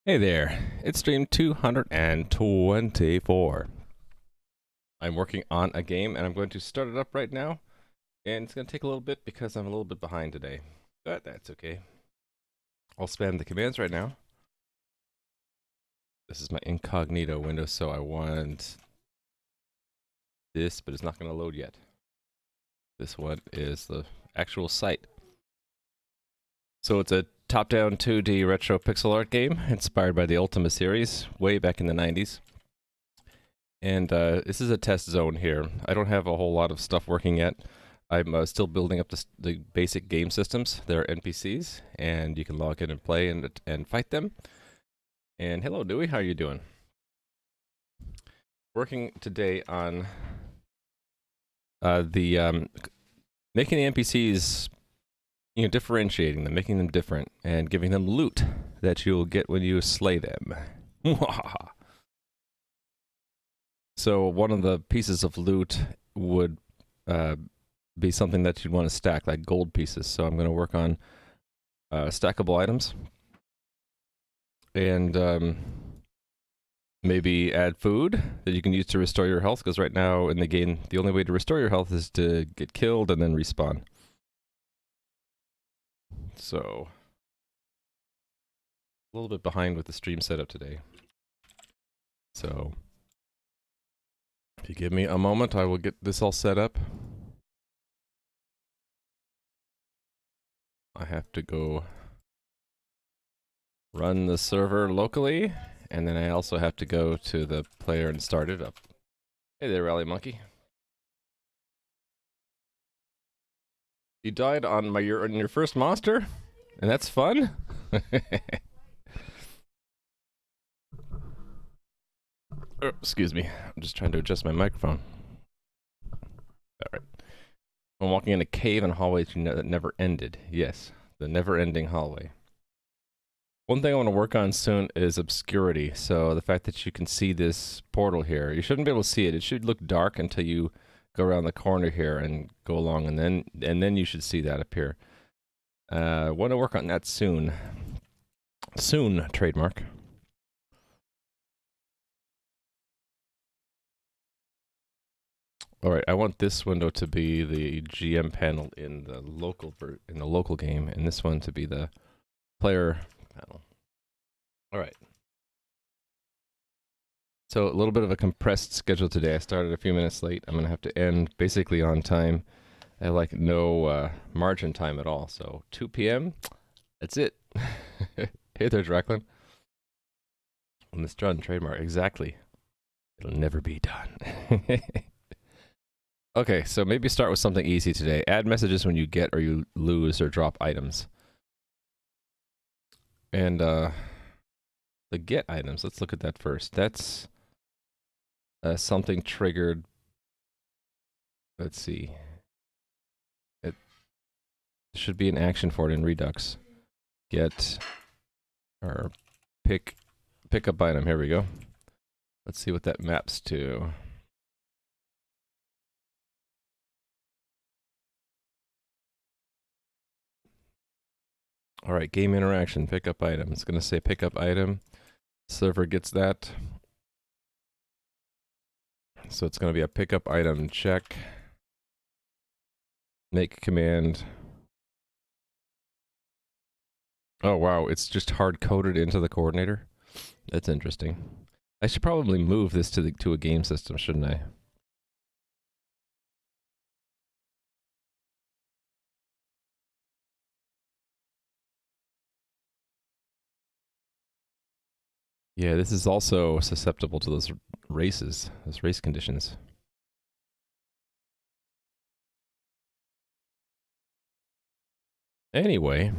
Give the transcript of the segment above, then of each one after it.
Hey there, it's stream 224. I'm working on a game and I'm going to start it up right now. And it's going to take a little bit because I'm a little bit behind today. But that's okay. I'll spam the commands right now. This is my incognito window, so I want this, but it's not going to load yet. This one is the actual site. So it's a top-down 2D retro pixel art game inspired by the Ultima series way back in the 90s. And this is a test zone here. I don't have a whole lot of stuff working yet. I'm still building up the basic game systems. They're NPCs, and you can log in and play and fight them. And hello, Dewey, how are you doing? Working today on making the NPCs, differentiating them, making them different, and giving them loot that you'll get when you slay them. So one of the pieces of loot would be something that you'd want to stack, like gold pieces. So I'm going to work on stackable items. And maybe add food that you can use to restore your health, because right now in the game, the only way to restore your health is to get killed and then respawn. So, a little bit behind with the stream setup today. So, if you give me a moment, I will get this all set up. I have to go run the server locally, and then I also have to go to the player and start it up. Hey there, Rally Monkey. You died on your first monster? And that's fun? Oh, excuse me. I'm just trying to adjust my microphone. Alright. I'm walking in a cave and hallway that never ended. Yes, the never-ending hallway. One thing I want to work on soon is obscurity. So the fact that you can see this portal here, you shouldn't be able to see it. It should look dark until you go around the corner here and go along, and then you should see that appear. Want to work on that soon. Soon, trademark. All right, I want this window to be the GM panel in the local game, and this one to be the player panel. All right. So a little bit of a compressed schedule today. I started a few minutes late. I'm gonna have to end basically on time. I have like no margin time at all. So 2 p.m. That's it. Hey there, Dracklin. Misdone trademark. Exactly. It'll never be done. Okay, so maybe start with something easy today. Add messages when you get or you lose or drop items. And the get items, let's look at that first. That's something triggered. Let's see. It should be an action for it in Redux. Get or pick up item. Here we go. Let's see what that maps to. All right, game interaction, pick up item. It's going to say pick up item. Server gets that. So it's going to be a pick up item check. Make command. Oh, wow, it's just hard coded into the coordinator. That's interesting. I should probably move this to a game system, shouldn't I? Yeah, this is also susceptible to those race conditions. Anyway,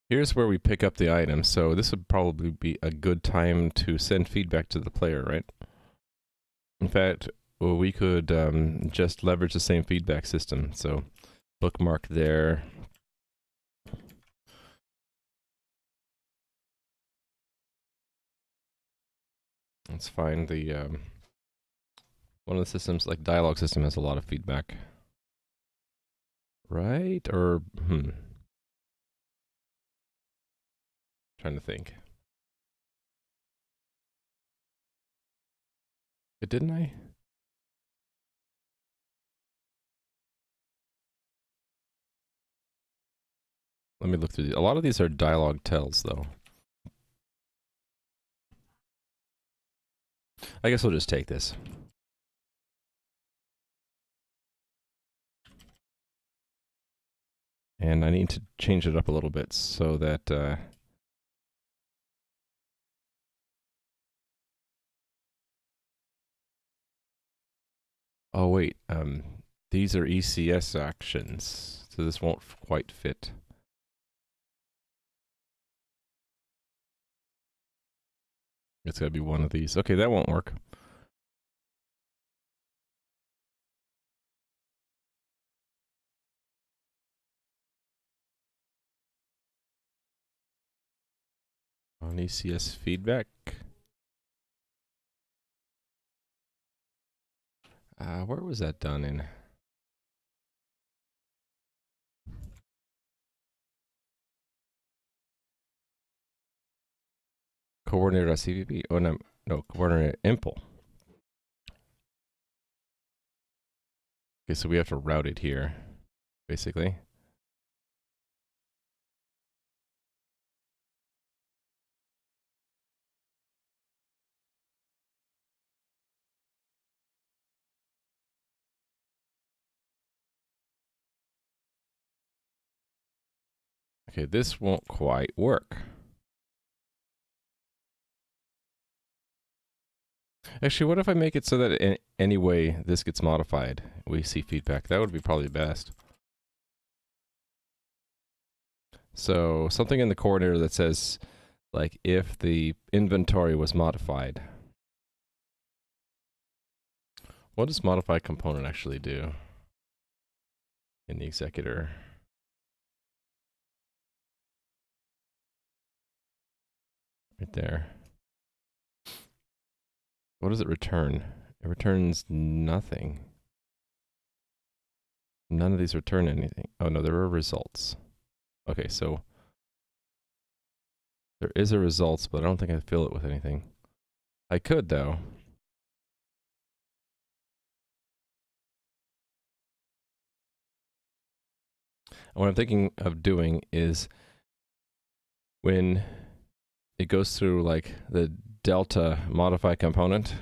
here's where we pick up the item. So this would probably be a good time to send feedback to the player, right? In fact, we could just leverage the same feedback system. So bookmark there. Let's find the one of the systems, like dialogue system, has a lot of feedback, right? Or trying to think. Didn't I? Let me look through these. A lot of these are dialogue tells, though. I guess we'll just take this. And I need to change it up a little bit so that... Oh, wait. These are ECS actions, so this won't quite fit. It's got to be one of these. Okay, that won't work. On ECS feedback. Where was that done in? Coordinator.cvp. Oh, no, coordinator impl. Okay, so we have to route it here, basically. Okay, this won't quite work. Actually, what if I make it so that in any way this gets modified, we see feedback? That would be probably best. So something in the coordinator that says, like, if the inventory was modified. What does modify component actually do in the executor? Right there. What does it return? It returns nothing. None of these return anything. Oh no, there are results. Okay, so there is a results, but I don't think I fill it with anything. I could though. What I'm thinking of doing is when it goes through like the delta modify component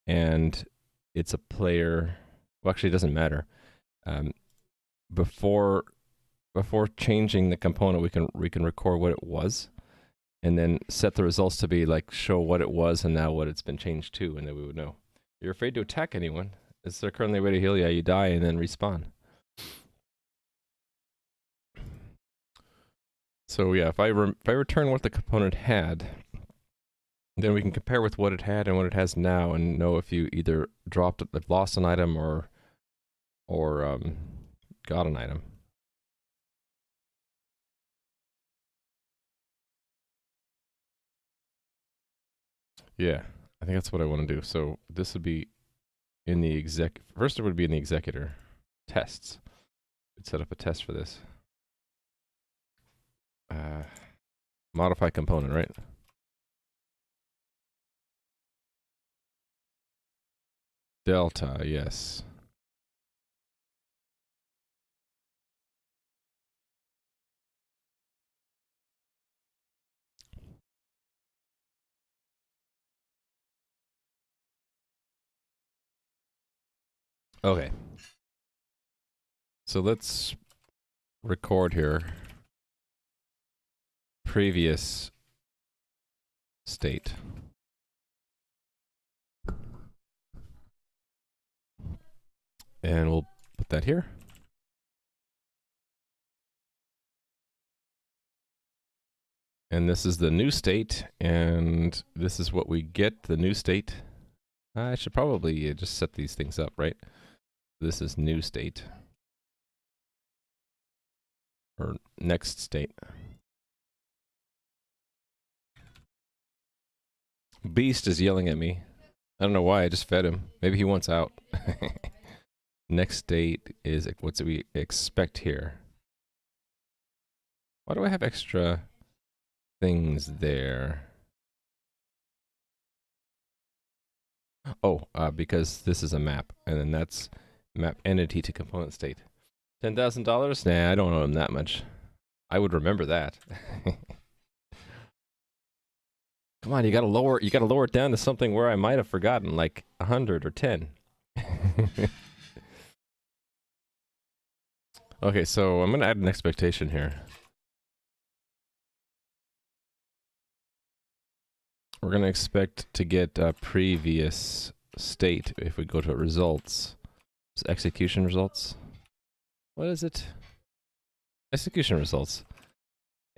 and it's a player, well actually it doesn't matter. Before changing the component we can record what it was and then set the results to be like show what it was and now what it's been changed to, and then we would know. You're afraid to attack anyone. Is there currently a way to heal? Yeah, you die and then respawn. So yeah, if I return what the component had, then we can compare with what it had and what it has now, and know if you either lost an item or got an item. Yeah, I think that's what I want to do. So this would be in the first it would be in the executor tests. We'd set up a test for this. Modify component, right? Delta, yes. Okay. So let's record here. Previous state. And we'll put that here. And this is the new state, and this is what we get, the new state. I should probably just set these things up, right? This is new state. Or next state. Beast is yelling at me. I don't know why, I just fed him. Maybe he wants out. Next state is, what do we expect here? Why do I have extra things there? Oh, because this is a map, and then that's map entity to component state. $10,000? Nah, I don't owe him that much. I would remember that. Come on, you gotta lower it down to something where I might have forgotten, like 100 or 10. Okay, so I'm gonna add an expectation here. We're gonna expect to get a previous state if we go to results. It's execution results. What is it? Execution results.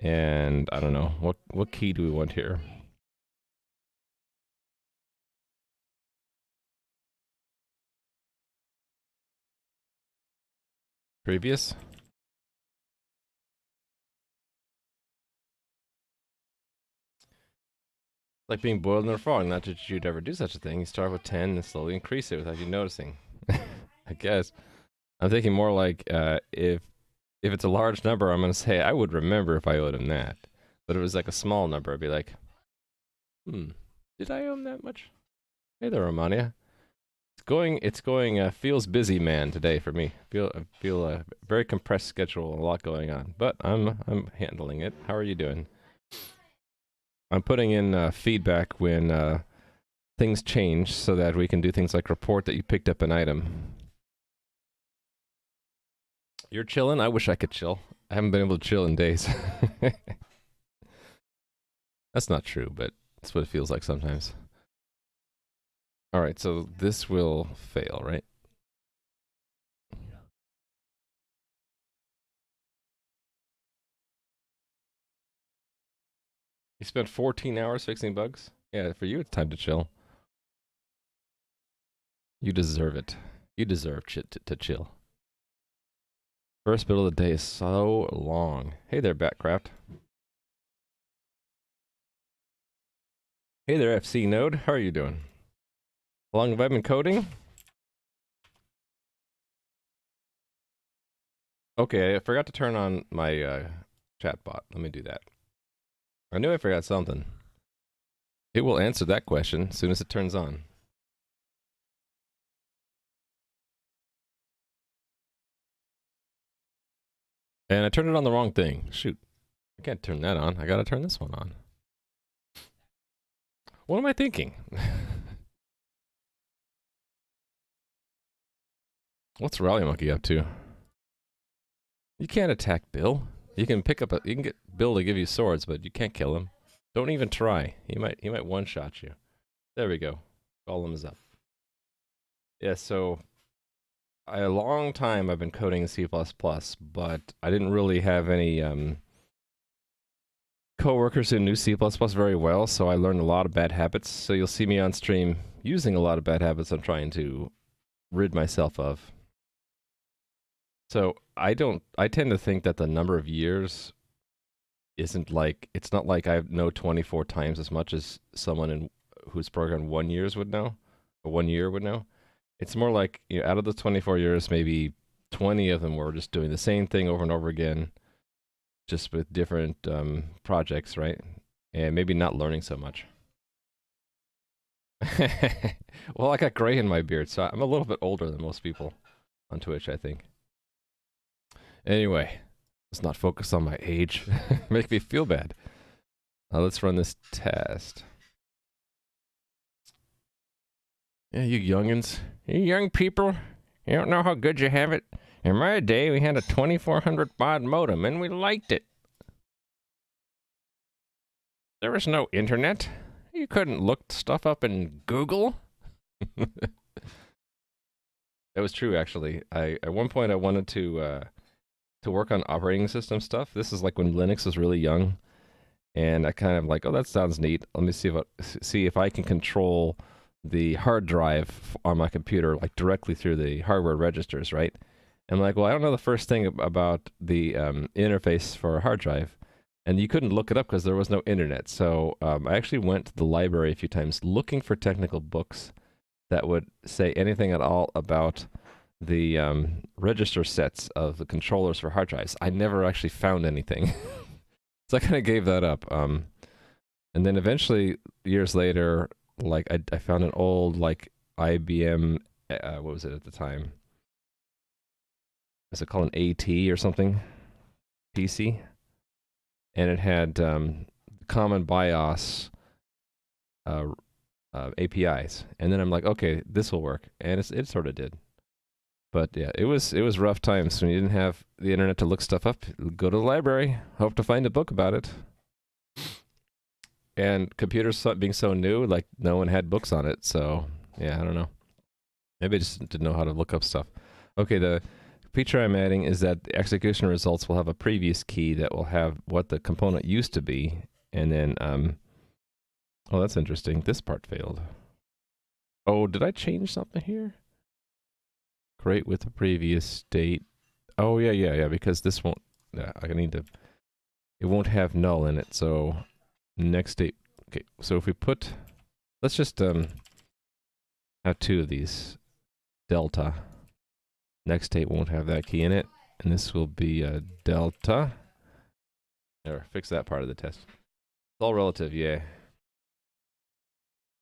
And I don't know, what key do we want here? Previous? Like being boiled in a frog, not that you'd ever do such a thing. You start with 10 and slowly increase it without you noticing. I guess. I'm thinking more like, if it's a large number, I'm going to say I would remember if I owed him that. But if it was like a small number, I'd be like, did I owe him that much? Hey there, Omnia. It's going feels busy man today for me. I feel a very compressed schedule, a lot going on. But I'm handling it. How are you doing? I'm putting in feedback when things change so that we can do things like report that you picked up an item. You're chilling? I wish I could chill. I haven't been able to chill in days. That's not true, but that's what it feels like sometimes. Alright, so this will fail, right? You spent 14 hours fixing bugs? Yeah, for you it's time to chill. You deserve it. You deserve to chill. First build of the day is so long. Hey there, Batcraft. Hey there, FC Node. How are you doing? How long have I been coding? Okay, I forgot to turn on my chat bot. Let me do that. I knew I forgot something. It will answer that question as soon as it turns on. And I turned it on the wrong thing. Shoot. I can't turn that on. I gotta turn this one on. What am I thinking? What's Rally Monkey up to? You can't attack Bill. You can you can get Bill to give you swords, but you can't kill him. Don't even try. He might one-shot you. There we go. Golem is up. Yeah, so a long time I've been coding in C++, but I didn't really have any coworkers who knew C++ very well, so I learned a lot of bad habits. So you'll see me on stream using a lot of bad habits I'm trying to rid myself of. So I tend to think that the number of years isn't like, it's not like I know 24 times as much as someone who's programmed 1 year would know, or 1 year would know. It's more like, you know, out of the 24 years, maybe 20 of them were just doing the same thing over and over again, just with different projects, right? And maybe not learning so much. Well, I got gray in my beard, so I'm a little bit older than most people on Twitch, I think. Anyway, let's not focus on my age. Make me feel bad. Let's run this test. Yeah, you youngins. You young people, you don't know how good you have it. In my day, we had a 2400 baud modem, and we liked it. There was no internet. You couldn't look stuff up in Google. That was true, actually. At one point, I wanted to work on operating system stuff. This is like when Linux was really young, and I kind of like, oh, that sounds neat. Let me see if I can control the hard drive on my computer, like directly through the hardware registers, right? And I'm like, well, I don't know the first thing about the interface for a hard drive, and you couldn't look it up because there was no internet. So I actually went to the library a few times looking for technical books that would say anything at all about the register sets of the controllers for hard drives. I never actually found anything. So I kind of gave that up. And then eventually, years later, like I found an old like IBM, what was it at the time? Is it called an AT or something? PC? And it had common BIOS APIs. And then I'm like, okay, this will work. And it sort of did. But yeah, it was rough times when you didn't have the internet to look stuff up. Go to the library, hope to find a book about it. And computers being so new, like no one had books on it. So yeah, I don't know. Maybe I just didn't know how to look up stuff. Okay, the feature I'm adding is that the execution results will have a previous key that will have what the component used to be, and then oh, that's interesting. This part failed. Oh, did I change something here? Create with the previous state. Oh yeah, because this won't. Yeah, I need to. It won't have null in it. So next state. Okay, so if we put, let's just have two of these. Delta. Next state won't have that key in it, and this will be a delta. There, fix that part of the test. It's all relative, yeah.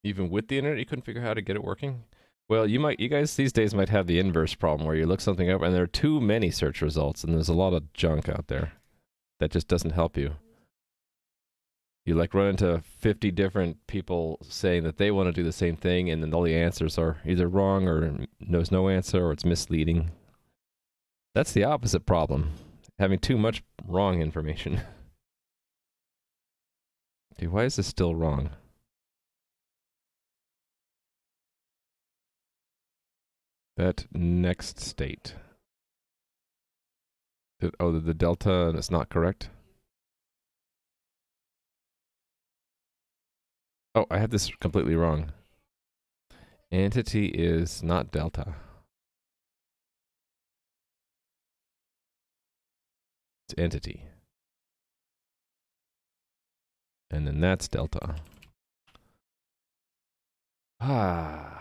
Even with the internet, you couldn't figure out how to get it working? Well, you guys these days might have the inverse problem where you look something up and there are too many search results and there's a lot of junk out there that just doesn't help you. You like run into 50 different people saying that they want to do the same thing, and then all the answers are either wrong or there's no answer or it's misleading. That's the opposite problem. Having too much wrong information. Okay, why is this still wrong? That next state. Oh, the delta is not correct? Oh, I have this completely wrong. Entity is not delta. It's entity. And then that's delta. Ah.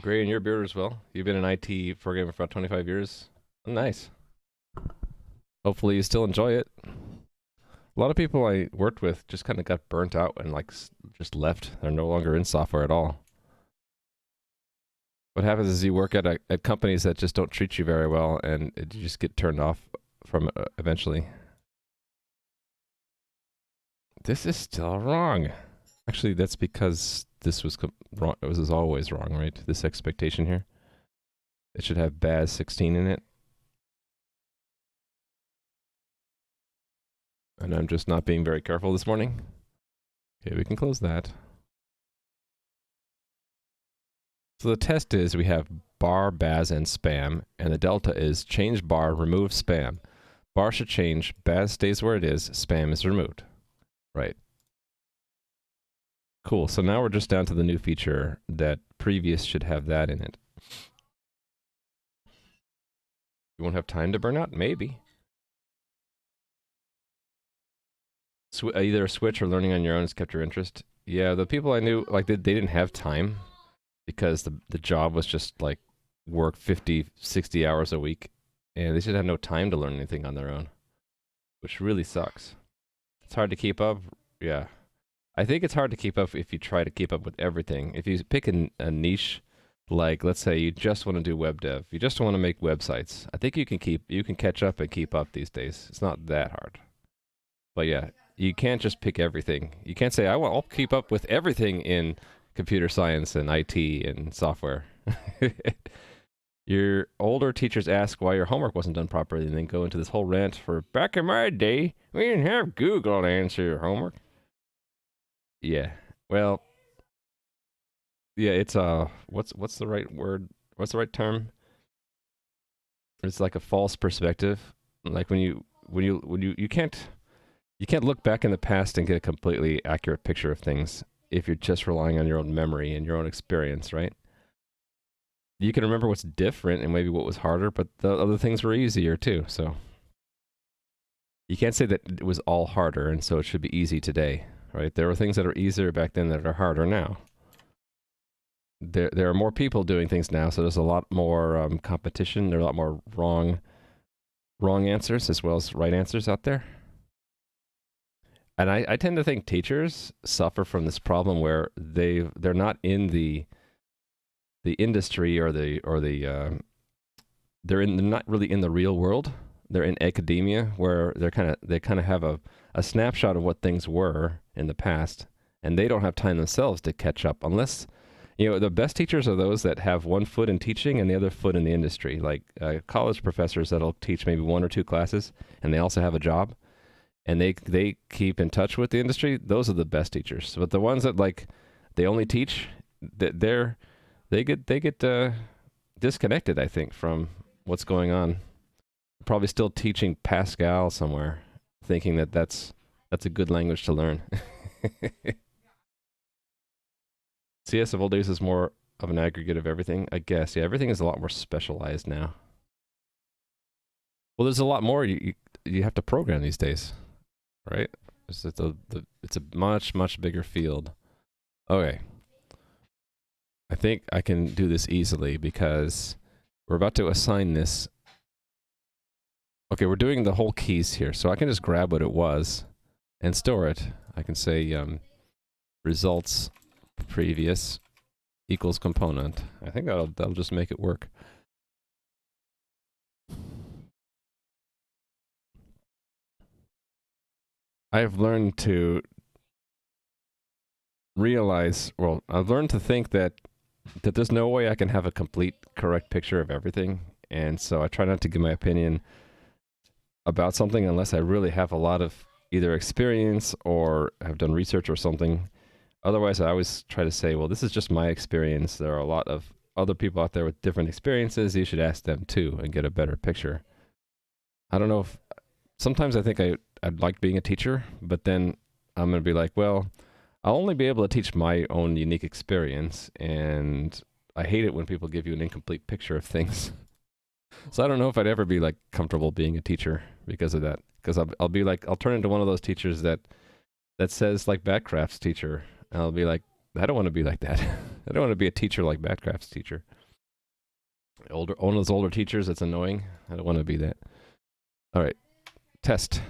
Gray in your beard as well. You've been an IT programmer for about 25 years. Nice. Hopefully you still enjoy it. A lot of people I worked with just kind of got burnt out and like just left. They're no longer in software at all. What happens is you work at companies that just don't treat you very well, and you just get turned off from it eventually. This is still wrong. Actually, that's because this was wrong. This is always wrong, right? This expectation here. It should have BAS 16 in it. And I'm just not being very careful this morning. Okay, we can close that. So the test is we have bar, BAS, and spam, and the delta is change bar, remove spam. Bar should change, BAS stays where it is, spam is removed. Right. Cool, so now we're just down to the new feature that previous should have that in it. You won't have time to burn out? Maybe. Either a switch or learning on your own has kept your interest. Yeah, the people I knew, like, they didn't have time because the job was just, like, work 50, 60 hours a week, and they should have no time to learn anything on their own, which really sucks. It's hard to keep up. Yeah. I think it's hard to keep up if you try to keep up with everything. If you pick a niche, like, let's say you just want to do web dev, you just want to make websites, I think you can catch up and keep up these days. It's not that hard. But yeah, you can't just pick everything. You can't say, I'll keep up with everything in computer science and IT and software. Your older teachers ask why your homework wasn't done properly and then go into this whole rant for, back in my day, we didn't have Google to answer your homework. Yeah, well, yeah, it's what's the right word? What's the right term? It's like a false perspective. Like when you can't look back in the past and get a completely accurate picture of things if you're just relying on your own memory and your own experience, right? You can remember what's different and maybe what was harder, but the other things were easier too. So you can't say that it was all harder and so it should be easy today, right? There were things that are easier back then that are harder now. There are more people doing things now, so there's a lot more competition. There are a lot more wrong answers as well as right answers out there. And I tend to think teachers suffer from this problem where they're not in the industry or they're not really in the real world. They're in academia where they kind of have a snapshot of what things were in the past, and they don't have time themselves to catch up unless, the best teachers are those that have one foot in teaching and the other foot in the industry, like college professors that'll teach maybe 1 or 2 classes and they also have a job and they keep in touch with the industry. Those are the best teachers. But the ones that they only teach, they get disconnected, I think, from what's going on. Probably still teaching Pascal somewhere, thinking that's a good language to learn. CS of old days is more of an aggregate of everything, I guess. Yeah, everything is a lot more specialized now. Well, there's a lot more you have to program these days, right? It's a much bigger field. Okay. I think I can do this easily because we're about to assign this. Okay, we're doing the whole keys here, so I can just grab what it was and store it. I can say results previous equals component. I think that'll just make it work. I've learned to realize, well, I've learned to think that there's no way I can have a complete correct picture of everything, and so I try not to give my opinion about something unless I really have a lot of either experience or have done research or something. Otherwise, I always try to say, well, this is just my experience. There are a lot of other people out there with different experiences. You should ask them too and get a better picture. I don't know if sometimes I think I'd like being a teacher, but then I'm going to be like, well, I'll only be able to teach my own unique experience, and I hate it when people give you an incomplete picture of things. So I don't know if I'd ever be comfortable being a teacher because of that. Because I'll turn into one of those teachers that says Backcraft's teacher. And I'll be like, I don't want to be like that. I don't want to be a teacher like Backcraft's teacher. One of those older teachers that's annoying. I don't want to be that. All right, test.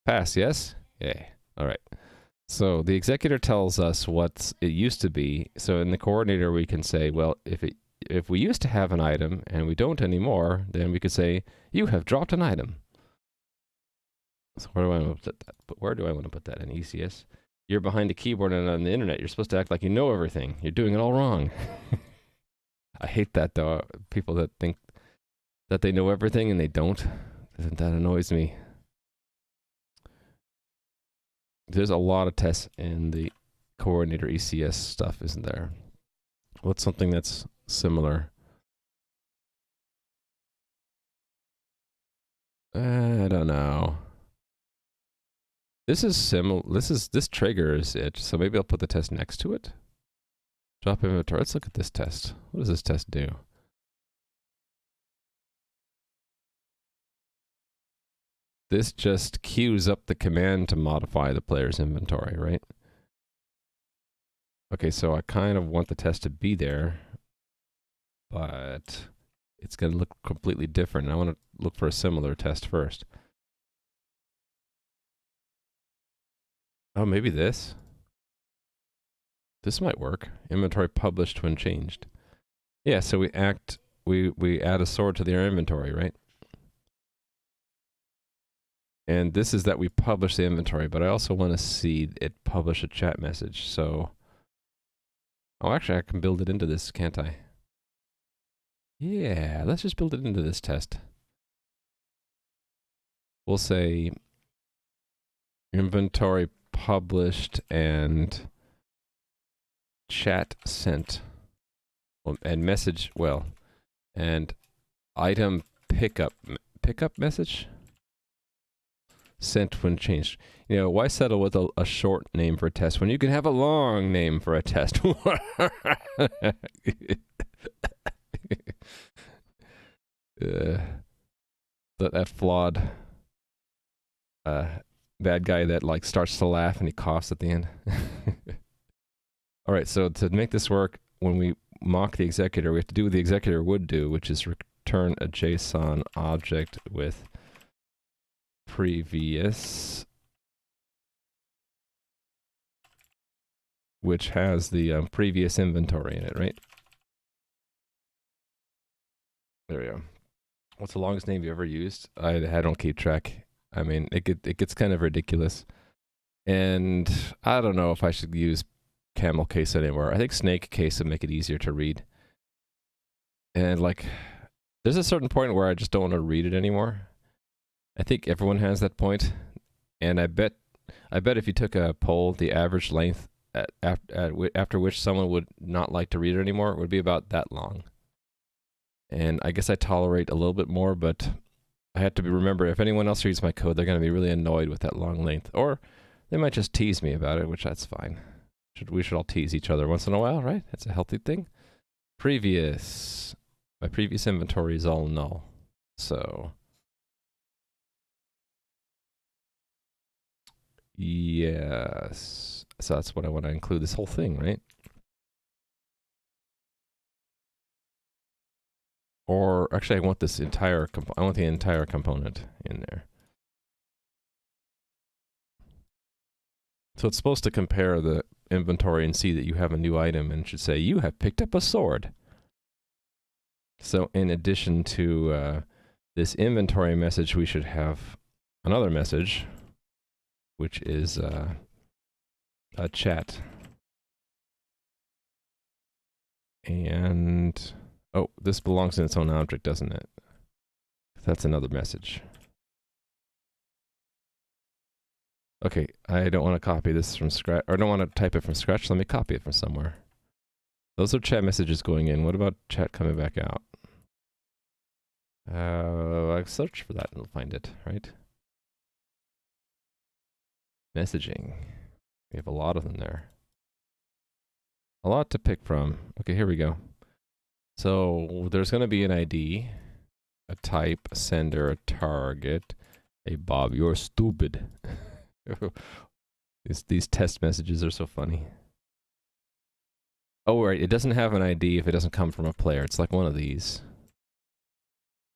Pass, yes? Yeah. All right. So the executor tells us what it used to be. So in the coordinator, we can say, well, if we used to have an item and we don't anymore, then we could say, you have dropped an item. So where do I want to put that? But where do I want to put that in ECS? You're behind a keyboard and on the internet. You're supposed to act like you know everything. You're doing it all wrong. I hate that, though. People that think that they know everything and they don't. That annoys me. There's a lot of tests in the coordinator ECS stuff, isn't there? What's something that's similar? I don't know. This is similar. This triggers it, so maybe I'll put the test next to it. Drop inventory. Let's look at this test. What does this test do? This just queues up the command to modify the player's inventory, right? Okay, so I kind of want the test to be there, but it's going to look completely different. And I want to look for a similar test first. Oh, maybe this. This might work. Inventory published when changed. Yeah, so we add a sword to their inventory, right? And this is that we publish the inventory, but I also want to see it publish a chat message. So, oh, actually, I can build it into this, can't I? Yeah, let's just build it into this test. We'll say inventory published and chat sent. And message, well, and item pickup message sent when changed. You know, why settle with a short name for a test when you can have a long name for a test? That flawed bad guy that starts to laugh and he coughs at the end. All right, so to make this work, when we mock the executor, we have to do what the executor would do, which is return a JSON object with previous which has the previous inventory in it, right? There we go. What's the longest name you ever used? I don't keep track. I mean, it gets kind of ridiculous. And I don't know if I should use camel case anymore. I think snake case would make it easier to read. And like, there's a certain point where I just don't want to read it anymore. I think everyone has that point. And I bet if you took a poll, the average length after which someone would not like to read it anymore would be about that long. And I guess I tolerate a little bit more, but I have to remember, if anyone else reads my code, they're going to be really annoyed with that long length. Or they might just tease me about it, which that's fine. We should all tease each other once in a while, right? That's a healthy thing. Previous. My previous inventory is all null. So yes. So that's what I want to include, this whole thing, right? Or actually, I want this entire I want the entire component in there. So it's supposed to compare the inventory and see that you have a new item, and it should say you have picked up a sword. So in addition to this inventory message, we should have another message, which is a chat. And oh, this belongs in its own object, doesn't it? That's another message. Okay, I don't want to copy this from scratch, or I don't want to type it from scratch. Let me copy it from somewhere. Those are chat messages going in. What about chat coming back out? I search for that and we'll find it, right? Messaging. We have a lot of them there. A lot to pick from. Okay, here we go. So there's going to be an ID, a type, a sender, a target. Hey, Bob, you're stupid. These test messages are so funny. Oh, right. It doesn't have an ID if it doesn't come from a player. It's like one of these.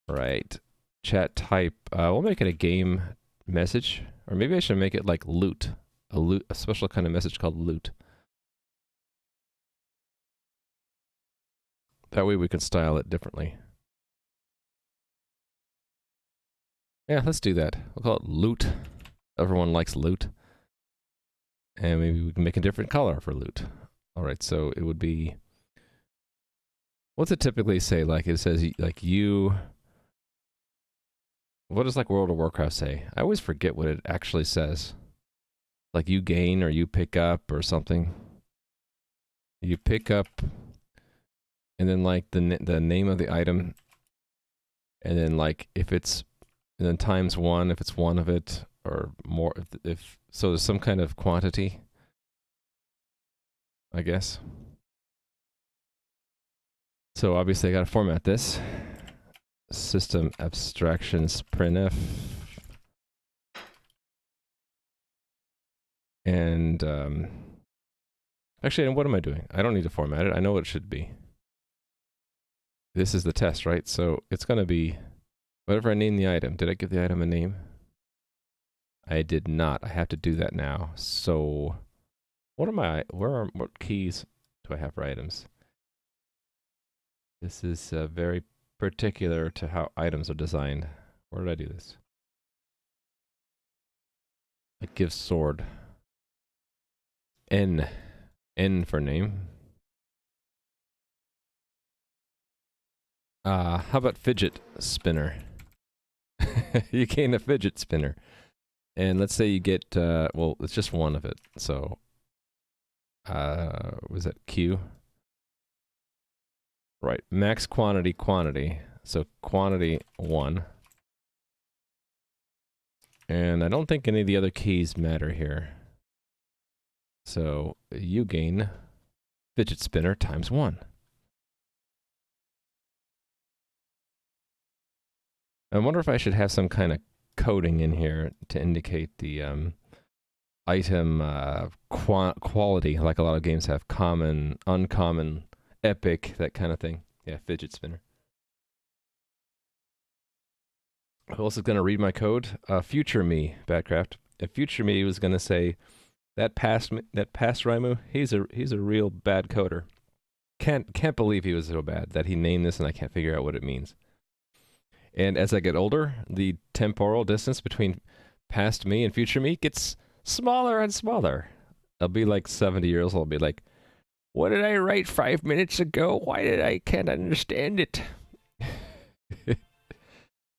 Right. Chat type. We'll make it a game message. Or maybe I should make it like loot. A special kind of message called loot. That way we can style it differently. Yeah, let's do that. We'll call it loot. Everyone likes loot. And maybe we can make a different color for loot. Alright, so it would be... What's it typically say? Like, it says, like, you... What does, like, World of Warcraft say? I always forget what it actually says. Like, you gain, or you pick up, or something. You pick up... And then, like, the name of the item. And then, like, if it's... And then times 1 if it's one of it, or more if so there's some kind of quantity, I guess. So obviously I gotta format this. System abstractions printf. And actually, what am I doing? I don't need to format it. I know what it should be. This is the test, right? So it's gonna be whatever I name the item. Did I give the item a name? I did not. I have to do that now. So, what keys do I have for items? This is very particular to how items are designed. Where did I do this? I give sword. N for name. How about fidget spinner? You gain a fidget spinner. And let's say you get, well, it's just one of it. So, was that Q? Right, max quantity. So quantity 1. And I don't think any of the other keys matter here. So you gain fidget spinner times 1. I wonder if I should have some kind of coding in here to indicate the item quality, like a lot of games have. Common, uncommon, epic, that kind of thing. Yeah, fidget spinner. Who else is going to read my code? Future me, Badcraft. If future me was going to say, That past Raimu, he's a real bad coder. Can't believe he was so bad that he named this and I can't figure out what it means. And as I get older, the temporal distance between past me and future me gets smaller and smaller. I'll be like 70 years old. I'll be like, what did I write 5 minutes ago? I can't understand it?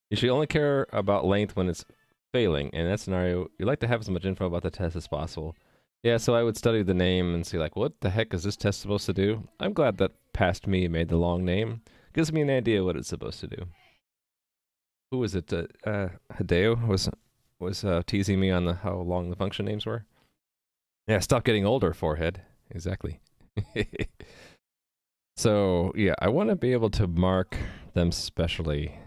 You should only care about length when it's failing. In that scenario, you like to have as much info about the test as possible. Yeah, so I would study the name and see like, what the heck is this test supposed to do? I'm glad that past me made the long name. Gives me an idea what it's supposed to do. Who was it? Hideo was teasing me on how long the function names were. Yeah, stop getting older, forehead. Exactly. So, yeah, I want to be able to mark them specially.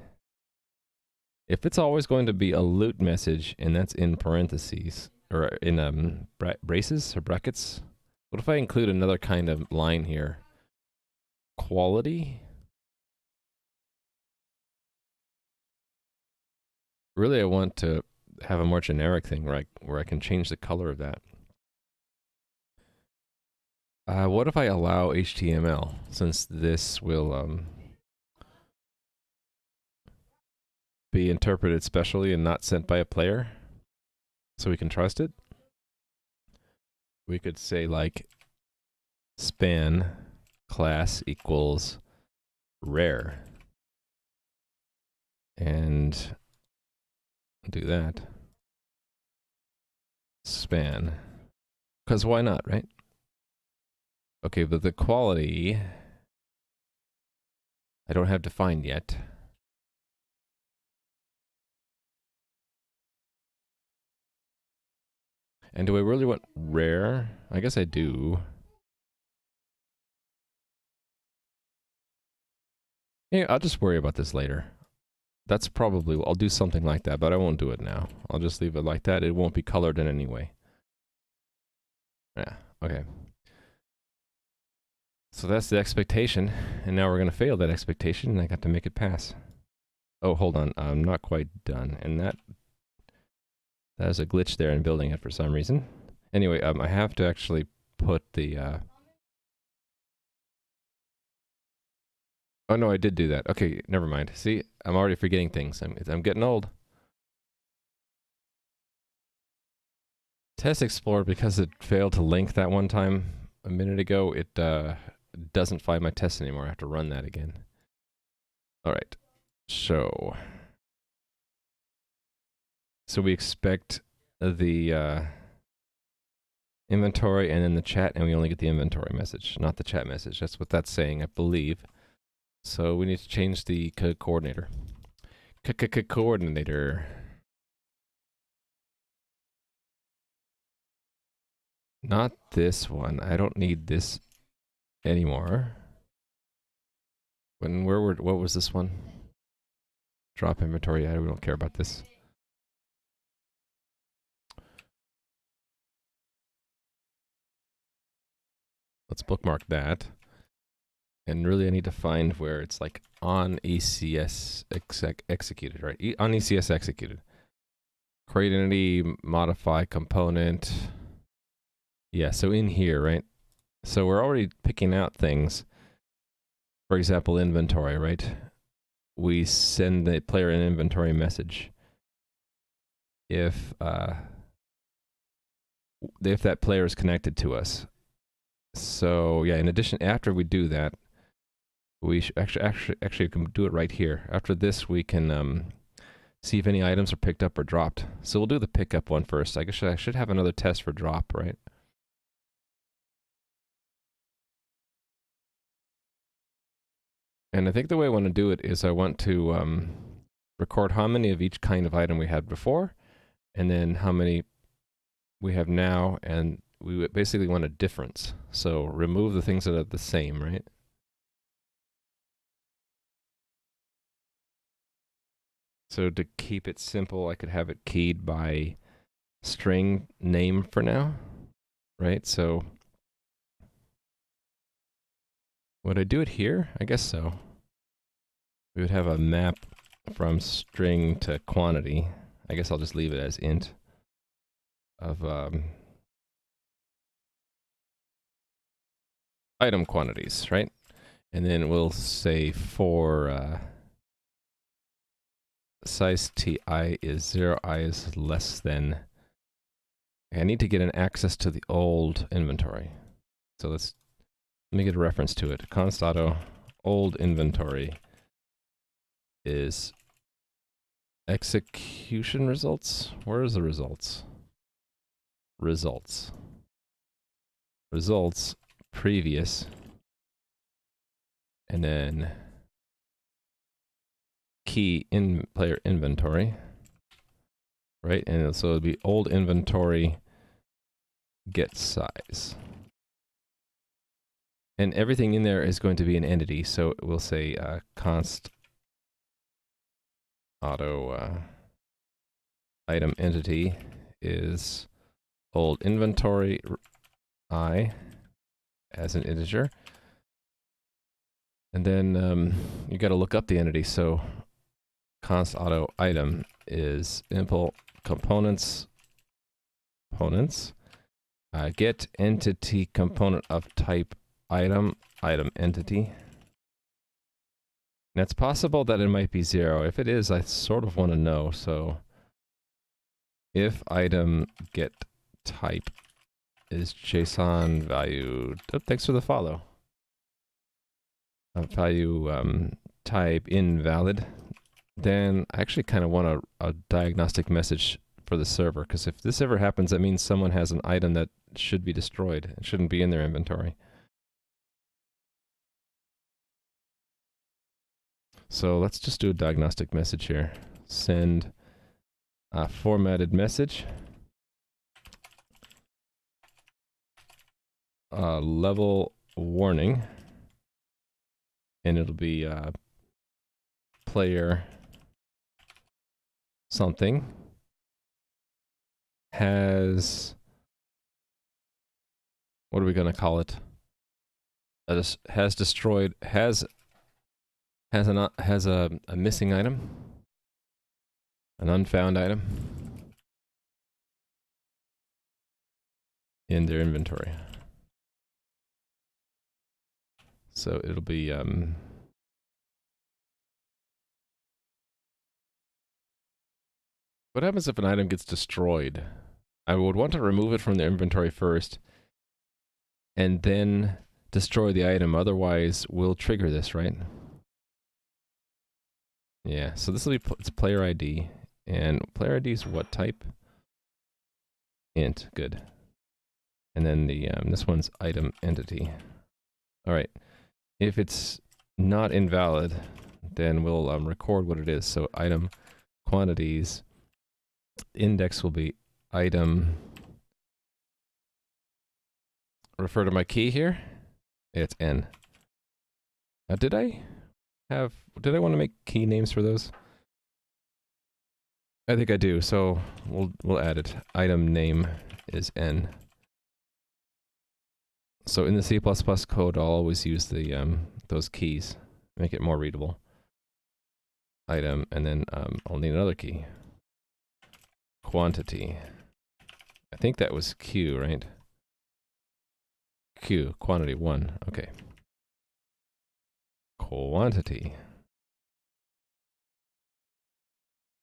If it's always going to be a loot message, and that's in parentheses, or in braces or brackets, what if I include another kind of line here? Quality? Really, I want to have a more generic thing where I can change the color of that. What if I allow HTML, since this will be interpreted specially and not sent by a player, so we can trust it? We could say like span class equals rare, and do that. Span, because why not, right? Okay, but the quality I don't have defined yet. And do I really want rare? I guess I do. Yeah, I'll just worry about this later. That's probably, I'll do something like that, but I won't do it now. I'll just leave it like that. It won't be colored in any way. Yeah, okay. So that's the expectation, and now we're going to fail that expectation, and I got to make it pass. Oh, hold on, I'm not quite done, and that is a glitch there in building it for some reason. Anyway, I have to actually put the... Oh no, I did do that. Okay, never mind. See, I'm already forgetting things. I'm getting old. Test Explorer, because it failed to link that one time a minute ago, it doesn't find my test anymore. I have to run that again. All right, so we expect the inventory and then the chat, and we only get the inventory message, not the chat message. That's what that's saying, I believe. So we need to change the coordinator. Coordinator. Not this one. I don't need this anymore. What was this one? Drop inventory. Yeah, we don't care about this. Let's bookmark that. And really, I need to find where it's like on ECS executed, right? On ECS executed. Create entity, modify component. Yeah, so in here, right? So we're already picking out things. For example, inventory, right? We send the player an inventory message if that player is connected to us. So yeah, in addition, after we do that, we should actually can do it right here. After this, we can see if any items are picked up or dropped. So we'll do the pickup one first. I guess I should have another test for drop, right? And I think the way I want to do it is I want to record how many of each kind of item we had before, and then how many we have now, and we basically want a difference. So remove the things that are the same, right? So to keep it simple, I could have it keyed by string name for now, right? So would I do it here? I guess so. We would have a map from string to quantity. I guess I'll just leave it as int of item quantities, right? And then we'll say for size ti is 0, I is less than. I need to get an access to the old inventory. So let me get a reference to it. Const auto old inventory is execution results. Where is the results? Results previous, and then key in player inventory, right? And so it'll be old inventory get size, and everything in there is going to be an entity. So we'll say const auto item entity is old inventory I as an integer, and then you got to look up the entity. So const auto item is impl components get entity component of type item entity. And it's possible that it might be 0. If it is, I sort of want to know. So if item get type is JSON value, oh, thanks for the follow. Value type invalid, then I actually kind of want a diagnostic message for the server, because if this ever happens, that means someone has an item that should be destroyed. It shouldn't be in their inventory. So let's just do a diagnostic message here. Send a formatted message. Level warning. And it'll be player something has, what are we going to call it? Has destroyed, has a missing item, an unfound item in their inventory. So it'll be what happens if an item gets destroyed? I would want to remove it from the inventory first and then destroy the item, otherwise we'll trigger this, right? Yeah, so this will be it's player ID, and player ID is what type? Int, good. And then the this one's item entity. All right, if it's not invalid, then we'll record what it is. So item quantities, index will be item. Refer to my key here. It's n. Now, did I want to make key names for those? I think I do. So we'll add it. Item name is n. So in the C++ code, I'll always use the those keys, make it more readable. Item, and then I'll need another key. Quantity. I think that was Q, right? Q, quantity 1. Okay. Quantity.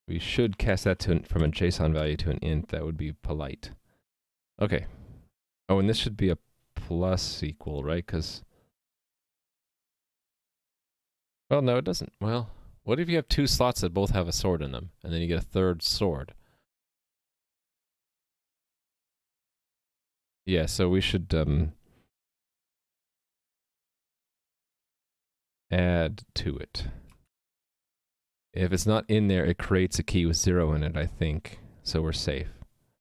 We should cast that from a JSON value to an int. That would be polite. Okay. Oh, and this should be a plus equal, right? Because, well, no, it doesn't. Well, what if you have 2 slots that both have a sword in them, and then you get a third sword? Yeah, so we should add to it. If it's not in there, it creates a key with 0 in it, I think. So we're safe.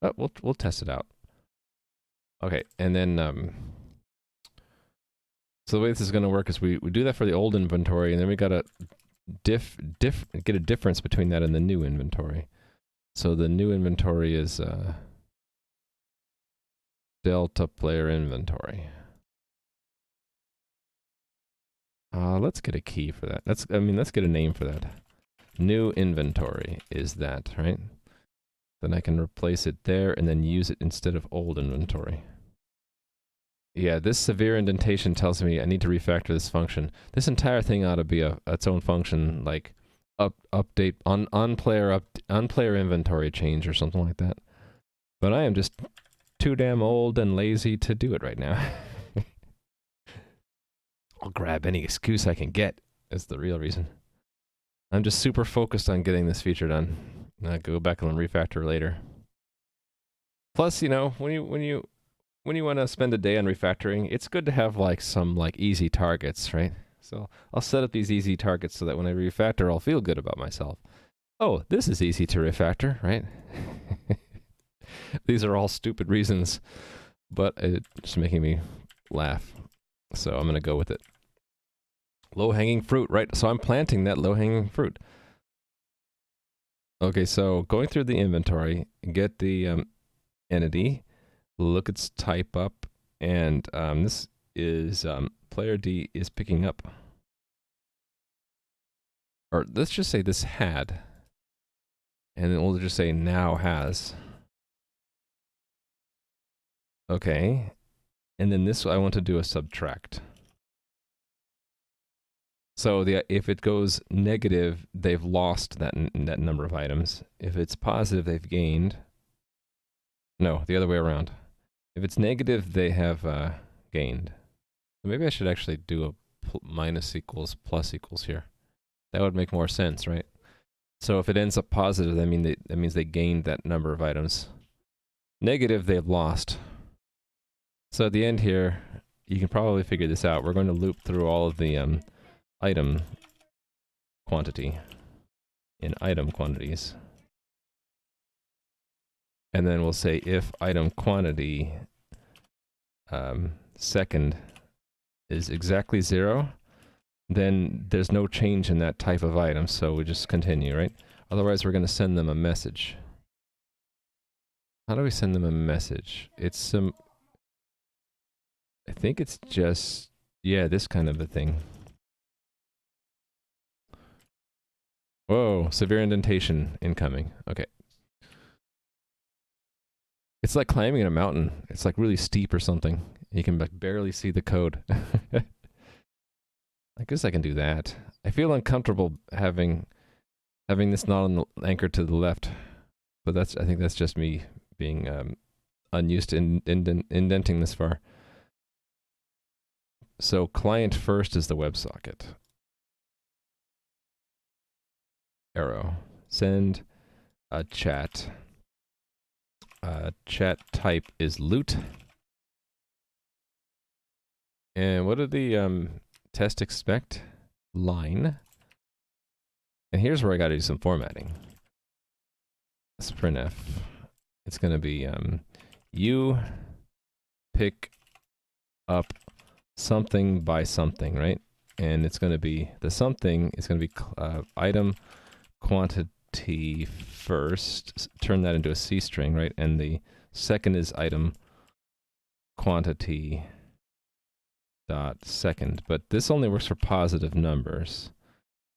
Oh, we'll test it out. Okay, and then so the way this is going to work is we do that for the old inventory, and then we got to get a difference between that and the new inventory. So the new inventory is delta player inventory. Let's get a key for that. Let's get a name for that. New inventory is that, right? Then I can replace it there and then use it instead of old inventory. Yeah, this severe indentation tells me I need to refactor this function. This entire thing ought to be its own function, like update on player inventory change or something like that. But I am just too damn old and lazy to do it right now. I'll grab any excuse I can get. Is the real reason. I'm just super focused on getting this feature done. I'll go back and refactor later. Plus, you know, when you want to spend a day on refactoring, it's good to have like some like easy targets, right? So I'll set up these easy targets so that when I refactor, I'll feel good about myself. Oh, this is easy to refactor, right? These are all stupid reasons, but it's making me laugh. So I'm going to go with it. Low-hanging fruit, right? So I'm planting that low-hanging fruit. Okay, so going through the inventory, get the entity, look its type up, and this is player D is picking up. Or let's just say this had, and then we'll just say now has. Okay, and then this I want to do a subtract. So if it goes negative, they've lost that number of items. If it's positive, they've gained. No, the other way around. If it's negative, they have gained. So maybe I should actually do a minus equals plus equals here. That would make more sense, right? So if it ends up positive, that means they gained that number of items. Negative, they've lost. So at the end here, you can probably figure this out. We're going to loop through all of the item quantity in item quantities. And then we'll say if item quantity second is exactly 0, then there's no change in that type of item, so we just continue, right? Otherwise, we're going to send them a message. How do we send them a message? It's some... I think it's just... yeah, this kind of a thing. Whoa, severe indentation incoming. Okay. It's like climbing a mountain. It's like really steep or something. You can like barely see the code. I guess I can do that. I feel uncomfortable having this not on the anchor to the left, but I think that's just me being unused to indenting this far. So client first is the WebSocket. Arrow. Send a chat. Chat type is loot. And what did the test expect? Line. And here's where I got to do some formatting. Let's printf. It's going to be you pick up something by something, right? And it's going to be the something is going to be item quantity first. Turn that into a C string, right? And the second is item quantity dot second. But this only works for positive numbers.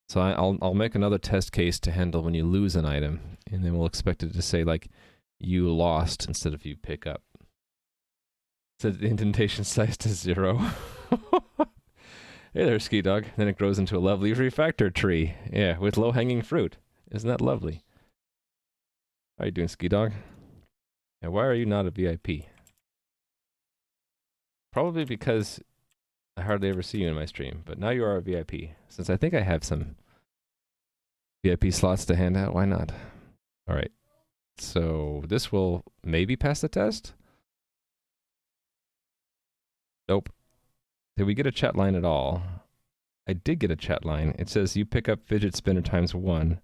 So I'll make another test case to handle when you lose an item, and then we'll expect it to say like you lost instead of you pick up. Set the indentation size to 0. Hey there, Ski Dog. Then it grows into a lovely refactor tree. Yeah, with low-hanging fruit. Isn't that lovely? How are you doing, Ski Dog? And why are you not a VIP? Probably because I hardly ever see you in my stream, but now you are a VIP. Since I think I have some VIP slots to hand out, why not? All right. So this will maybe pass the test? Nope. Did we get a chat line at all? I did get a chat line. It says you pick up fidget spinner times 1.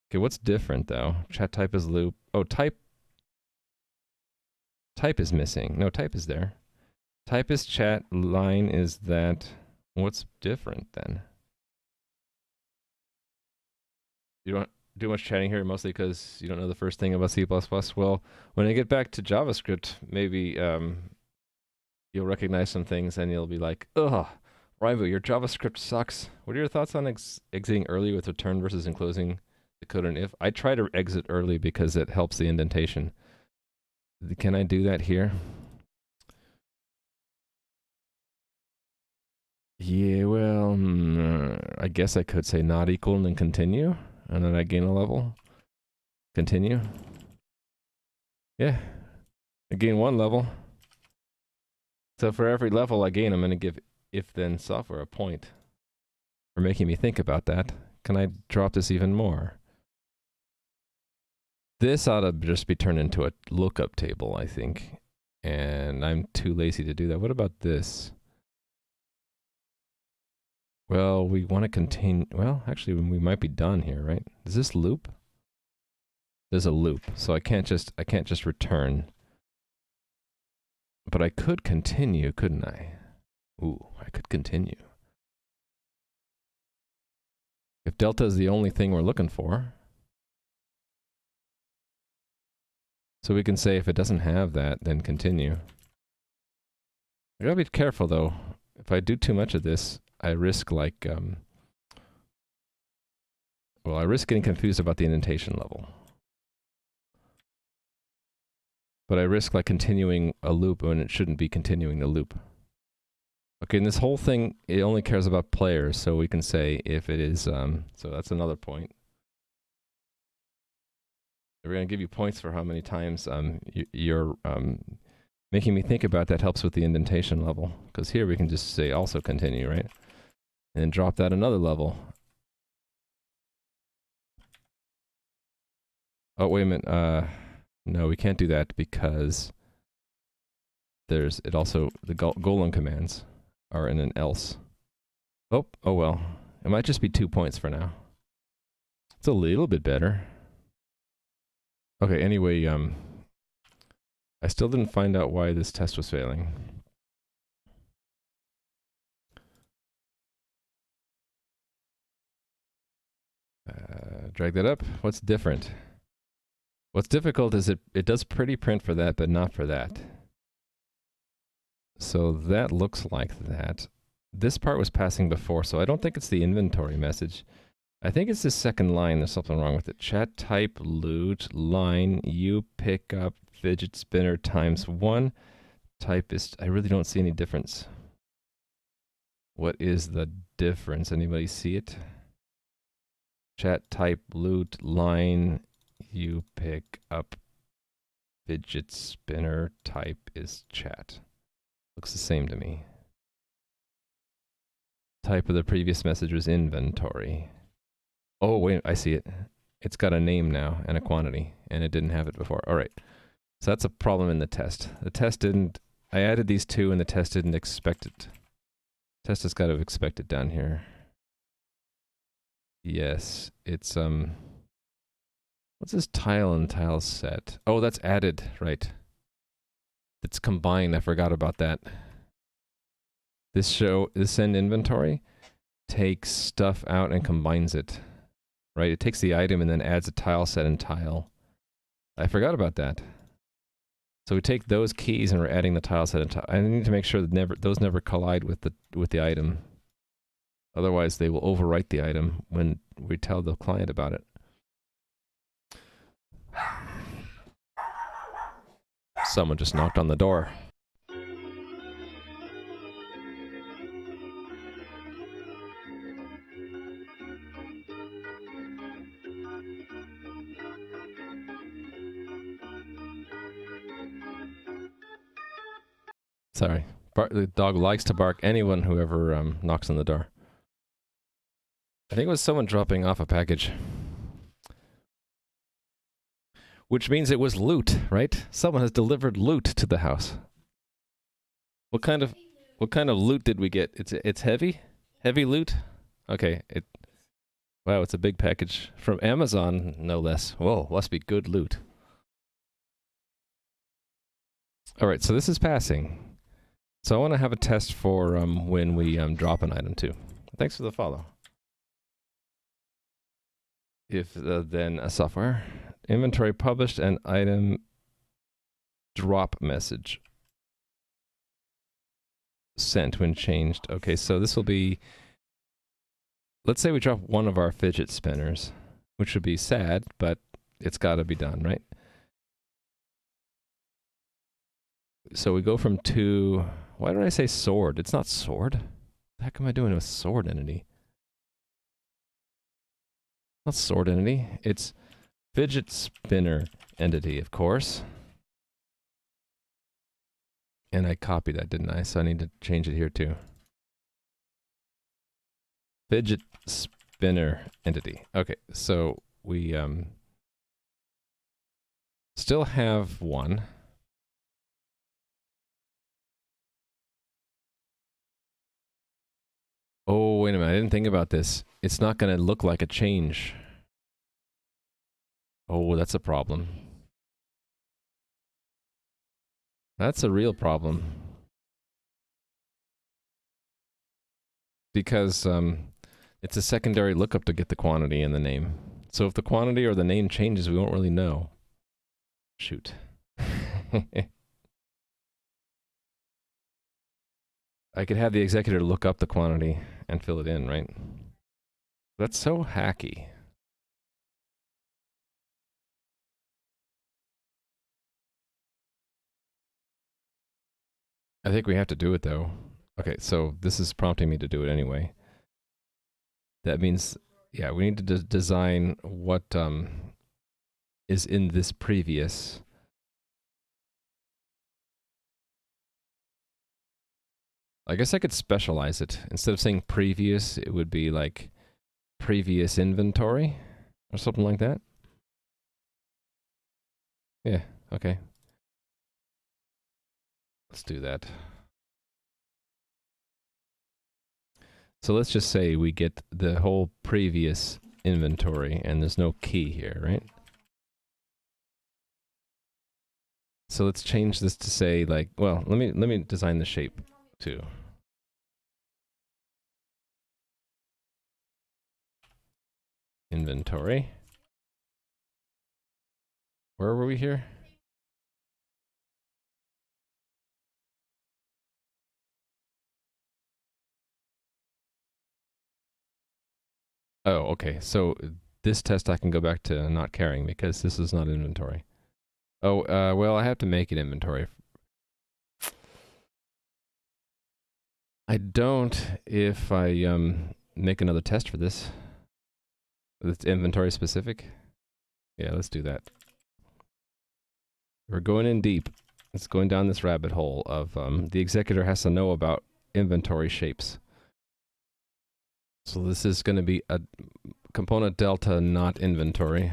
Okay, what's different though? Chat type is loop. Oh, type is missing. No, type is there. Type is chat, line is that. What's different then? You don't do much chatting here, mostly because you don't know the first thing about C++. Well, when I get back to JavaScript, maybe you'll recognize some things and you'll be like, ugh, Raivu, your JavaScript sucks. What are your thoughts on exiting early with return versus enclosing the code in if? I try to exit early because it helps the indentation. Can I do that here? Yeah, well, I guess I could say not equal and then continue, and then I gain a level. Continue. Yeah, I gain one level. So for every level I gain, I'm going to give if-then software a point for making me think about that. Can I drop this even more? This ought to just be turned into a lookup table, I think. And I'm too lazy to do that. What about this? Well, we want to continue. Well, actually, we might be done here, right? Does this loop? There's a loop, so I can't just return. But I could continue, couldn't I? Ooh, I could continue. If delta is the only thing we're looking for, so we can say if it doesn't have that, then continue. I gotta be careful though. If I do too much of this, I risk like, well, I risk getting confused about the indentation level. But I risk like continuing a loop when it shouldn't be continuing the loop. Okay, and this whole thing, it only cares about players, so we can say if it is, so that's another point. We're going to give you points for how many times you're making me think about that helps with the indentation level. Because here we can just say also continue, right? And then drop that another level. Oh, wait a minute. No, we can't do that because there's, it also, the Golan commands are in an else. Oh well. It might just be 2 points for now. It's a little bit better. Okay, anyway, I still didn't find out why this test was failing. Drag that up. What's different? What's difficult is it does pretty print for that, but not for that. So that looks like that. This part was passing before, so I don't think it's the inventory message. I think it's the second line. There's something wrong with it. Chat type loot line you pick up fidget spinner times 1. Type is, I really don't see any difference. What is the difference? Anybody see it? Chat type loot line you pick up fidget spinner type is chat. Looks the same to me. Type of the previous message was inventory. Oh, wait, I see it. It's got a name now and a quantity, and it didn't have it before. All right. So that's a problem in the test. The test didn't, I added these two and the test didn't expect it. Test has got to have expected down here. Yes, it's, what's this tile and tile set? Oh, that's added, right. It's combined, I forgot about that. This send inventory takes stuff out and combines it. Right, it takes the item and then adds a tile set and tile. I forgot about that. So we take those keys and we're adding the tile set and tile. I need to make sure that those never collide with the item. Otherwise, they will overwrite the item when we tell the client about it. Someone just knocked on the door. Sorry. The dog likes to bark anyone who ever knocks on the door. I think it was someone dropping off a package. Which means it was loot, right? Someone has delivered loot to the house. What kind of loot did we get? It's heavy? Heavy loot? Okay, wow, it's a big package from Amazon, no less. Whoa, must be good loot. All right, so this is passing. So I want to have a test for when we drop an item too. Thanks for the follow. If then a software inventory published and item drop message sent when changed. Okay, so this will be, let's say we drop one of our fidget spinners, which would be sad, but it's got to be done, right? So we go from 2, why did I say sword? It's not sword. the heck am I doing with sort entity? Not sort entity. It's fidget spinner entity, of course. And I copied that, didn't I? So I need to change it here too. Fidget spinner entity. Okay, so we still have one. Oh, wait a minute. I didn't think about this. It's not going to look like a change. Oh, that's a problem. That's a real problem. Because it's a secondary lookup to get the quantity and the name. So if the quantity or the name changes, we won't really know. Shoot. I could have the executor look up the quantity and fill it in, right? That's so hacky. I think we have to do it though. Okay, so this is prompting me to do it anyway. That means, yeah, we need to design what is in this previous. I guess I could specialize it. Instead of saying previous, it would be like previous inventory or something like that. Yeah, okay. Let's do that. So let's just say we get the whole previous inventory and there's no key here, right? So let's change this to say like, well, let me design the shape too. Inventory. Where were we here? Oh, okay. So this test I can go back to not caring because this is not inventory. Oh, well, I have to make it inventory. I don't if I make another test for this. It's inventory specific. Yeah, let's do that. We're going in deep. It's going down this rabbit hole of the executor has to know about inventory shapes. So this is going to be a component delta, not inventory.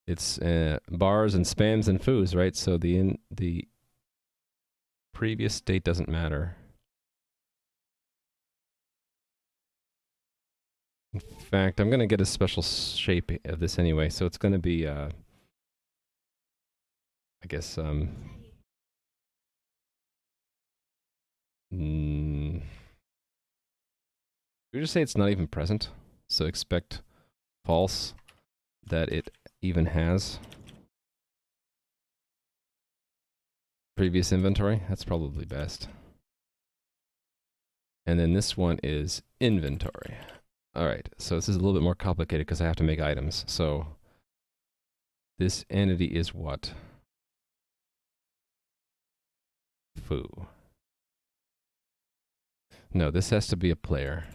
It's bars and spans and foos, right? So the previous state doesn't matter. In fact, I'm going to get a special shape of this anyway. So it's going to be, I guess, we just say it's not even present. So expect false that it even has previous inventory. That's probably best. And then this one is inventory. All right, so this is a little bit more complicated because I have to make items. So this entity is what? Foo. No, this has to be a player.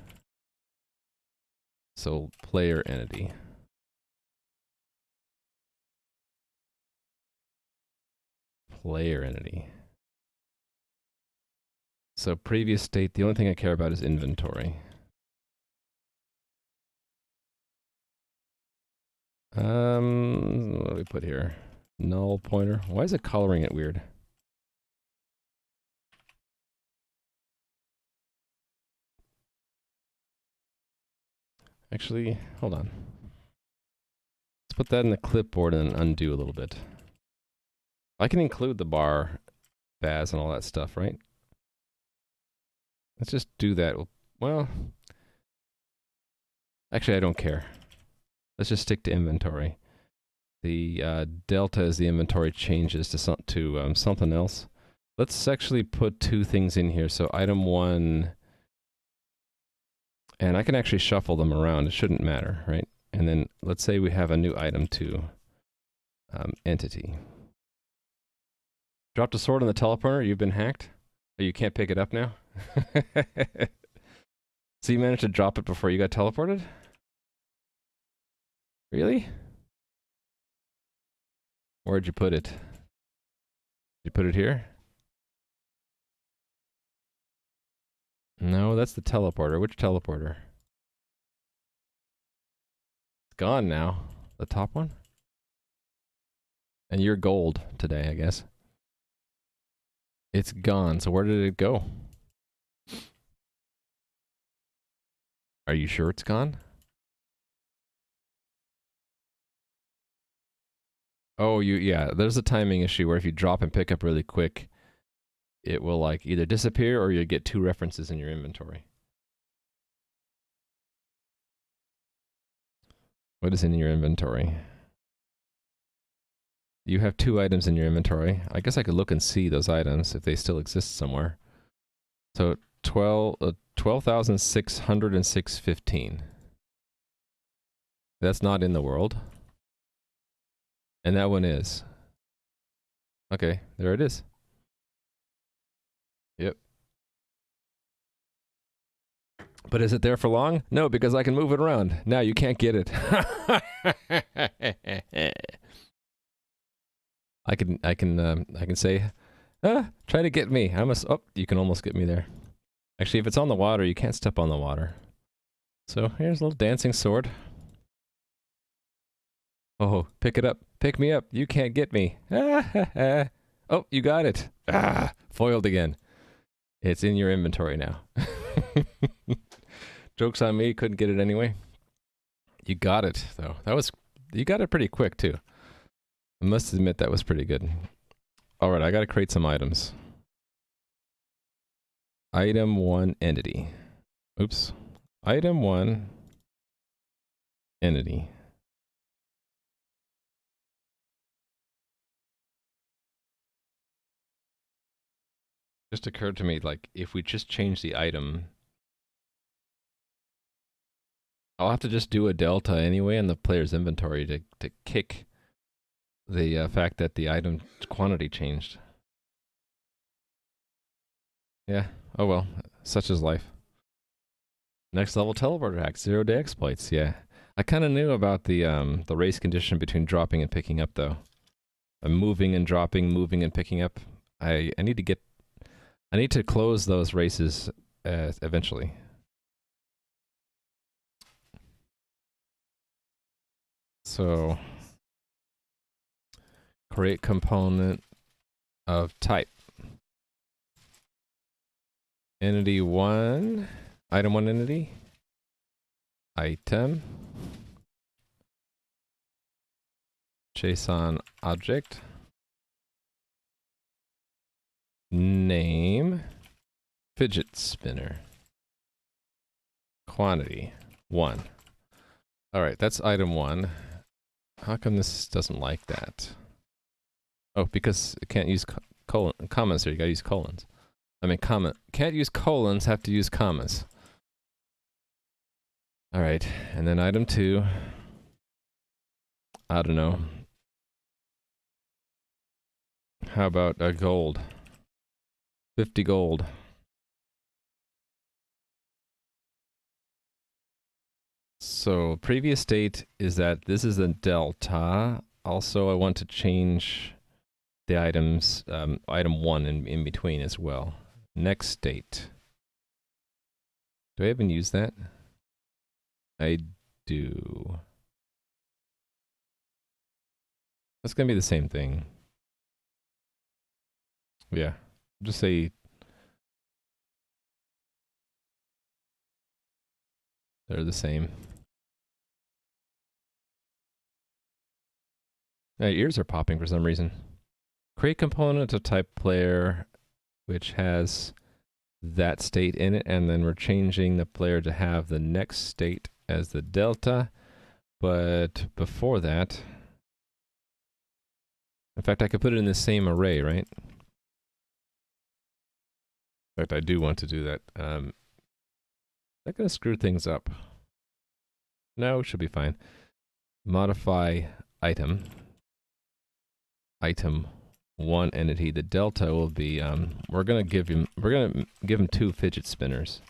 So player entity. Player entity. So previous state, the only thing I care about is inventory. What do we put here? Null pointer. Why is it coloring it weird? Actually, hold on. Let's put that in the clipboard and undo a little bit. I can include the bar, baz, and all that stuff, right? Let's just do that. Well, actually, I don't care. Let's just stick to inventory. The delta is the inventory changes to something else. Let's actually put two things in here. So item 1, and I can actually shuffle them around. It shouldn't matter, right? And then let's say we have a new item 2, entity. Dropped a sword on the teleporter. You've been hacked. Oh, you can't pick it up now? So you managed to drop it before you got teleported? Really? Where'd you put it? Did you put it here? No, that's the teleporter. Which teleporter? It's gone now. The top one? And you're gold today, I guess. It's gone. So where did it go? Are you sure it's gone? Oh, yeah, there's a timing issue where if you drop and pick up really quick, it will like either disappear or you get 2 references in your inventory. What is in your inventory? You have 2 items in your inventory. I guess I could look and see those items if they still exist somewhere. So 12,606.15. That's not in the world. And that one is. Okay, there it is. Yep. But is it there for long? No, because I can move it around. Now you can't get it. I can say, try to get me. Oh, you can almost get me there. Actually, if it's on the water, you can't step on the water. So here's a little dancing sword. Oh, pick it up. Pick me up. You can't get me. Oh, you got it. Foiled again. It's in your inventory now. Joke's on me. Couldn't get it anyway. You got it, though. You got it pretty quick, too. I must admit that was pretty good. Alright, I gotta create some items. Item 1 entity. Oops. Item 1 entity. Just occurred to me, like, if we just change the item, I'll have to just do a delta anyway in the player's inventory to kick the fact that the item quantity changed. Yeah, oh well, such is life. Next level teleporter hack, 0-day exploits, yeah. I kind of knew about the race condition between dropping and picking up, though. Moving and dropping, moving and picking up. I need to close those races eventually. So, create component of type. Entity 1, item 1 entity. Item. JSON object. Name. Fidget spinner. Quantity 1. Alright, that's item 1. How come this doesn't like that? Oh, because it can't use commas here. You gotta use colons. I mean, can't use colons, have to use commas. Alright, and then item 2. I don't know. How about a gold? 50 gold. So, previous state is that this is a delta. Also, I want to change the items, item 1 in between as well. Next state. Do I even use that? I do. That's gonna be the same thing. Yeah. Just say they're the same. My ears are popping for some reason. Create component of type player, which has that state in it, and then we're changing the player to have the next state as the delta. But before that, in fact, I could put it in the same array, right? In fact, I do want to do that. Is that going to screw things up? No, it should be fine. Modify item. Item one entity. The delta will be we're gonna give him 2 fidget spinners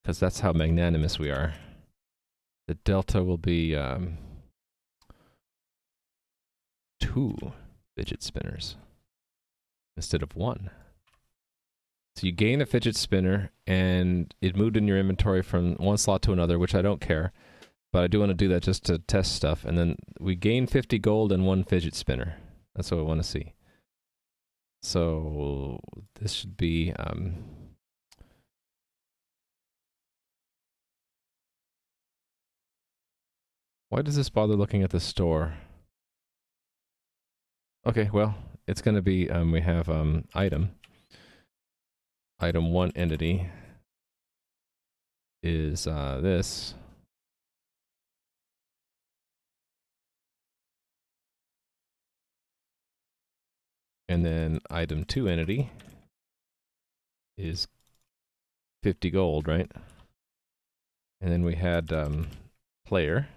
because that's how magnanimous we are. The delta will be 2 fidget spinners instead of 1. So you gain a fidget spinner, and it moved in your inventory from one slot to another, which I don't care, but I do want to do that just to test stuff. And then we gain 50 gold and 1 fidget spinner. That's what I want to see. So this should be why does this bother looking at the store? Okay, well, it's going to be we have item 1 entity is this. And then item 2 entity is 50 gold, right? And then we had player.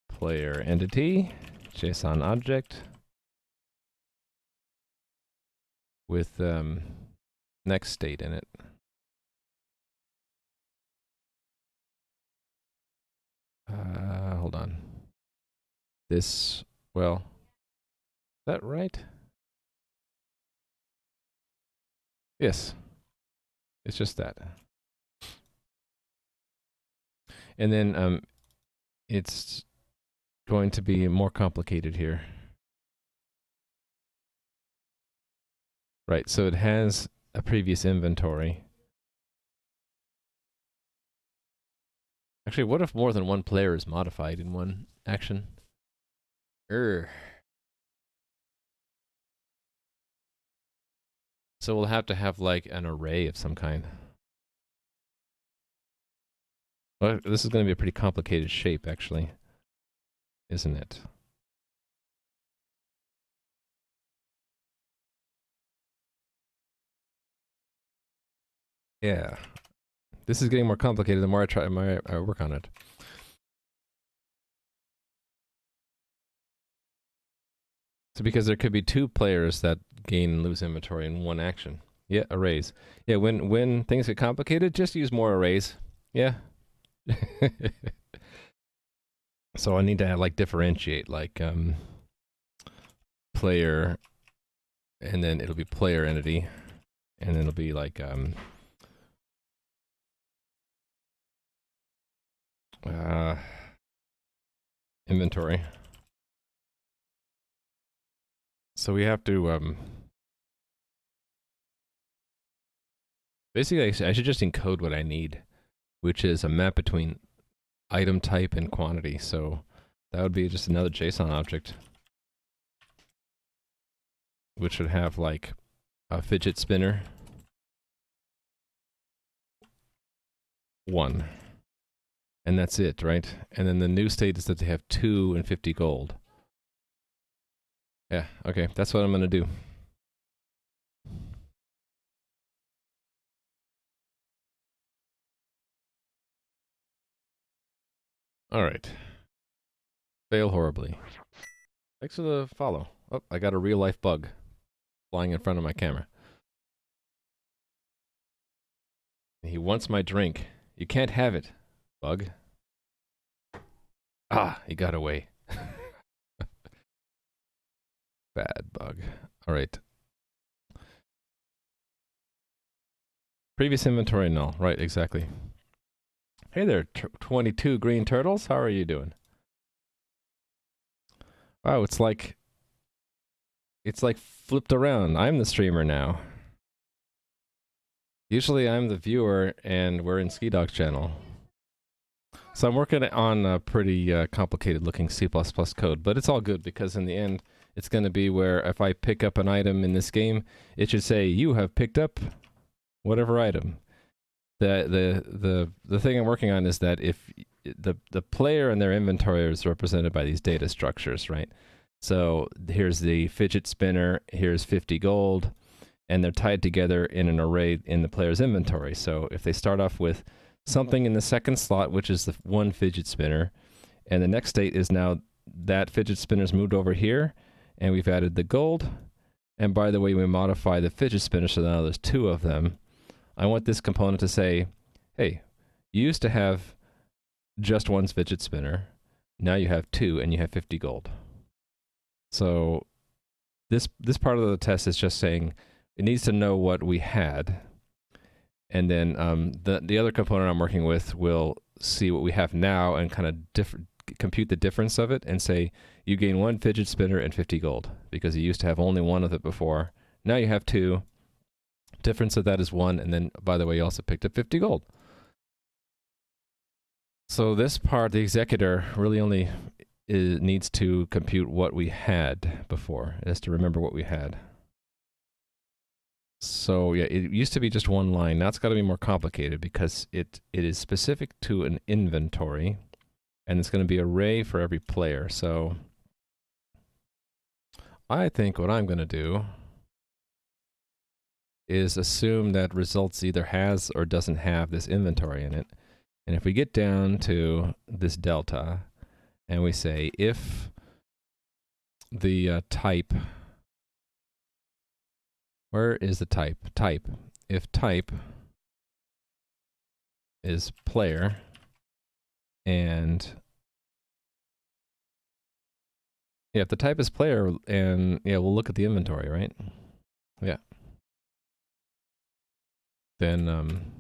Player entity, JSON object with next state in it. Hold on. This, well, is that right? Yes. It's just that. And then it's going to be more complicated here. Right, so it has a previous inventory. Actually, what if more than one player is modified in one action? So we'll have to have like an array of some kind. Well, this is going to be a pretty complicated shape, actually, isn't it? Yeah. This is getting more complicated the more I work on it. So because there could be 2 players that gain and lose inventory in one action. Yeah, arrays. Yeah, when things get complicated, just use more arrays. Yeah. So I need to like differentiate like player, and then it'll be player entity, and then it'll be like inventory. So we have to basically I should just encode what I need, which is a map between item type and quantity. So that would be just another JSON object, which would have like a fidget spinner 1. And that's it, right? And then the new state is that they have 2 and 50 gold. Yeah, okay, that's what I'm gonna do. Alright. Fail horribly. Thanks for the follow. Oh, I got a real life bug flying in front of my camera. He wants my drink. You can't have it, bug. Ah, he got away. Bad bug. Alright. Previous inventory null. Right, exactly. Hey there, 22 green turtles. How are you doing? Wow, it's like flipped around. I'm the streamer now. Usually I'm the viewer, and we're in Skidog's channel. So I'm working on a pretty complicated looking C++ code, but it's all good because in the end, it's going to be where if I pick up an item in this game, it should say, you have picked up whatever item. The thing I'm working on is that if the player and their inventory is represented by these data structures, right? So here's the fidget spinner, here's 50 gold, and they're tied together in an array in the player's inventory. So if they start off with something in the second slot, which is the one fidget spinner. And the next state is now that fidget spinner's moved over here, and we've added the gold. And by the way, we modify the fidget spinner, so now there's 2 of them. I want this component to say, hey, you used to have just 1 fidget spinner. Now you have 2, and you have 50 gold. So this part of the test is just saying it needs to know what we had. And then the other component I'm working with will see what we have now and kind of compute the difference of it and say, you gain 1 fidget spinner and 50 gold because you used to have only 1 of it before. Now you have 2. Difference of that is 1. And then, by the way, you also picked up 50 gold. So this part, the executor, really only needs to compute what we had before. It has to remember what we had. So yeah, it used to be just 1 line. Now it's got to be more complicated because it is specific to an inventory, and it's going to be an array for every player. So I think what I'm going to do is assume that results either has or doesn't have this inventory in it. And if we get down to this delta, and we say if the type, where is the type? Type. If type is player, and yeah, if the type is player, and yeah, we'll look at the inventory, right? Yeah. Then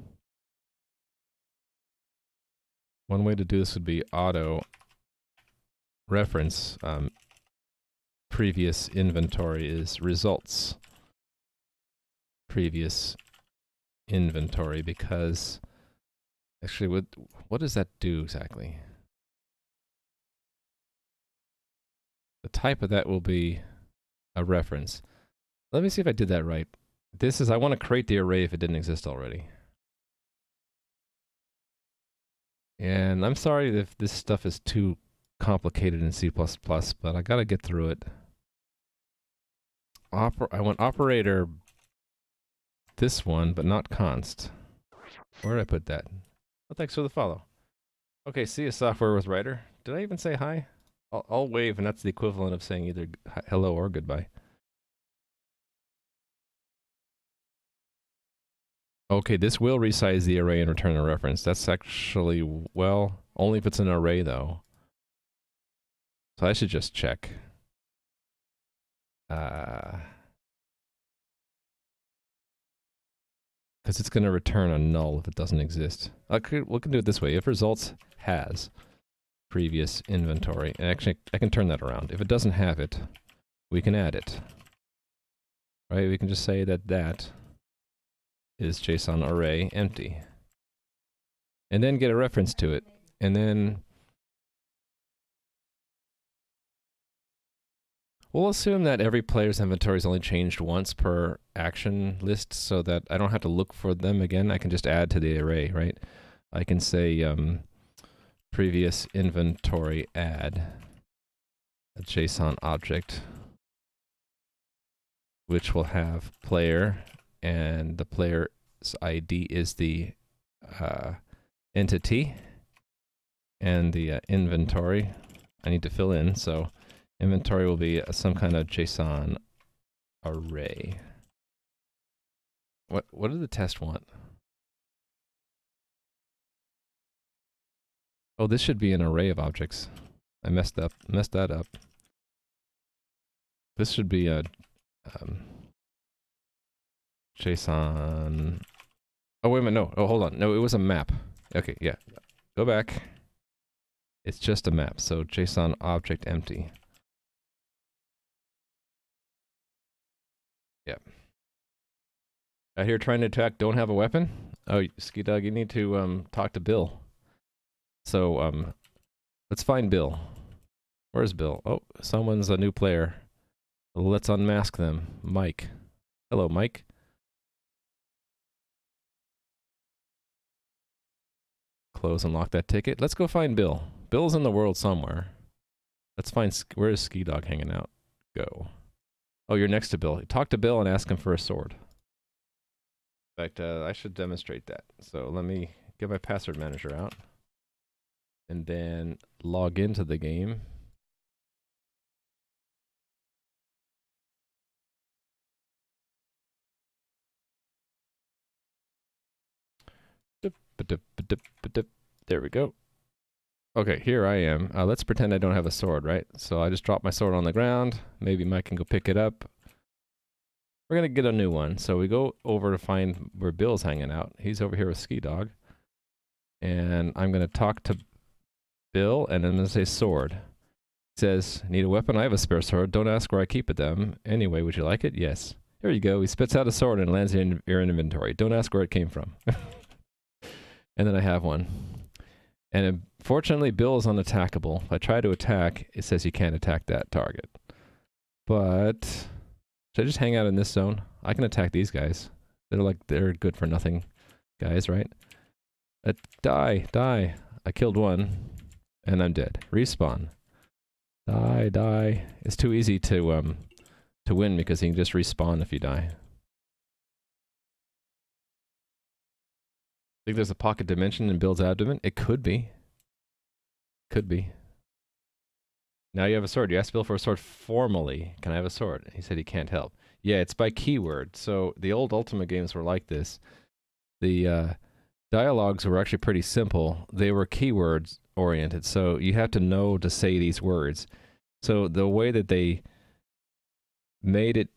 one way to do this would be auto reference previous inventory is results previous inventory, because actually what does that do exactly? The type of that will be a reference. Let me see if I did that right. This is, I want to create the array if it didn't exist already. And I'm sorry if this stuff is too complicated in C++, but I gotta get through it. I want operator this one, but not const. Where did I put that? Oh, thanks for the follow. Okay, see a software with writer. Did I even say hi? I'll wave, and that's the equivalent of saying either hello or goodbye. Okay, this will resize the array and return a reference. That's actually, well, only if it's an array, though. So I should just check. Because it's going to return a null if it doesn't exist. We can do it this way. If results has previous inventory, and actually I can turn that around. If it doesn't have it, we can add it. Right? We can just say that that is JSON array empty. And then get a reference to it. And then we'll assume that every player's inventory is only changed once per action list, so that I don't have to look for them again. I can just add to the array, right? I can say previous inventory add a JSON object, which will have player, and the player's ID is the entity, and the inventory I need to fill in, so inventory will be some kind of JSON array. What did the test want? Oh, this should be an array of objects. I messed that up. This should be a JSON. Oh, wait a minute, no. Oh, hold on. No, it was a map. Okay, yeah. Go back. It's just a map, so JSON object empty. Yep. Out here trying to attack, don't have a weapon? Oh, Ski Dog, you need to talk to Bill. So, let's find Bill. Where's Bill? Oh, someone's a new player. Let's unmask them. Mike. Hello, Mike. Close and lock that ticket. Let's go find Bill. Bill's in the world somewhere. Let's find, where is Ski Dog hanging out? Go. Oh, you're next to Bill. Talk to Bill and ask him for a sword. In fact, I should demonstrate that. So let me get my password manager out, and then log into the game. There we go. Okay, here I am. Let's pretend I don't have a sword, right? So I just drop my sword on the ground. Maybe Mike can go pick it up. We're gonna get a new one. So we go over to find where Bill's hanging out. He's over here with Ski Dog. And I'm gonna talk to Bill, and I'm gonna say sword. He says, need a weapon? I have a spare sword. Don't ask where I keep it then. Anyway, would you like it? Yes. Here you go. He spits out a sword and lands in your inventory. Don't ask where it came from. And then I have one. And fortunately, Bill is unattackable. If I try to attack, it says you can't attack that target. But should I just hang out in this zone? I can attack these guys. They're good for nothing guys, right? Die. I killed one, and I'm dead. Respawn. Die. It's too easy to win because you can just respawn if you die. Think there's a pocket dimension in Bill's abdomen? It could be. Could be. Now you have a sword. You asked Bill for a sword formally. Can I have a sword? He said he can't help. Yeah, it's by keyword. So the old Ultima games were like this. The dialogues were actually pretty simple. They were keywords oriented. So you have to know to say these words. So the way that they made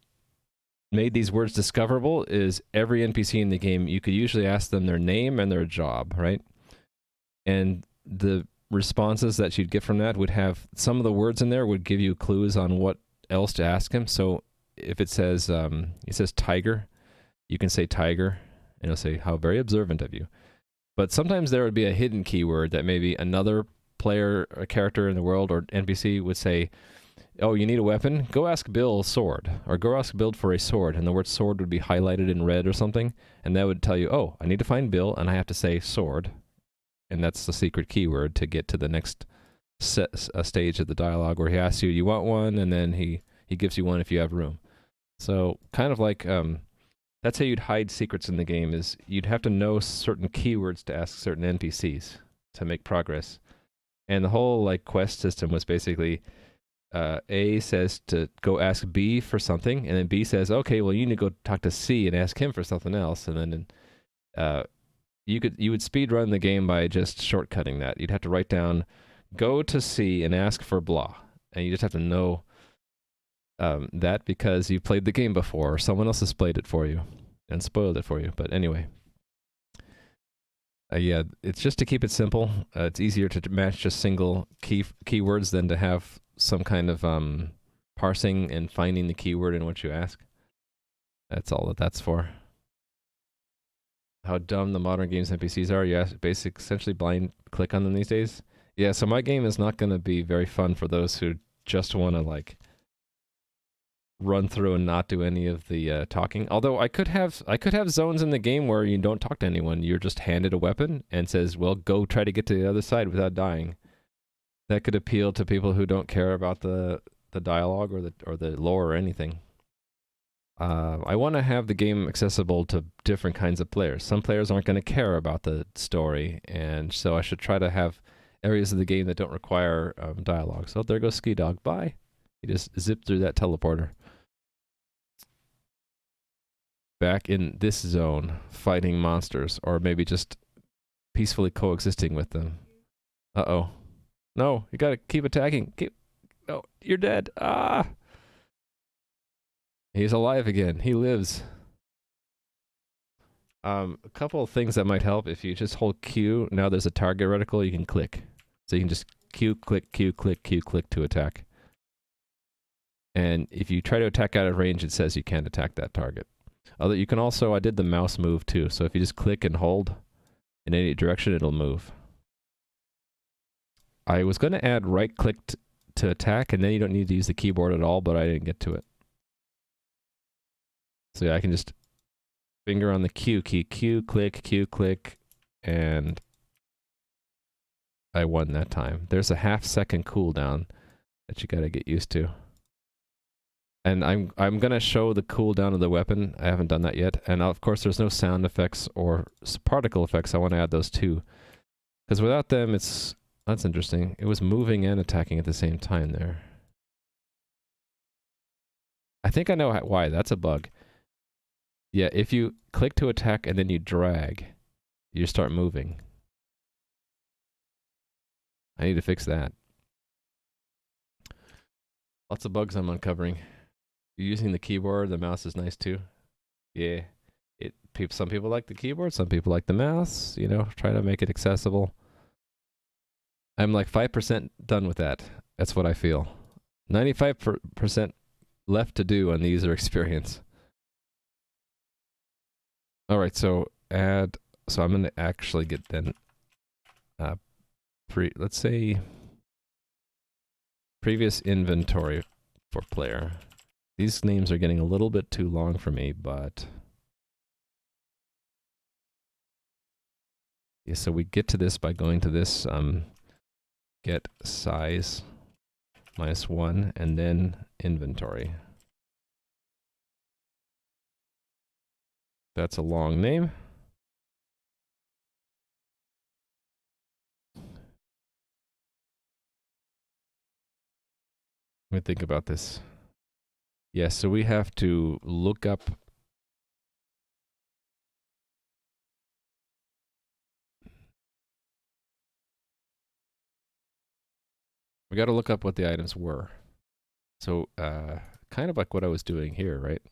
these words discoverable is every NPC in the game, you could usually ask them their name and their job, right? And the responses that you'd get from that would have some of the words in there would give you clues on what else to ask him. So if it says tiger, you can say tiger, and it'll say, how very observant of you. But sometimes there would be a hidden keyword that maybe another player or character in the world or NPC would say, oh, you need a weapon? Go ask Bill sword, or go ask Bill for a sword, and the word sword would be highlighted in red or something, and that would tell you, oh, I need to find Bill, and I have to say sword, and that's the secret keyword to get to the next stage of the dialogue where he asks you, you want one, and then he gives you one if you have room. So kind of like, that's how you'd hide secrets in the game, is you'd have to know certain keywords to ask certain NPCs to make progress. And the whole like quest system was basically, A says to go ask B for something, and then B says, okay, well, you need to go talk to C and ask him for something else, and then you would speed run the game by just shortcutting that. You'd have to write down, go to C and ask for blah, and you just have to know that because you played the game before, or someone else has played it for you and spoiled it for you. But anyway, yeah, it's just to keep it simple. It's easier to match just single keywords than to have some kind of parsing and finding the keyword in what you ask. That's all that's for. How dumb the modern games NPCs are. You essentially blind click on them these days. Yeah, so my game is not going to be very fun for those who just want to like run through and not do any of the talking. Although I could have zones in the game where you don't talk to anyone. You're just handed a weapon and says, well, go try to get to the other side without dying. That could appeal to people who don't care about the dialogue or the lore or anything. I want to have the game accessible to different kinds of players. Some players aren't going to care about the story, and so I should try to have areas of the game that don't require dialogue. So there goes Ski Dog. Bye. He just zipped through that teleporter. Back in this zone, fighting monsters, or maybe just peacefully coexisting with them. Uh-oh. No, you gotta keep attacking. No, you're dead. Ah! He's alive again. He lives. A couple of things that might help. If you just hold Q, now there's a target reticle you can click. So you can just Q, click, Q, click, Q, click to attack. And if you try to attack out of range, it says you can't attack that target. Although you can also, I did the mouse move too. So if you just click and hold in any direction, it'll move. I was going to add right click to attack, and then you don't need to use the keyboard at all, but I didn't get to it. So yeah, I can just finger on the Q key, Q, click, and I won that time. There's a half-second cooldown that you gotta get used to. And I'm gonna show the cooldown of the weapon. I haven't done that yet. And of course, there's no sound effects or particle effects. I want to add those too, because without them, that's interesting. It was moving and attacking at the same time there. I think I know why. That's a bug. Yeah, if you click to attack and then you drag, you start moving. I need to fix that. Lots of bugs I'm uncovering. You're using the keyboard. The mouse is nice too. Yeah. Some people like the keyboard. Some people like the mouse. You know, try to make it accessible. I'm like 5% done with that. That's what I feel. 95% left to do on the user experience. All right, so add. So I'm gonna actually get then. Let's say previous inventory for player. These names are getting a little bit too long for me, but yeah. So we get to this by going to this get size -1 and then inventory. That's a long name. Let me think about this. Yeah, so we have to look up. We got to look up what the items were. So, kind of like what I was doing here, right?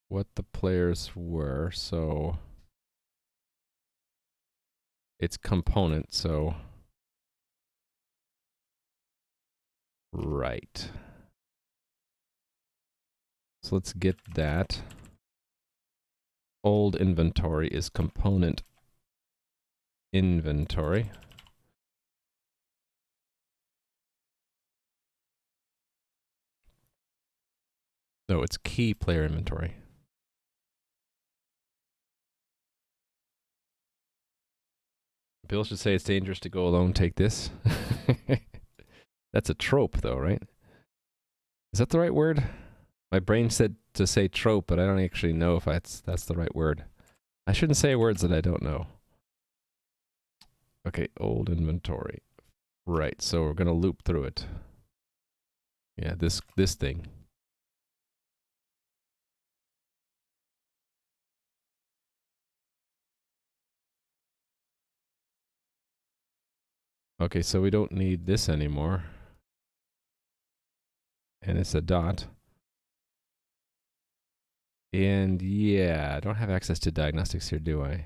What the players were, so it's component, so right. So let's get that. Old inventory is component inventory. No, it's key player inventory. Bill should say it's dangerous to go alone. Take this. That's a trope, though, right? Is that the right word? My brain said to say trope, but I don't actually know if that's the right word. I shouldn't say words that I don't know. Okay, old inventory. Right, so we're gonna loop through it. Yeah, this thing. Okay, so we don't need this anymore. And it's a dot. And yeah, I don't have access to diagnostics here, do I?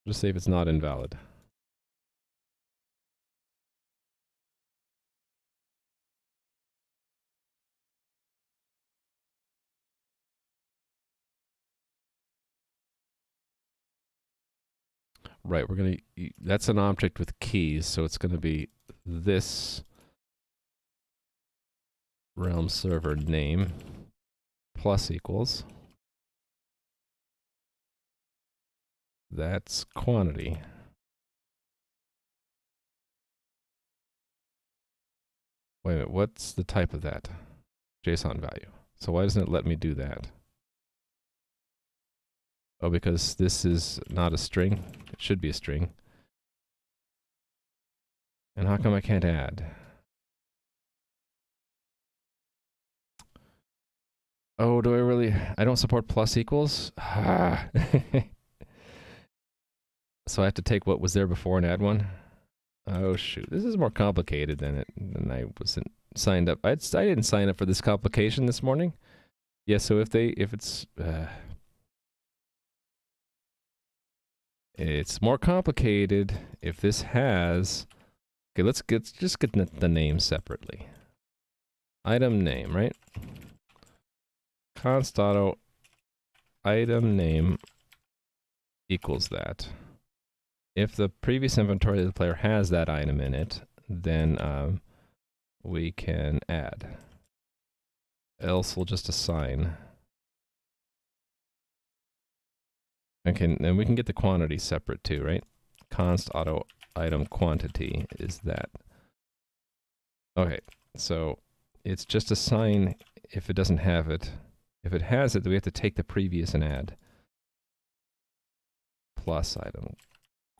Just say if it's not invalid. Right, we're gonna, that's an object with keys, so it's gonna be this realm server name plus equals. That's quantity. Wait a minute, what's the type of that? JSON value. So why doesn't it let me do that? Oh, because this is not a string. It should be a string. And how come I can't add? Oh, do I really? I don't support plus equals? So I have to take what was there before and add one? Oh, shoot. This is more complicated than I wasn't signed up. I didn't sign up for this complication this morning. Yeah, so if it's it's more complicated if this has. Okay, let's just get the name separately. Item name, right? Const auto item name equals that. If the previous inventory of the player has that item in it, then we can add. Else we'll just assign. Okay, and we can get the quantity separate too, right? Const auto item quantity is that. Okay, so it's just a sign if it doesn't have it. If it has it, then we have to take the previous and add. Plus item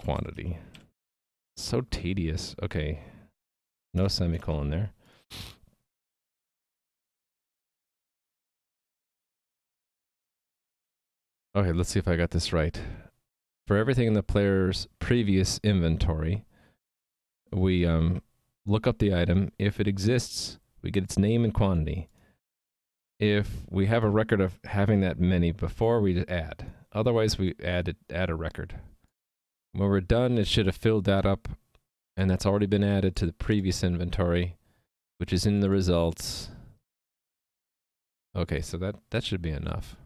quantity. So tedious. Okay. No semicolon there. Okay, let's see if I got this right. For everything in the player's previous inventory, we look up the item. If it exists, we get its name and quantity. If we have a record of having that many before, we just add. Otherwise, we add a record. When we're done, it should have filled that up, and that's already been added to the previous inventory, which is in the results. Okay, so that should be enough.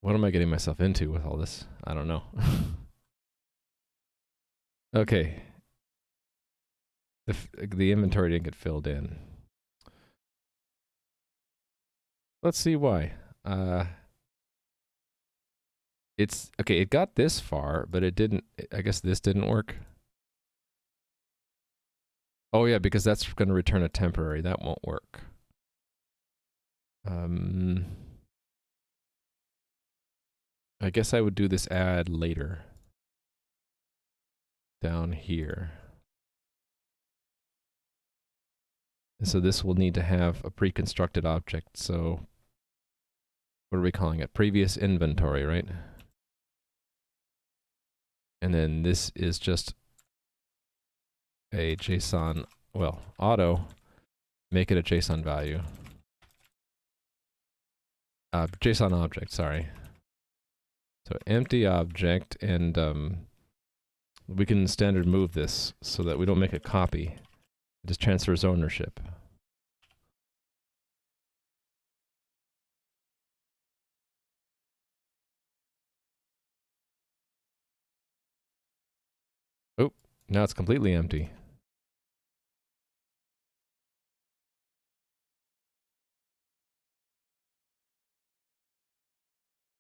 What am I getting myself into with all this? I don't know. Okay. The inventory didn't get filled in. Let's see why. It's okay, it got this far, but it didn't. I guess this didn't work. Oh yeah, because that's going to return a temporary. That won't work. I guess I would do this add later. Down here. And so this will need to have a pre-constructed object. So what are we calling it? Previous inventory, right? And then this is just a JSON, well, auto, make it a JSON value. JSON object, sorry. So empty object, and we can standard move this so that we don't make a copy. It just transfers ownership. Oh, now it's completely empty.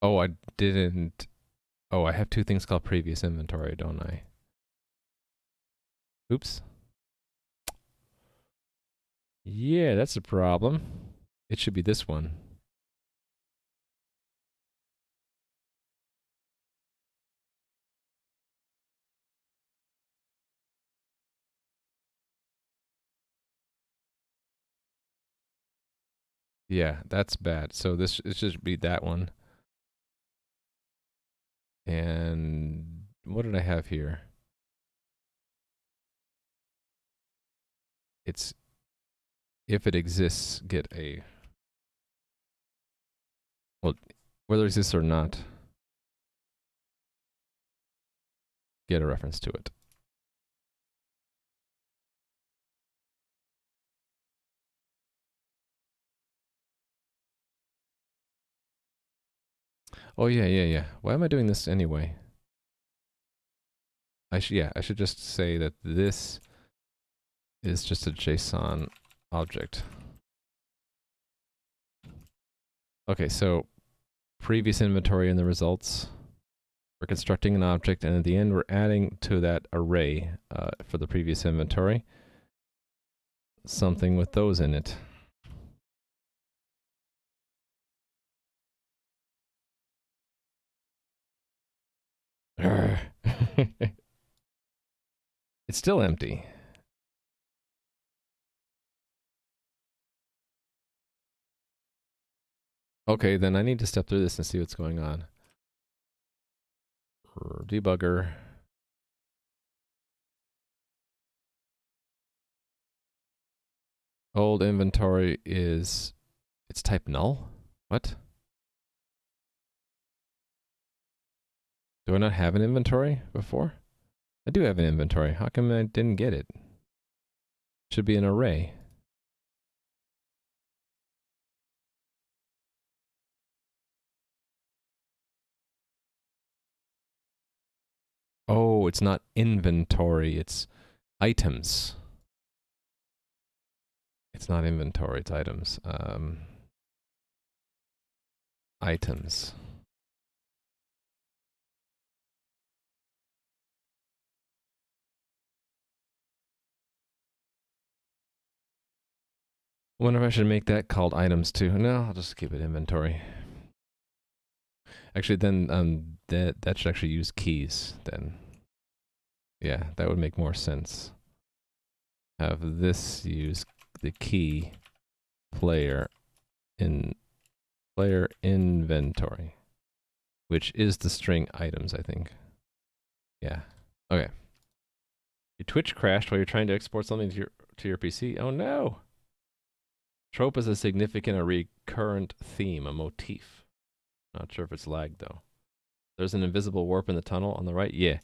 Oh, I didn't. Oh, I have two things called previous inventory, don't I? Oops. Yeah, that's a problem. It should be this one. Yeah, that's bad. So this it should be that one. And what did I have here? It's if it exists, get a, well, whether it exists or not, get a reference to it. Oh yeah. Why am I doing this anyway? I should just say that this is just a JSON object. Okay, so previous inventory in the results. We're constructing an object, and at the end we're adding to that array for the previous inventory something with those in it. It's still empty. Okay, then I need to step through this and see what's going on. Debugger. Old inventory is, it's type null? What? Do I not have an inventory before? I do have an inventory. How come I didn't get it? Should be an array. Oh, it's not inventory, it's items. It's not inventory, it's items. items. Wonder if I should make that called items too. No, I'll just keep it inventory. Actually, then that should actually use keys then. Yeah, that would make more sense. Have this use the key player inventory, which is the string items, I think. Yeah. Okay. Your Twitch crashed while you're trying to export something to your PC. Oh no. Trope is a significant or recurrent theme, a motif. Not sure if it's lagged though. There's an invisible warp in the tunnel on the right. Yeah.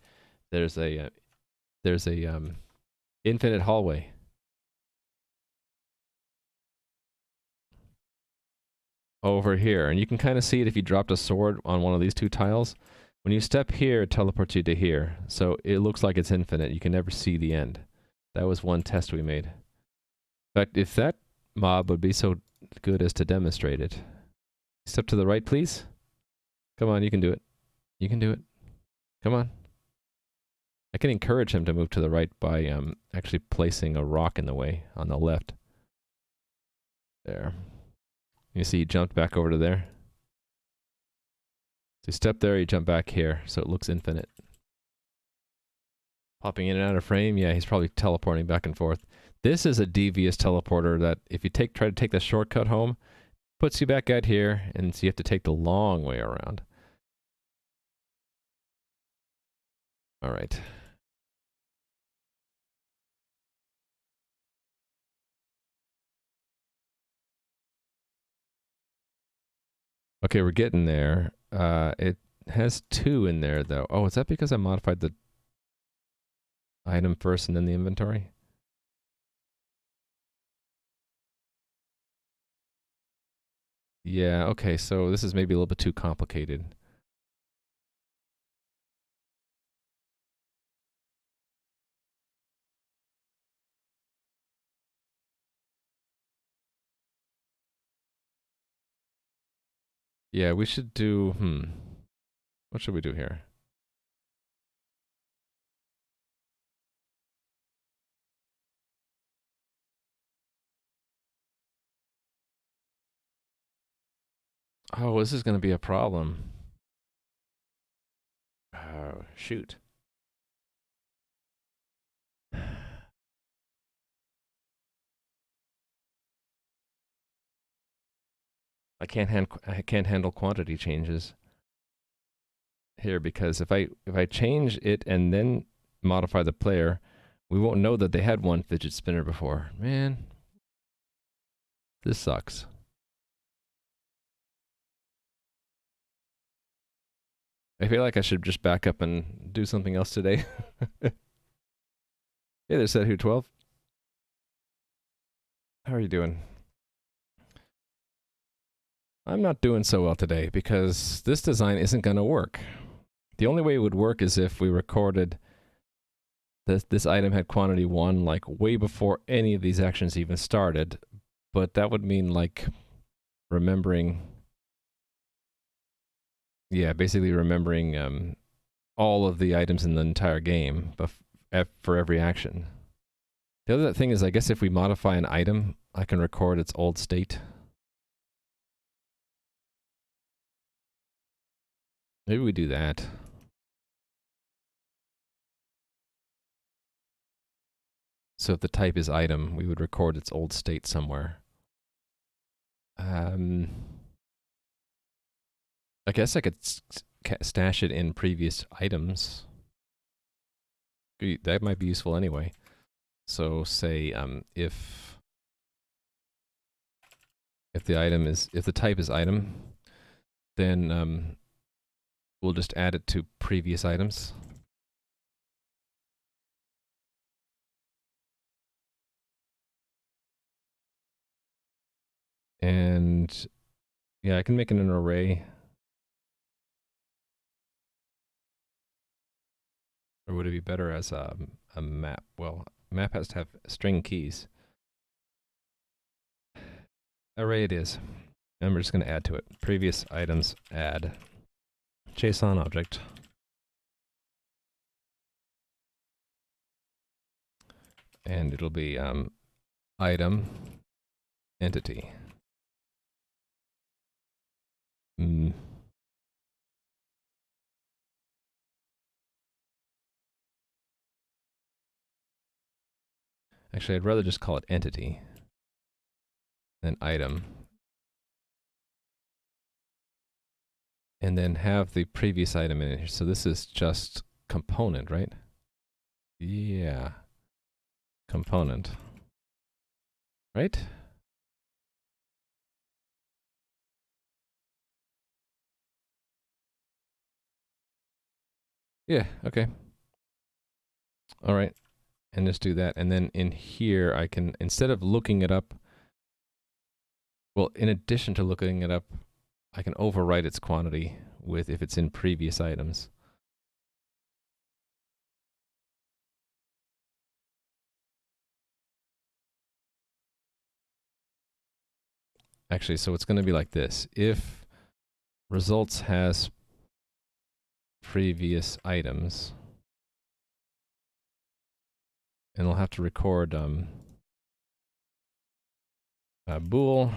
There's a infinite hallway. Over here, and you can kind of see it if you dropped a sword on one of these two tiles. When you step here, it teleports you to here, so it looks like it's infinite. You can never see the end. That was one test we made. In fact, if that mob would be so good as to demonstrate it. Step to the right, please. Come on, you can do it. You can do it. Come on. I can encourage him to move to the right by actually placing a rock in the way on the left. There. You see he jumped back over to there. So you step there, you jump back here, so it looks infinite. Popping in and out of frame, yeah, he's probably teleporting back and forth. This is a devious teleporter that if you try to take the shortcut home, puts you back out here, and so you have to take the long way around. All right. Okay, we're getting there. It has 2 in there, though. Oh, is that because I modified the item first and then the inventory? Yeah, okay, so this is maybe a little bit too complicated. Yeah, we should do, what should we do here? Oh, this is going to be a problem. Oh, shoot. I can't handle quantity changes here because if I change it and then modify the player, we won't know that they had one fidget spinner before. Man, this sucks. I feel like I should just back up and do something else today. Hey there, Set Who 12. How are you doing? I'm not doing so well today because this design isn't going to work. The only way it would work is if we recorded this item had quantity 1 like way before any of these actions even started, but that would mean like remembering, yeah, basically remembering all of the items in the entire game for every action. The other thing is, I guess if we modify an item, I can record its old state. Maybe we do that. So if the type is item, we would record its old state somewhere. I guess I could stash it in previous items. That might be useful anyway. So say if the type is item, then we'll just add it to previous items. And yeah, I can make it an array. Or would it be better as a map? Well, a map has to have string keys. Array it is. And we're just going to add to it. Previous items add JSON object. And it'll be item entity. Actually, I'd rather just call it entity than item. And then have the previous item in it here. So this is just component, right? Yeah. Component. Right? Yeah, okay. All right. And just do that. And then in here, I can, instead of looking it up, well, in addition to looking it up, I can overwrite its quantity with if it's in previous items. Actually, so it's going to be like this. If results has previous items, and we'll have to record bool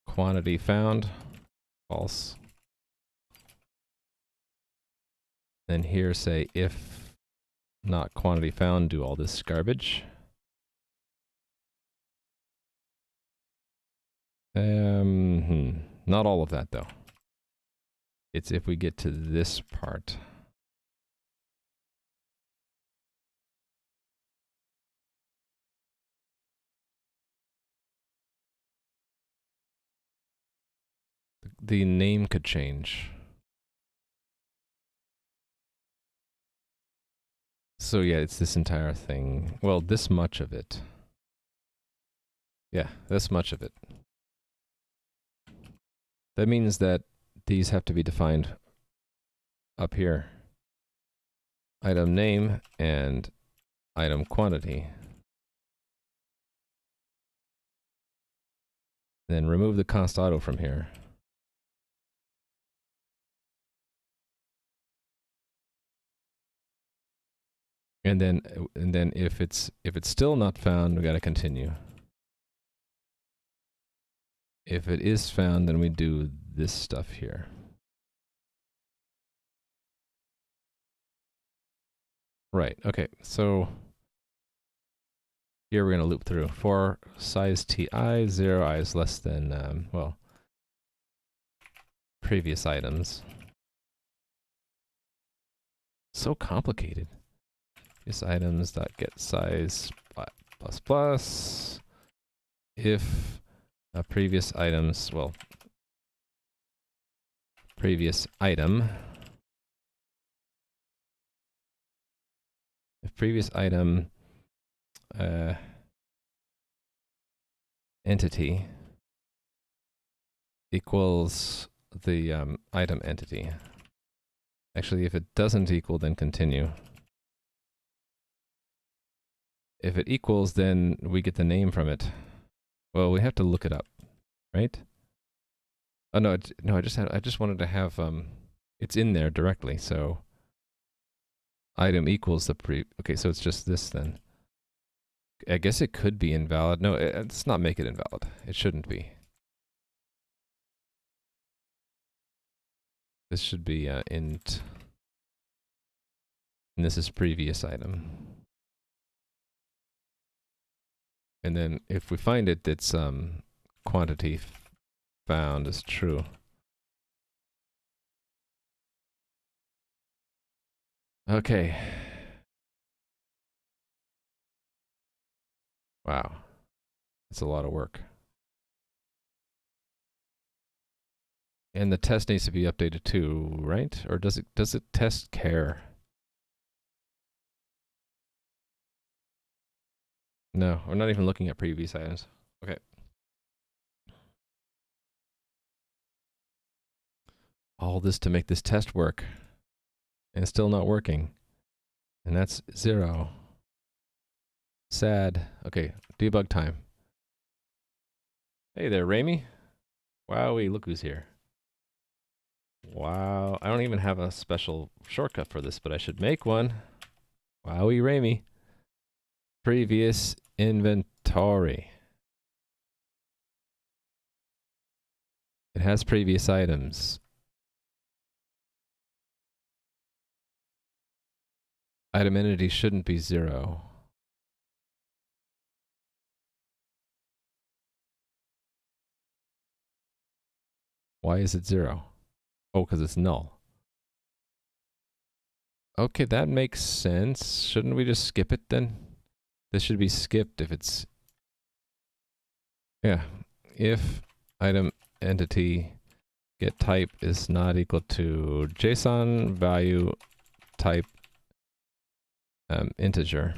quantity found, false. Then here say if not quantity found, do all this garbage. Not all of that though. It's if we get to this part. The name could change. So yeah, it's this entire thing. Well, this much of it. Yeah, this much of it. That means that these have to be defined up here. Item name and item quantity. Then remove the const auto from here. And then if it's still not found, we got to continue. If it is found, then we do this stuff here. Right. Okay. So here we're going to loop through. For size ti, 0 I is less than well, previous items. So complicated. Previous items dot get size plus plus. If previous items, well, previous item. If previous item entity equals the item entity. Actually, if it doesn't equal, then continue. If it equals, then we get the name from it. Well, we have to look it up, right? Oh no, no. I just wanted to have it's in there directly. So item equals the okay, so it's just this then. I guess it could be invalid. No, let's not make it invalid. It shouldn't be. This should be int. And this is previous item. And then if we find it, it's quantity found is true. Okay. Wow. That's a lot of work. And the test needs to be updated too, right? Or does it test care? No, we're not even looking at previous items. Okay. All this to make this test work. And it's still not working. And that's 0. Sad. Okay, debug time. Hey there, Ramy. Wowee, look who's here. Wow, I don't even have a special shortcut for this, but I should make one. Wowee, Ramy. Previous inventory. It has previous items. Item entity shouldn't be 0. Why is it 0? Oh, because it's null. Okay, that makes sense. Shouldn't we just skip it then? This should be skipped if it's... Yeah. If item entity get type is not equal to JSON value type integer.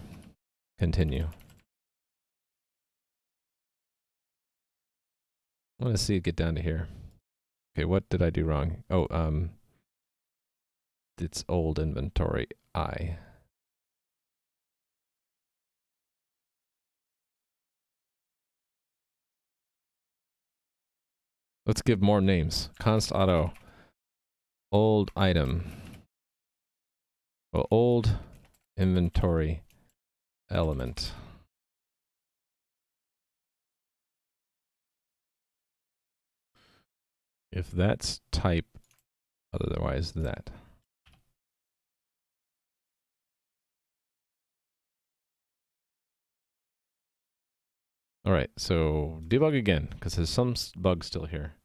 Continue. I want to see it get down to here. Okay, what did I do wrong? Oh, it's old inventory I. Let's give more names. Const auto. Old item. Well, old inventory element. If that's type, otherwise that. All right, so debug again, because there's some bug still here.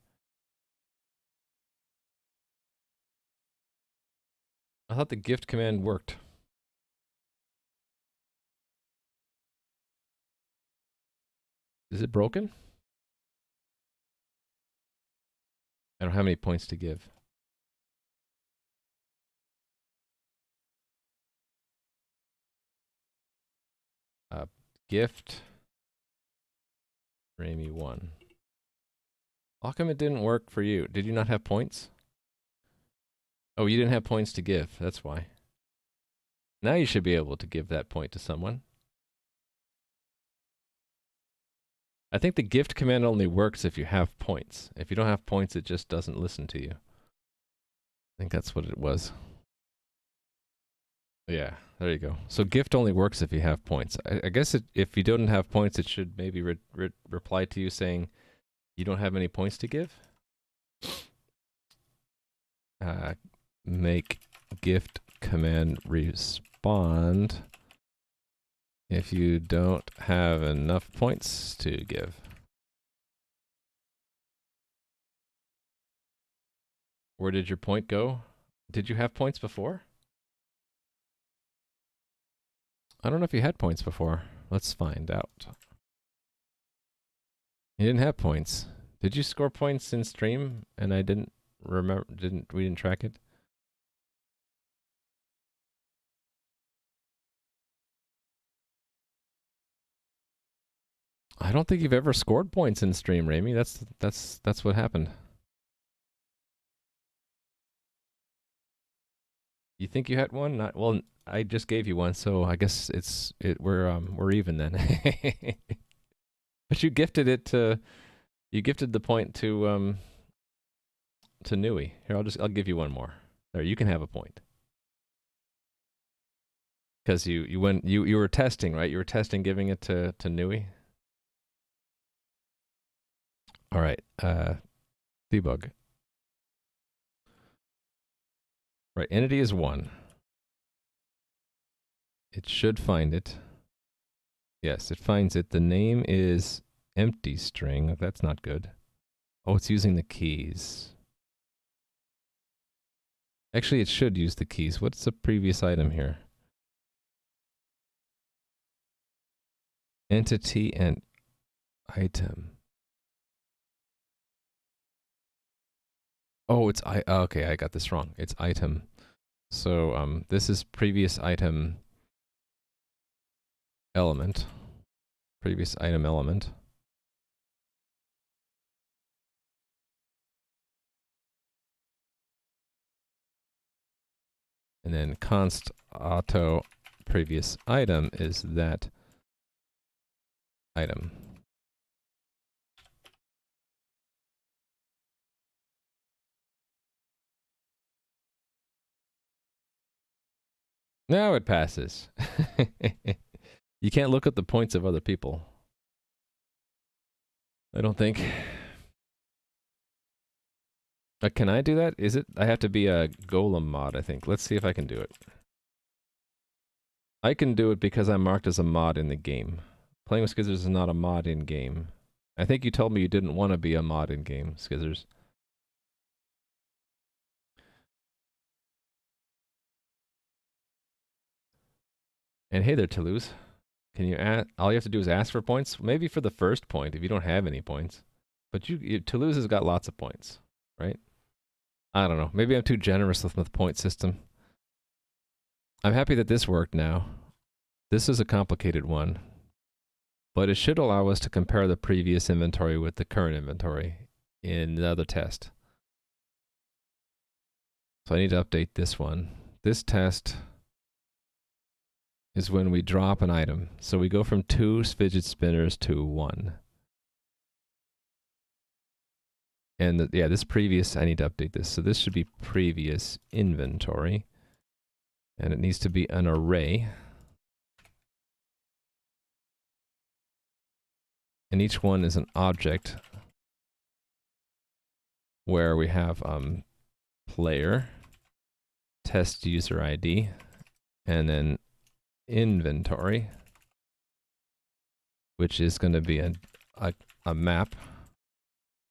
I thought the gift command worked. Is it broken? I don't have any points to give. Gift Ramy 1. How come it didn't work for you? Did you not have points? Oh, you didn't have points to give. That's why. Now you should be able to give that point to someone. I think the gift command only works if you have points. If you don't have points, it just doesn't listen to you. I think that's what it was. Yeah, there you go. So gift only works if you have points. I guess if you don't have points, it should maybe reply to you saying you don't have any points to give. Make gift command respond if you don't have enough points to give. Where did your point go? Did you have points before? I don't know if you had points before. Let's find out. You didn't have points. Did you score points in stream and I didn't remember, we didn't track it? I don't think you've ever scored points in stream, Ramy. That's what happened. You think you had one? Not well. I just gave you one, so I guess we're even then. But you gifted it to, you gifted the point to Nui. Here, I'll give you one more. There, you can have a point. Because you were testing, right? You were testing giving it to Nui. All right, debug. Right, entity is 1. It should find it. Yes, it finds it. The name is empty string. That's not good. Oh, it's using the keys. Actually, it should use the keys. What's the previous item here? Entity and item. Oh, it's okay, I got this wrong. It's item. So this is previous item element. Previous item element. And then const auto previous item is that item. Now it passes. You can't look at the points of other people. I don't think. Can I do that? Is it? I have to be a golem mod, I think. Let's see if I can do it. I can do it because I'm marked as a mod in the game. Playing with Skizzers is not a mod in game. I think you told me you didn't want to be a mod in game, Skizzers. And hey there, Toulouse. Can you add? All you have to do is ask for points. Maybe for the first point if you don't have any points. But Toulouse has got lots of points, right? I don't know. Maybe I'm too generous with my point system. I'm happy that this worked now. This is a complicated one. But it should allow us to compare the previous inventory with the current inventory in the other test. So I need to update this one. This test is when we drop an item. So we go from 2 fidget spinners to 1. And yeah, this previous, I need to update this. So this should be previous inventory. And it needs to be an array. And each one is an object where we have player, test user ID, and then inventory, which is going to be a map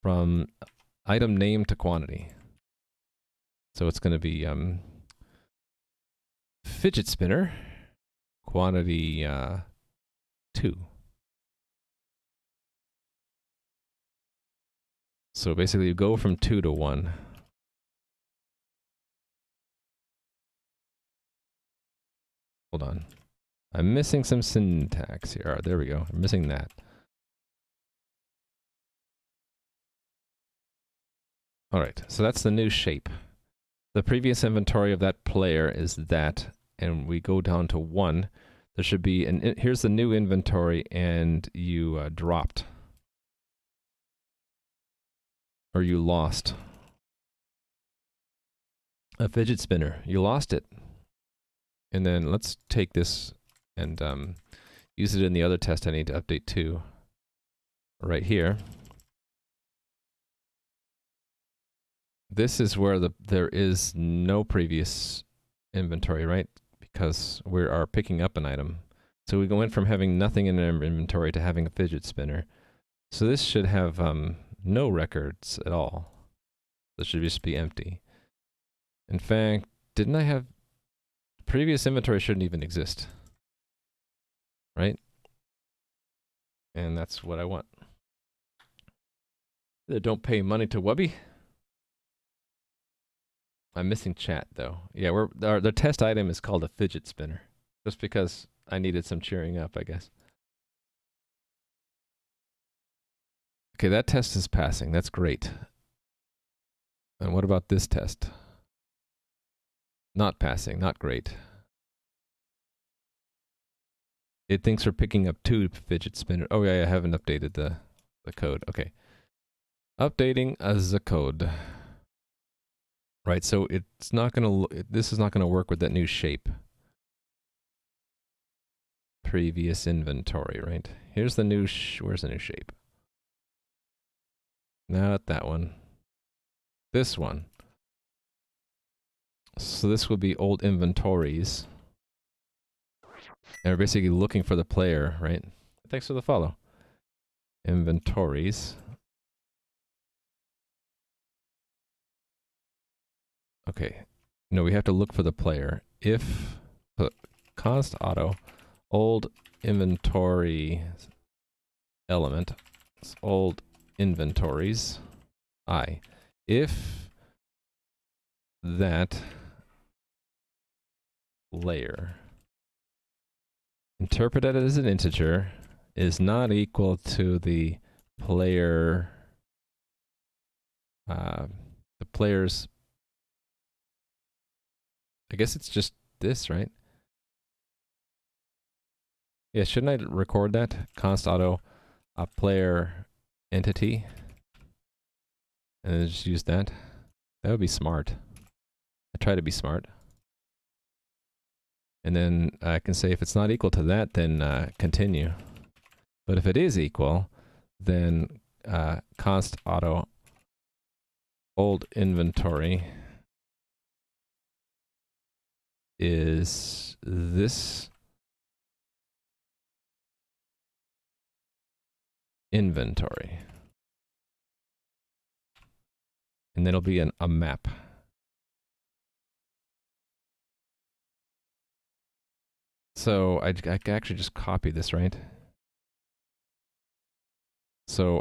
from item name to quantity. So it's going to be fidget spinner, quantity 2. So basically you go from 2 to 1. Hold on. I'm missing some syntax here. Oh, there we go. I'm missing that. Alright, so that's the new shape. The previous inventory of that player is that, and we go down to 1. There should be, here's the new inventory, and you dropped. Or you lost a fidget spinner. You lost it. And then let's take this and use it in the other test I need to update too. Right here. This is where there is no previous inventory, right? Because we are picking up an item. So we go in from having nothing in our inventory to having a fidget spinner. So this should have no records at all. This should just be empty. In fact, didn't I have... Previous inventory shouldn't even exist. Right? And that's what I want. Don't pay money to Wubby. I'm missing chat though. Yeah, the test item is called a fidget spinner. Just because I needed some cheering up, I guess. Okay, that test is passing. That's great. And what about this test? Not passing, not great. It thinks we're picking up 2 fidget spinners. Oh yeah, I haven't updated the code. Okay. Updating as the code. Right, so it's not gonna, this is not gonna work with that new shape. Previous inventory, right? Here's the new, where's the new shape? Not that one. This one. So this will be old inventories. And we're basically looking for the player, right? Thanks for the follow. Inventories. Okay. No, we have to look for the player. If const auto old inventory element, old inventories, I. If that layer interpreted as an integer is not equal to the player, the player's, I guess it's just this, right? Yeah, shouldn't I record that? Const auto player entity, and then just use that. That would be smart. I try to be smart. And then I can say if it's not equal to that, then continue. But if it is equal, then const auto old inventory is this inventory. And then it'll be a map. So I can actually just copy this, right? So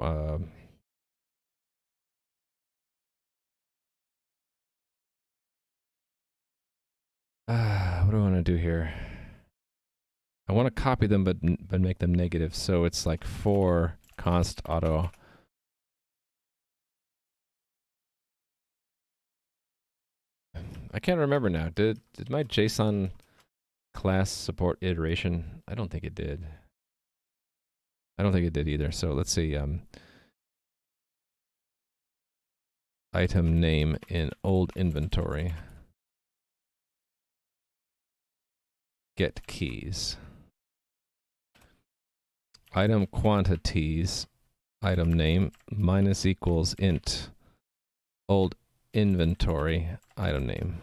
what do I want to do here? I want to copy them, but make them negative. So it's like for const auto. I can't remember now. Did my JSON class support iteration? I don't think it did. I don't think it did either. So let's see. Item name in old inventory. Get keys. Item quantities. Item name minus equals int old inventory item name.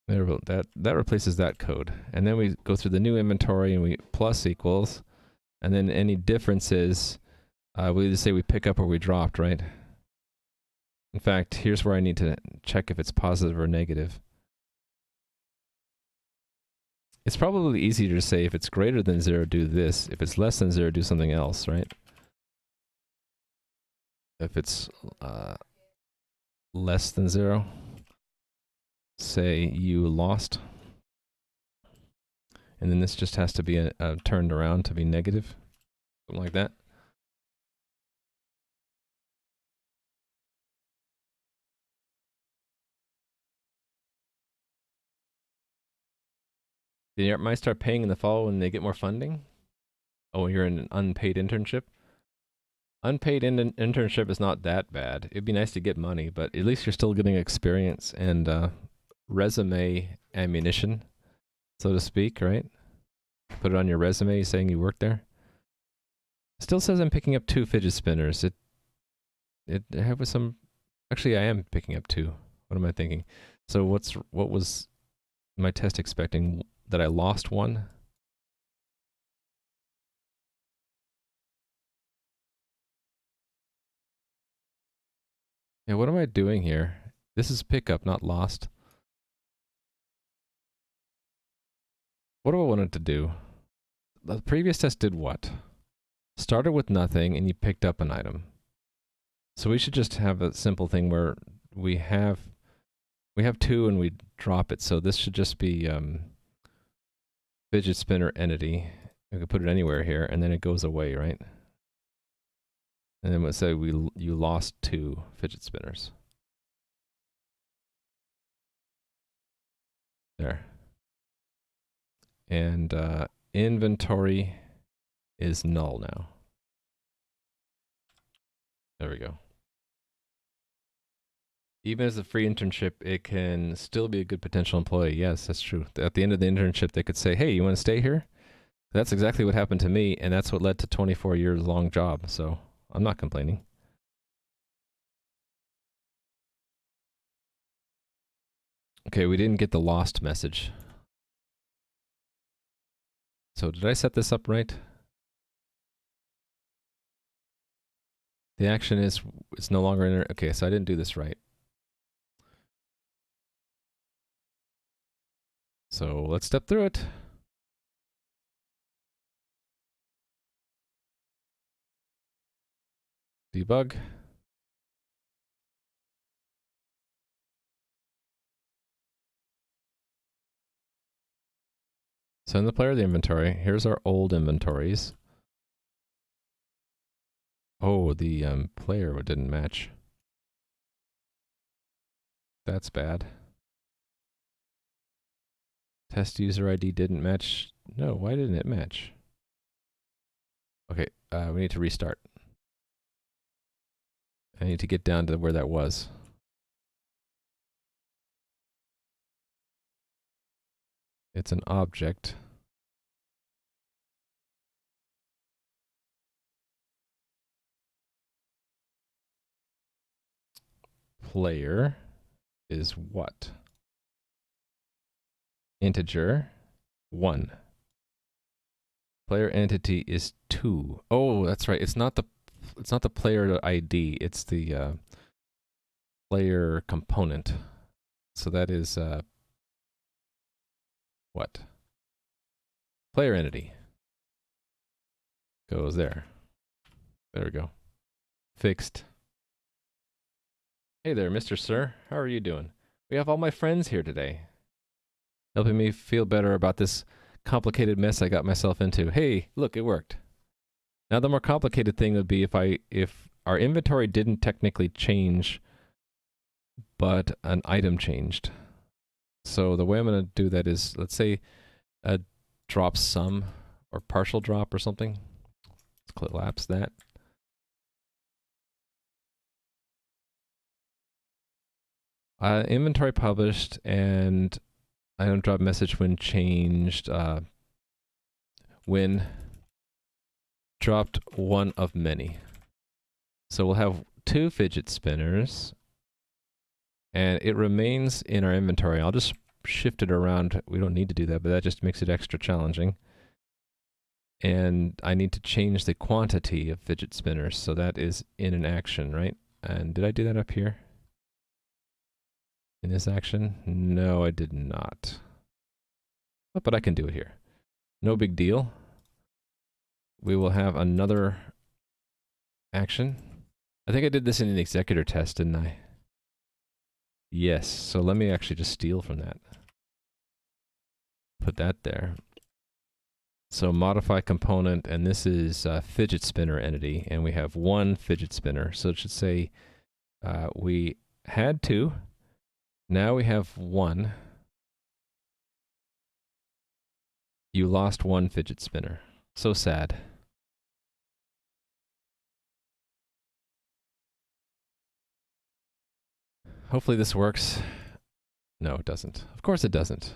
There, that replaces that code. And then we go through the new inventory and we plus equals, and then any differences, we either say we pick up or we dropped, right? In fact, here's where I need to check if it's positive or negative. It's probably easier to say if it's greater than 0, do this. If it's less than 0, do something else, right? If it's less than 0, say you lost. And then this just has to be turned around to be negative. Something like that. They might start paying in the fall when they get more funding. Oh, you're in an unpaid internship? Unpaid internship is not that bad. It'd be nice to get money, but at least you're still getting experience and resume ammunition, so to speak, right? Put it on your resume saying you worked there. Still says I'm picking up 2 fidget spinners. It have some. Actually, I am picking up 2. What am I thinking? So what was my test expecting? That I lost 1? Yeah, what am I doing here? This is pickup, not lost. What do I want it to do? The previous test did what? Started with nothing and you picked up an item. So we should just have a simple thing where we have 2 and we drop it. So this should just be fidget spinner entity. We could put it anywhere here and then it goes away, right? And then we'll say you lost 2 fidget spinners. There. And inventory is null now. There we go. Even as a free internship, it can still be a good potential employee. Yes, that's true. At the end of the internship, they could say, hey, you want to stay here? That's exactly what happened to me, and that's what led to 24 years long job. So I'm not complaining. Okay, we didn't get the lost message. So did I set this up right? The action is, it's no longer in. Okay, so I didn't do this right. So let's step through it. Debug. So in the player of the inventory, here's our old inventories. Oh, the player didn't match. That's bad. Test user ID didn't match. No, why didn't it match? Okay, we need to restart. I need to get down to where that was. It's an object. Player is what? Integer 1. Player entity is 2. Oh, that's right. It's not the player ID. It's the player component. So that is what? Player entity goes there. There we go. Fixed. Hey there, Mr. Sir. How are you doing? We have all my friends here today, helping me feel better about this complicated mess I got myself into. Hey, look, it worked. Now the more complicated thing would be if our inventory didn't technically change, but an item changed. So the way I'm going to do that is, let's say, drop sum or partial drop or something. Let's collapse that. Inventory published and item drop message when changed. When dropped one of many. So we'll have 2 fidget spinners, and it remains in our inventory. I'll just shift it around. We don't need to do that, but that just makes it extra challenging. And I need to change the quantity of fidget spinners, so that is in an action, right? And did I do that up here? In this action? No, I did not. But I can do it here. No big deal. We will have another action. I think I did this in an executor test, didn't I? Yes, so let me actually just steal from that. Put that there. So modify component, and this is fidget spinner entity, and we have 1 fidget spinner. So it should say we had 2, now we have 1. You lost 1 fidget spinner. So sad. Hopefully this works. No, it doesn't. Of course it doesn't.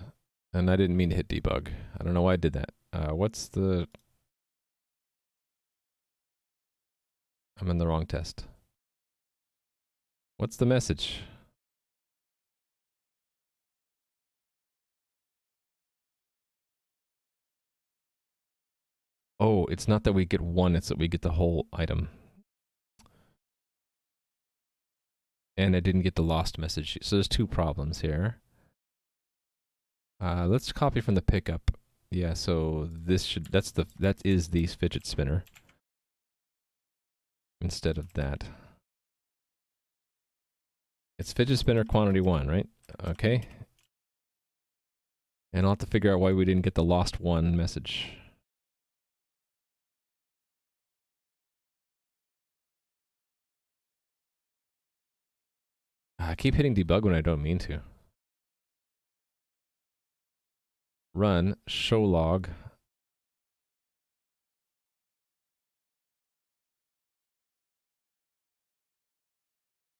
And I didn't mean to hit debug. I don't know why I did that. What's the... I'm in the wrong test. What's the message? Oh, it's not that we get 1, it's that we get the whole item. And I didn't get the lost message. So there's 2 problems here. Let's copy from the pickup. Yeah, so this should, that is the fidget spinner. Instead of that. It's fidget spinner quantity 1, right? Okay. And I'll have to figure out why we didn't get the lost 1 message. I keep hitting debug when I don't mean to. Run show log.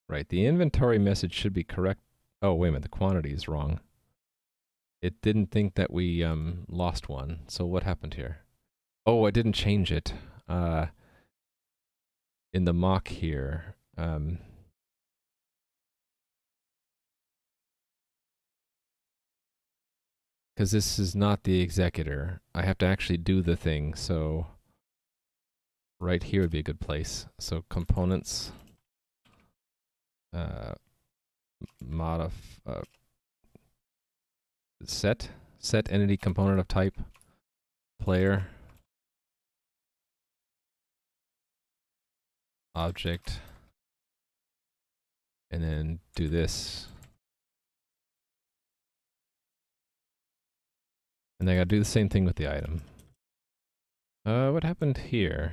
Right, the inventory message should be correct. Oh, wait a minute, the quantity is wrong. It didn't think that we lost 1. So what happened here? Oh, I didn't change it. In the mock here. Because this is not the executor. I have to actually do the thing, so right here would be a good place. So components, set entity component of type, player, object, and then do this. And I gotta do the same thing with the item. What happened here?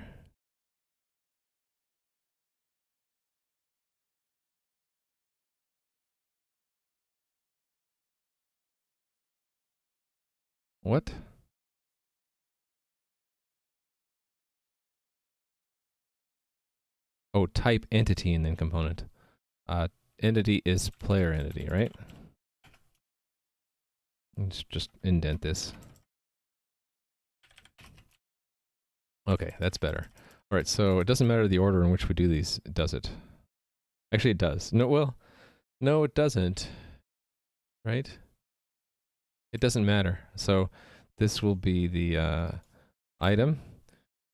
What? Oh, type entity and then component. Entity is player entity, right? Let's just indent this. Okay, that's better. All right, so it doesn't matter the order in which we do these, does it? Actually, it does. No, well, no, it doesn't. Right? It doesn't matter. So this will be the item,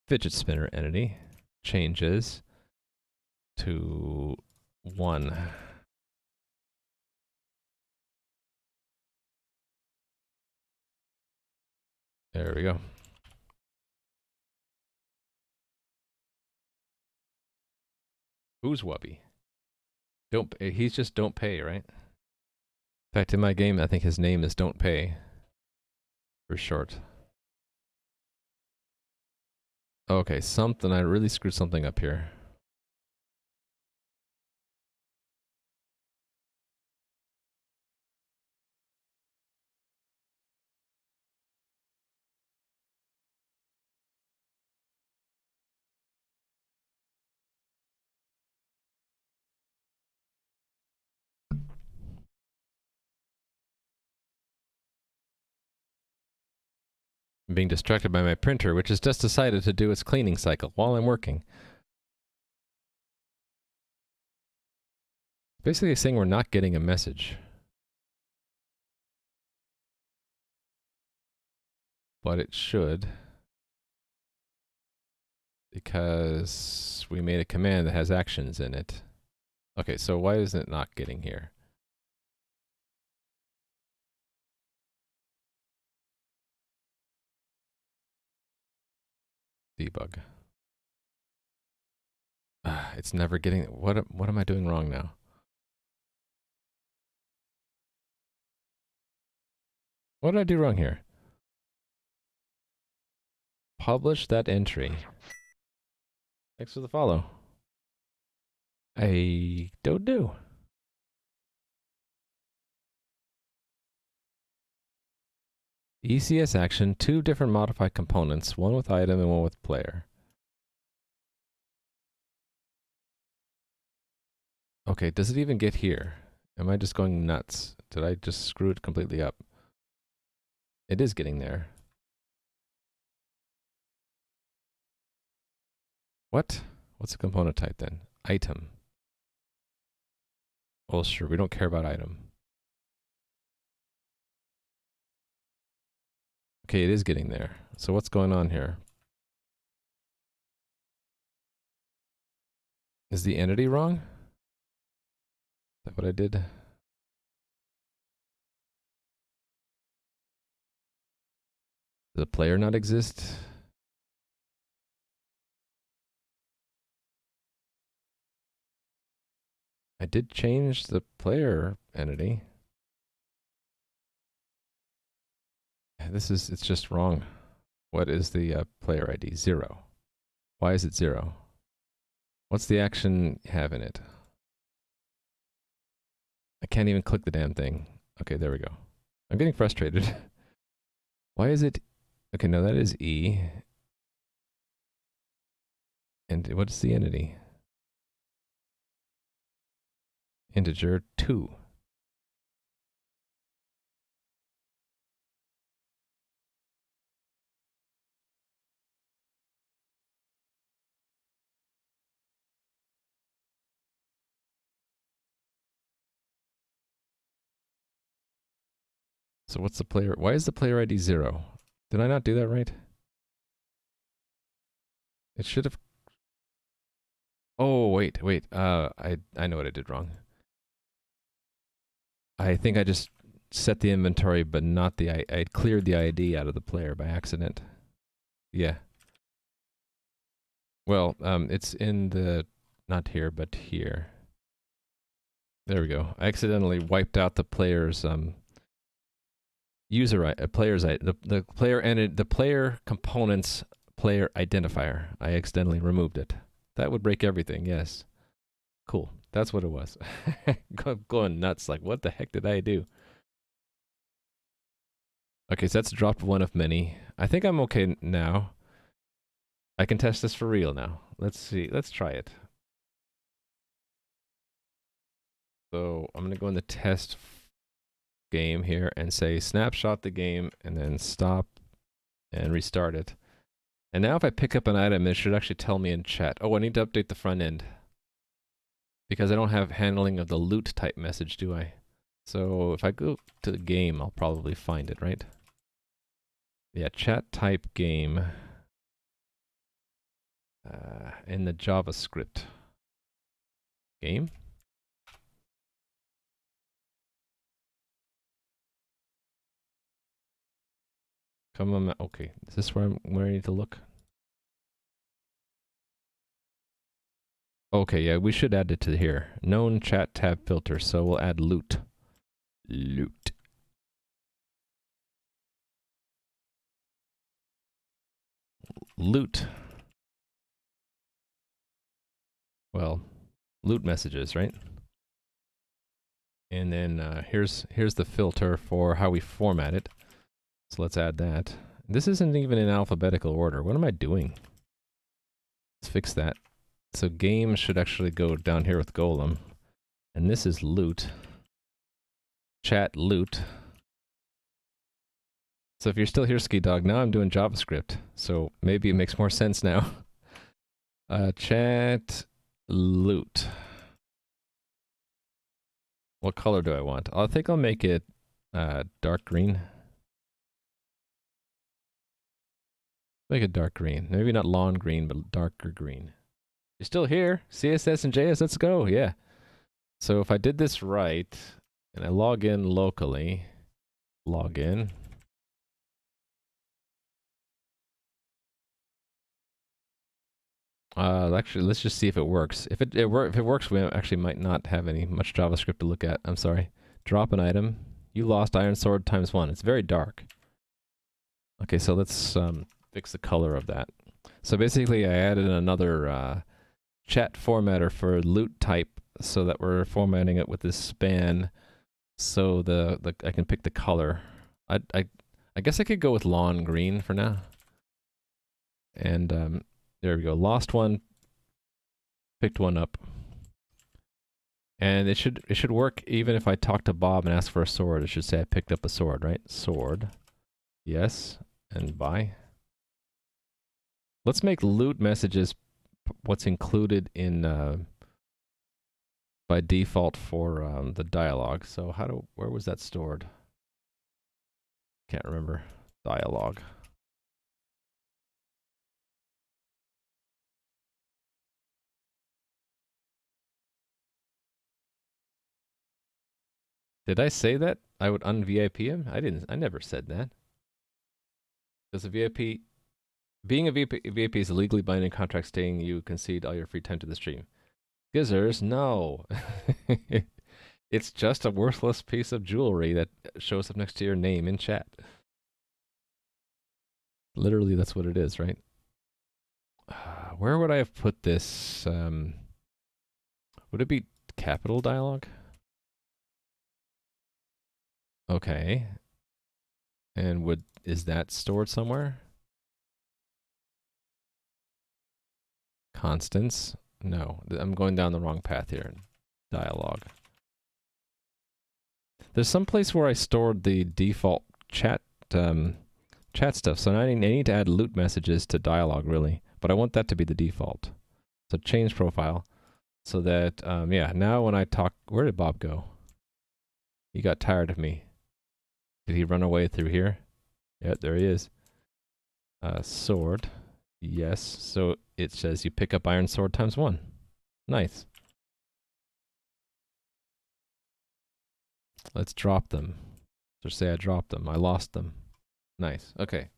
fidget spinner entity, changes to 1. There we go. Who's Wubby? Don't pay. He's just don't pay, right? In fact, in my game, I think his name is Don't Pay for short. Okay, I really screwed something up here. I'm being distracted by my printer, which has just decided to do its cleaning cycle while I'm working. Basically saying we're not getting a message. But it should. Because we made a command that has actions in it. Okay, so why is it not getting here? Debug. It's never getting... What am I doing wrong now? What did I do wrong here? Publish that entry. Thanks for the follow. I don't know. ECS action, 2 different modified components, one with item and one with player. Okay, does it even get here? Am I just going nuts? Did I just screw it completely up? It is getting there. What? What's the component type then? Item. Well, sure, we don't care about item. Okay, it is getting there. So what's going on here? Is the entity wrong? Is that what I did? Does the player not exist? I did change the player entity. It's just wrong. What is the player ID? 0. Why is it 0? What's the action have in it? I can't even click the damn thing. Okay, there we go. I'm getting frustrated. Why is it... Okay, no, that is E. And what is the entity? Integer 2. So what's the player... Why is the player ID 0? Did I not do that right? It should have... Oh, wait. I know what I did wrong. I think I just set the inventory, but not the... I cleared the ID out of the player by accident. Yeah. Well, it's in the... Not here, but here. There we go. I accidentally wiped out the player's the player component's player identifier. I accidentally removed it. That would break everything. Yes. Cool. That's what it was. Going nuts. Like, what the heck did I do? Okay, so that's dropped 1 of many. I think I'm okay now. I can test this for real now. Let's see. Let's try it. So I'm going to go in the test game here and say snapshot the game and then stop and restart it. And now if I pick up an item, it should actually tell me in chat. Oh, I need to update the front end because I don't have handling of the loot type message, do I? So if I go to the game, I'll probably find it, right? Yeah, chat type game in the JavaScript game. Come on, okay. Is this where I need to look? Okay, yeah, we should add it to here. Known chat tab filter, so we'll add loot. Loot. Loot. Well, loot messages, right? And then here's the filter for how we format it. So let's add that. This isn't even in alphabetical order. What am I doing? Let's fix that. So game should actually go down here with Golem. And this is loot. Chat loot. So if you're still here, Ski Dog, now I'm doing JavaScript. So maybe it makes more sense now. Chat loot. What color do I want? I think I'll make it dark green. Make it dark green. Maybe not lawn green, but darker green. You're still here. CSS and JS, let's go. Yeah. So if I did this right, and I log in locally, log in. Actually, let's just see if it works. If it works, we actually might not have much JavaScript to look at. I'm sorry. Drop an item. You lost iron sword ×1. It's very dark. Okay, so let's fix the color of that. So basically, I added another chat formatter for loot type, so that we're formatting it with this span, so I can pick the color. I guess I could go with lawn green for now. And there we go. Lost one. Picked one up. And it should work even if I talk to Bob and ask for a sword. It should say I picked up a sword, right? Sword. Yes. And buy. Let's make loot messages what's included in by default for the dialogue. So where was that stored? Can't remember. Dialogue. Did I say that I would un-VIP him? I never said that. Because a VIP, being a VIP is a legally binding contract stating you concede all your free time to the stream. Gizzers, no. It's just a worthless piece of jewelry that shows up next to your name in chat. Literally, that's what it is, right? Where would I have put this? Would it be capital dialogue? Okay. And is that stored somewhere? Constants? No, I'm going down the wrong path here. Dialogue. There's some place where I stored the default chat stuff, so I need to add loot messages to dialogue, really. But I want that to be the default. So change profile, so that, yeah, now when I talk... Where did Bob go? He got tired of me. Did he run away through here? Yeah, there he is. Sword. Yes, so it says you pick up iron sword ×1. Nice. Let's drop them. Just say I dropped them. I lost them. Nice. Okay.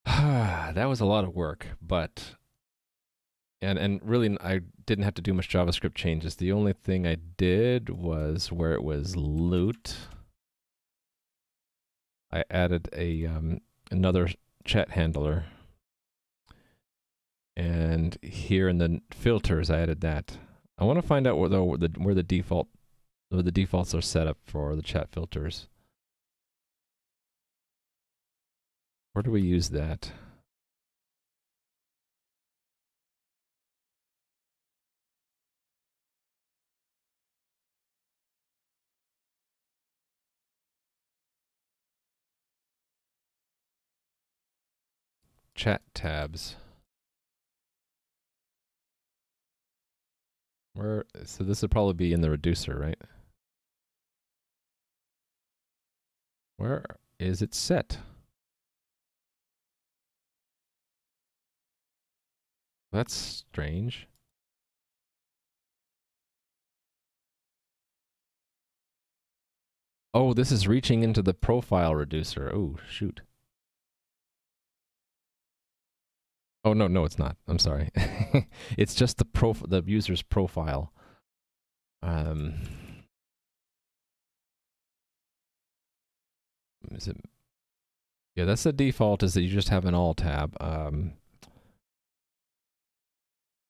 That was a lot of work, but... And really, I didn't have to do much JavaScript changes. The only thing I did was where it was loot, I added another chat handler. And here in the filters, I added that. I want to find out where the defaults are set up for the chat filters. Where do we use that? chat tabs. Where, so this would probably be in the reducer, right? Where is it set? That's strange. Oh, this is reaching into the profile reducer. Oh, shoot. Oh, no, no, it's not. I'm sorry. It's just the user's profile. Is it? Yeah, that's the default, is that you just have an all tab.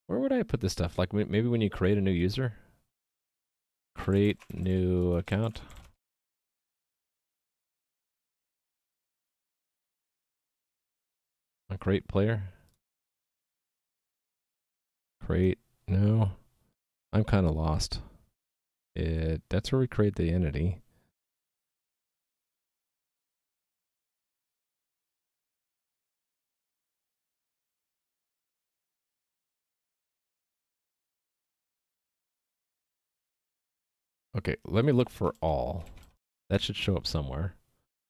Where would I put this stuff? Like maybe when you create a new user? Create new account. Create player. Create, no. I'm kind of lost. That's where we create the entity. Okay, let me look for all. That should show up somewhere.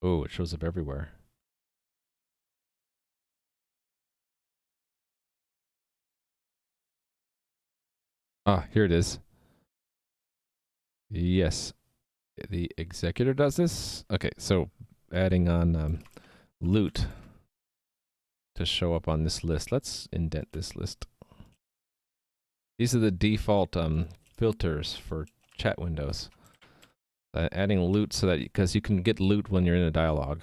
Oh, it shows up everywhere. Ah, here it is. Yes, the executor does this. Okay, so adding on loot to show up on this list. Let's indent this list. These are the default filters for chat windows. Adding loot so that, because you can get loot when you're in a dialogue.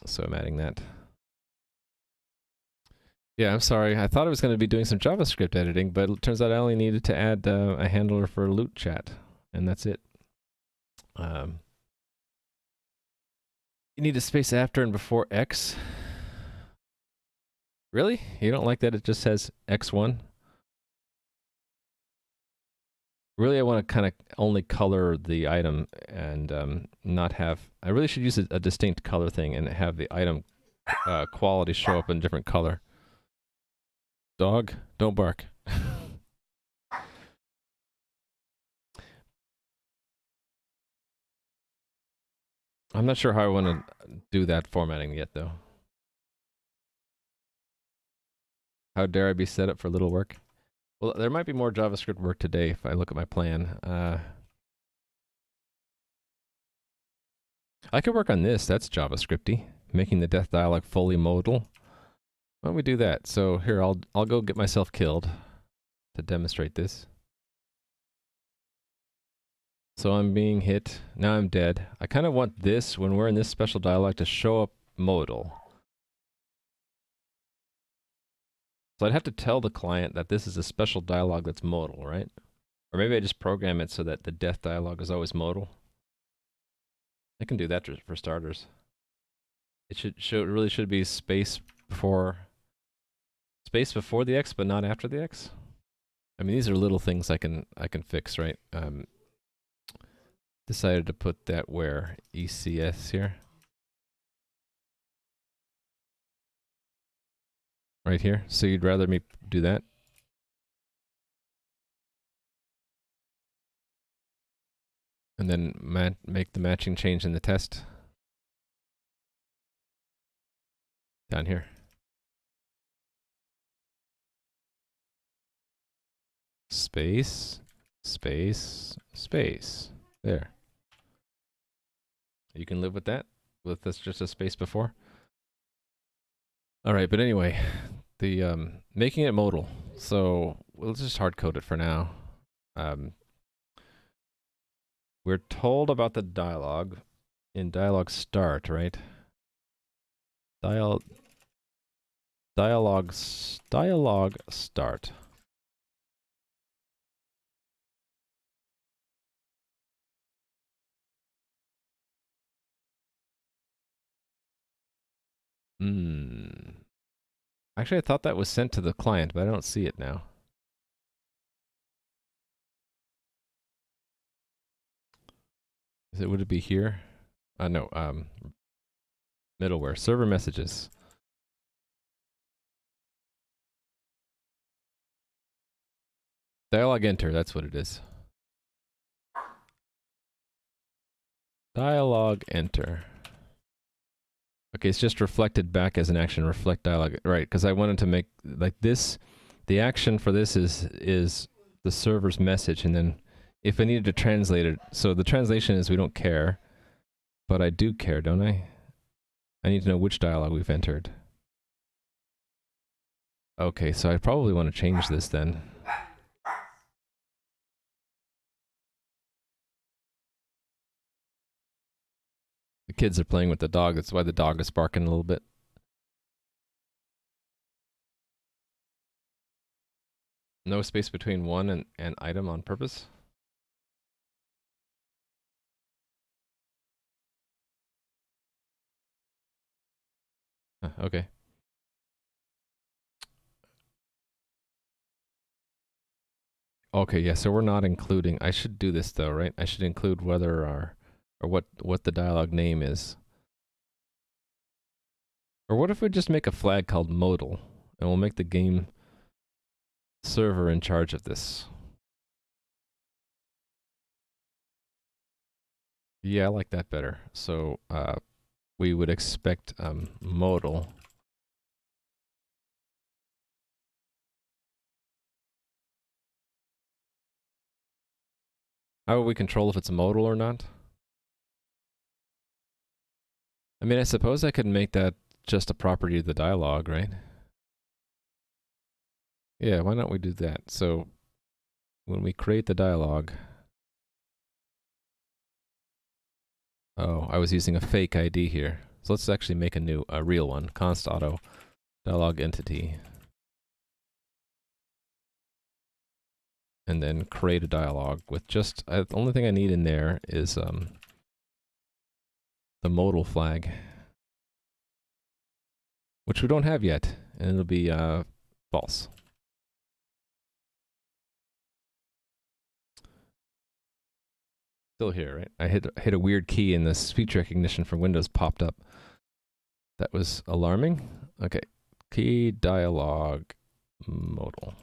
So I'm adding that. Yeah, I'm sorry. I thought I was going to be doing some JavaScript editing, but it turns out I only needed to add a handler for loot chat, and that's it. You need a space after and before X. Really? You don't like that it just says X1? Really, I want to kind of only color the item and not have... I really should use a distinct color thing and have the item quality show up in a different color. Dog, don't bark. I'm not sure how I want to do that formatting yet, though. How dare I be set up for little work? Well, there might be more JavaScript work today if I look at my plan. I could work on this. That's JavaScripty, making the death dialog fully modal. Why don't we do that? So here, I'll go get myself killed to demonstrate this. So I'm being hit. Now I'm dead. I kind of want this, when we're in this special dialog, to show up modal. So I'd have to tell the client that this is a special dialog that's modal, right? Or maybe I just program it so that the death dialog is always modal. I can do that for starters. It should show. It really should be space before the X, but not after the X. I mean, these are little things I can fix, right? Decided to put that where ECS here, right here. So you'd rather me do that? And then make the matching change in the test down here. Space, space, space. There. You can live with that? With this just a space before? All right, but anyway, the making it modal. So we'll just hard code it for now. We're told about the dialogue in dialogue start, right? Dialogue start. Actually, I thought that was sent to the client, but I don't see it now. Would it be here? No, middleware, server messages. Dialog enter, that's what it is. Dialog enter. Okay, it's just reflected back as an action, reflect dialog, right? Because I wanted to make like this. The action for this is the server's message, and then if I needed to translate it, so the translation is we don't care, but I do care, don't I? I need to know which dialog we've entered. Okay, so I probably want to change this then. The kids are playing with the dog, that's why the dog is barking a little bit. No space between one and item on purpose? Okay. Okay, yeah, so we're not including, I should do this though, right? I should include whether our, or what the dialog name is. Or what if we just make a flag called modal, and we'll make the game server in charge of this? Yeah, I like that better. So, we would expect, modal. How will we control if it's modal or not? I mean, I suppose I could make that just a property of the dialog, right? Yeah, why not we do that? So, when we create the dialog... Oh, I was using a fake ID here. So let's actually make a real one. Const auto dialog entity. And then create a dialog with just, the only thing I need in there is the modal flag, which we don't have yet, and it'll be false. Still here, right? I hit a weird key and the speech recognition from Windows popped up. That was alarming. Okay, key dialog modal.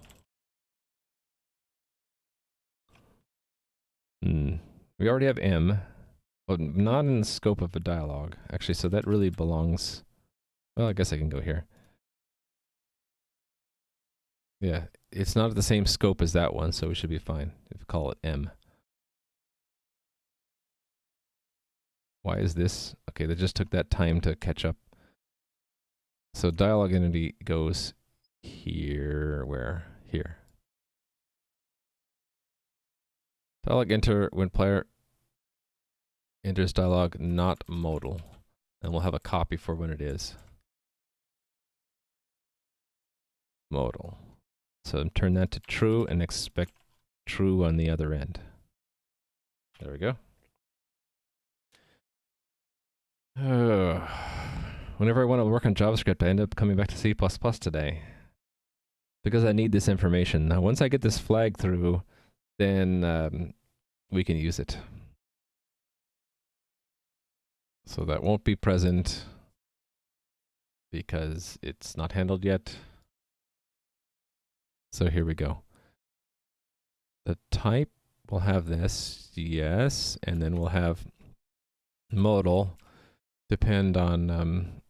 We already have M, but not in the scope of a dialog. Actually, so that really belongs... Well, I guess I can go here. Yeah, it's not the same scope as that one, so we should be fine if we call it M. Why is this? Okay, that just took that time to catch up. So dialog entity goes here, where? Here. Dialog enter when player enters dialog not modal. And we'll have a copy for when it is. Modal. So turn that to true and expect true on the other end. There we go. Whenever I want to work on JavaScript, I end up coming back to C++ today. Because I need this information. Now, once I get this flag through, then we can use it. So that won't be present because it's not handled yet. So here we go. The type will have this, yes, and then we'll have modal depend on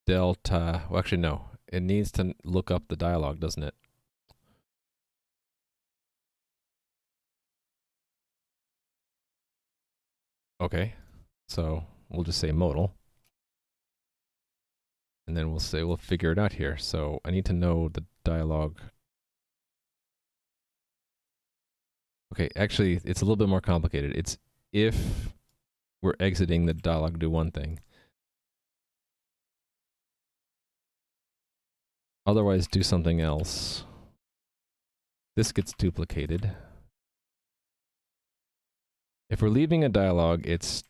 delta. Well, actually, no. It needs to look up the dialog, doesn't it? Okay, so we'll just say modal. And then we'll figure it out here. So I need to know the dialog. Okay, actually, it's a little bit more complicated. It's if we're exiting the dialog, do one thing. Otherwise, do something else. This gets duplicated. If we're leaving a dialog, it's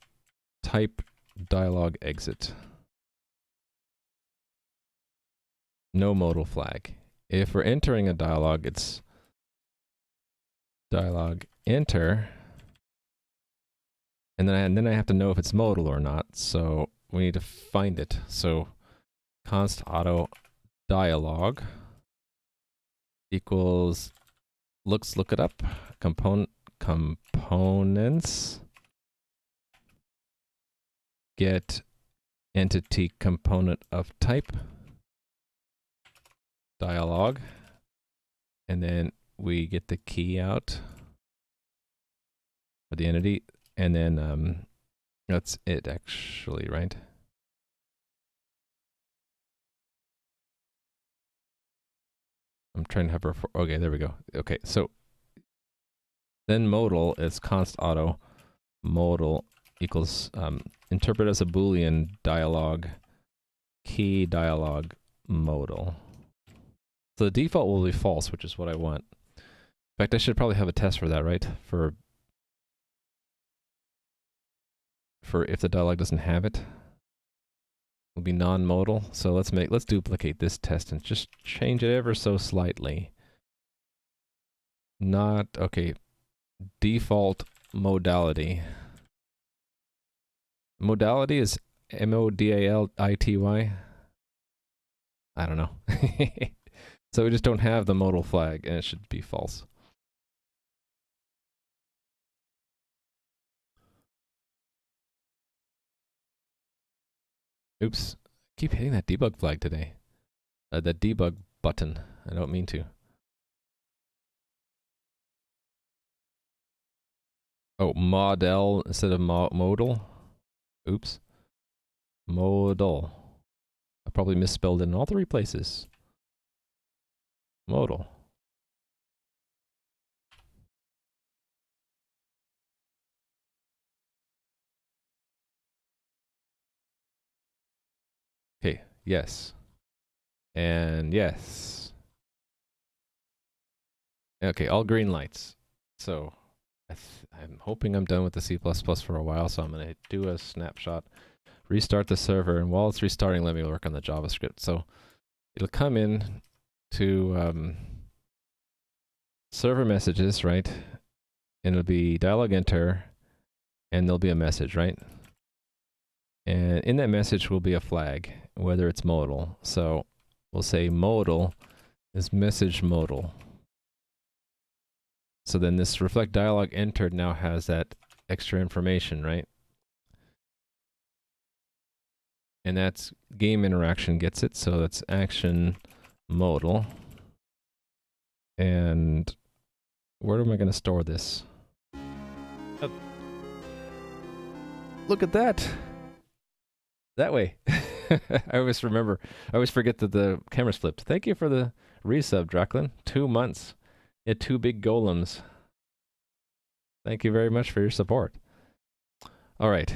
type dialog exit. No modal flag. If we're entering a dialog, it's dialog enter. And then I have to know if it's modal or not. So we need to find it. So const auto dialog equals look it up. Components. Get entity component of type. Dialog. And then we get the key out for the entity. And then that's it actually, right? I'm trying to have her. Okay, there we go. Okay, so then modal is const auto. Modal equals interpret as a Boolean dialog key dialog modal. So the default will be false, which is what I want. In fact, I should probably have a test for that, right? For if the dialog doesn't have it, will be non-modal. So let's duplicate this test and just change it ever so slightly. Not okay. Default modality. Modality is modality. I don't know. So we just don't have the modal flag, and it should be false. Oops. Keep hitting that debug flag today. That debug button. I don't mean to. Oh, modal instead of modal. Oops. Modal. I probably misspelled it in all 3 places. Modal. Okay, yes. And yes. Okay, all green lights. So I'm hoping I'm done with the C++ for a while, so I'm going to do a snapshot, restart the server, and while it's restarting, let me work on the JavaScript. So it'll come in to server messages, right? And it'll be dialog enter, and there'll be a message, right? And in that message will be a flag, whether it's modal. So we'll say modal is message modal. So then this reflect dialog entered now has that extra information, right? And that's game interaction gets it, so that's action modal. And where am I going to store this? Oh. Look at that! That way. I always forget that the camera's flipped. Thank you for the resub, Draclin. 2 months. You had 2 big golems. Thank you very much for your support. All right.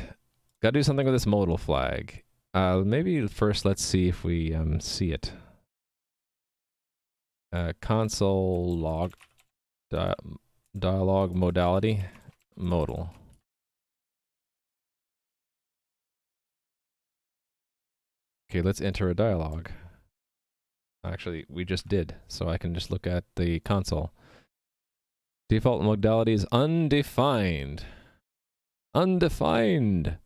Got to do something with this modal flag. Maybe first let's see if we see it. Console log dialog modality modal. Okay, let's enter a dialog. Actually, we just did, so I can just look at the console. Default modality is undefined. Undefined!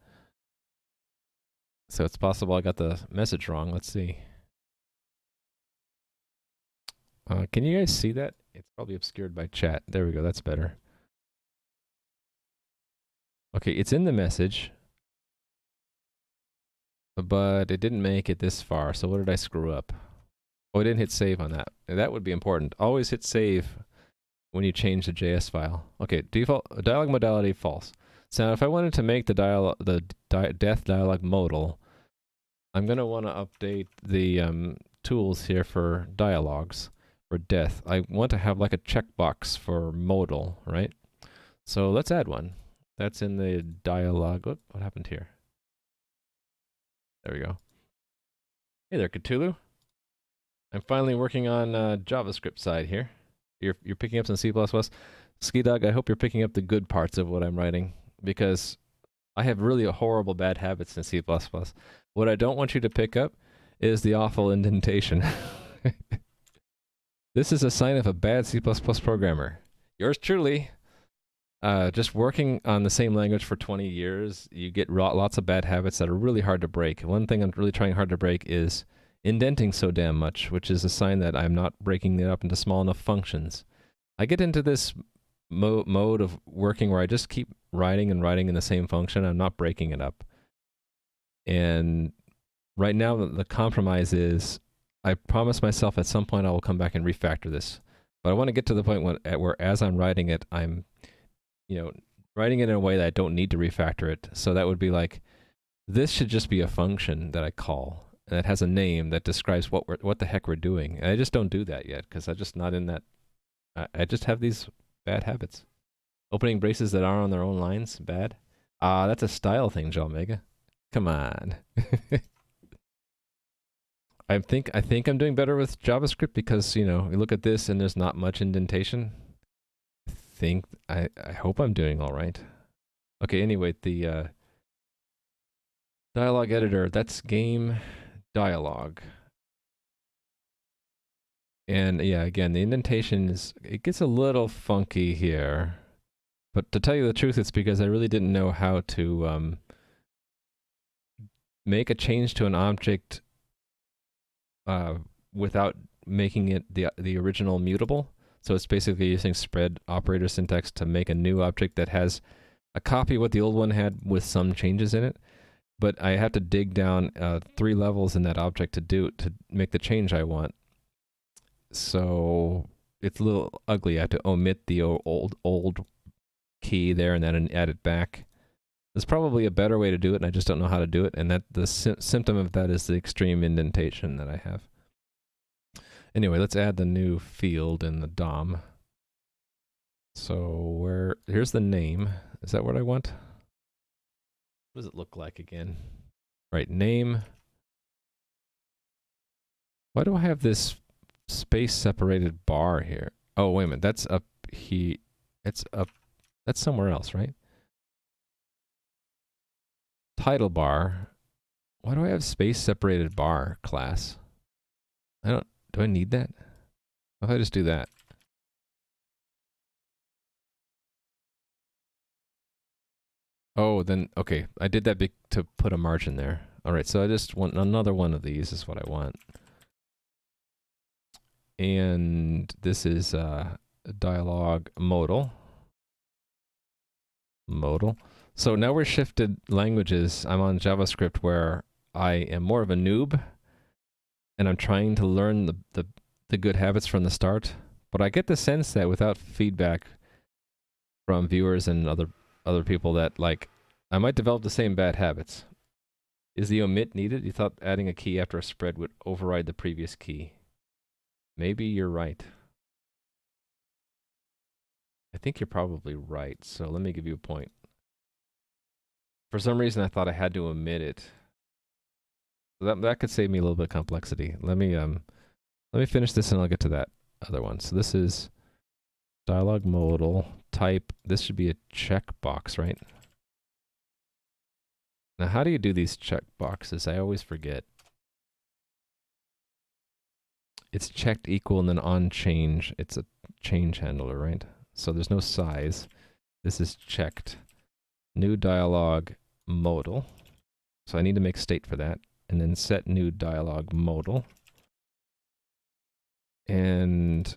So it's possible I got the message wrong. Let's see. Can you guys see that? It's probably obscured by chat. There we go, that's better. Okay, it's in the message, but it didn't make it this far, so what did I screw up? Oh, I didn't hit save on that. That would be important. Always hit save when you change the JS file. Okay, default dialog modality false. So now if I wanted to make the death dialog modal, I'm going to want to update the tools here for dialogs for death. I want to have like a checkbox for modal, right? So let's add one. That's in the dialog. What happened here? There we go. Hey there, Cthulhu. I'm finally working on JavaScript side here. You're picking up some C++. Skidog, I hope you're picking up the good parts of what I'm writing, because I have really horrible bad habits in C++. What I don't want you to pick up is the awful indentation. This is a sign of a bad C++ programmer. Yours truly. Just working on the same language for 20 years, you get lots of bad habits that are really hard to break. One thing I'm really trying hard to break is indenting so damn much, which is a sign that I'm not breaking it up into small enough functions. I get into this mode of working where I just keep writing and writing in the same function. I'm not breaking it up. And right now, the compromise is I promise myself at some point I will come back and refactor this. But I want to get to the point where as I'm writing it, I'm, writing it in a way that I don't need to refactor it. So that would be like, this should just be a function that I call. And it has a name that describes what the heck we're doing. And I just don't do that yet because I'm just not in that. I just have these bad habits. Opening braces that are on their own lines, bad. That's a style thing, Joe Omega. Come on. I think I'm doing better with JavaScript because, you look at this and there's not much indentation. I hope I'm doing all right. Okay, anyway, the dialogue editor, that's game dialogue. And yeah, again, the indentation it gets a little funky here. But to tell you the truth, it's because I really didn't know how to make a change to an object without making it the original mutable. So it's basically using spread operator syntax to make a new object that has a copy of what the old one had with some changes in it. But I have to dig down 3 levels in that object to make the change I want. So it's a little ugly. I have to omit the old key there and then add it back. There's probably a better way to do it, and I just don't know how to do it. And that the symptom of that is the extreme indentation that I have. Anyway, let's add the new field in the DOM. So here's the name. Is that what I want? What does it look like again? Right, name. Why do I have this space separated bar here? Oh, wait a minute. That's up here. It's up. That's somewhere else, right? Title bar. Why do I have space separated bar class? Do I need that? How if I just do that? Oh, then, okay. I did that to put a margin there. All right, so I just want another one of these is what I want. And this is dialogue modal. Modal. So now we're shifted languages. I'm on JavaScript where I am more of a noob and I'm trying to learn the good habits from the start. But I get the sense that without feedback from viewers and other people that, like, I might develop the same bad habits. Is the omit needed? You thought adding a key after a spread would override the previous key. Maybe you're right. I think you're probably right, so let me give you a point. For some reason, I thought I had to omit it. So that could save me a little bit of complexity. Let me finish this and I'll get to that other one. So this is dialogue modal type. This should be a checkbox, right? Now, how do you do these checkboxes? I always forget. It's checked equal and then on change. It's a change handler, right? So there's no size. This is checked. New dialogue modal. So I need to make state for that. And then set new dialogue modal. And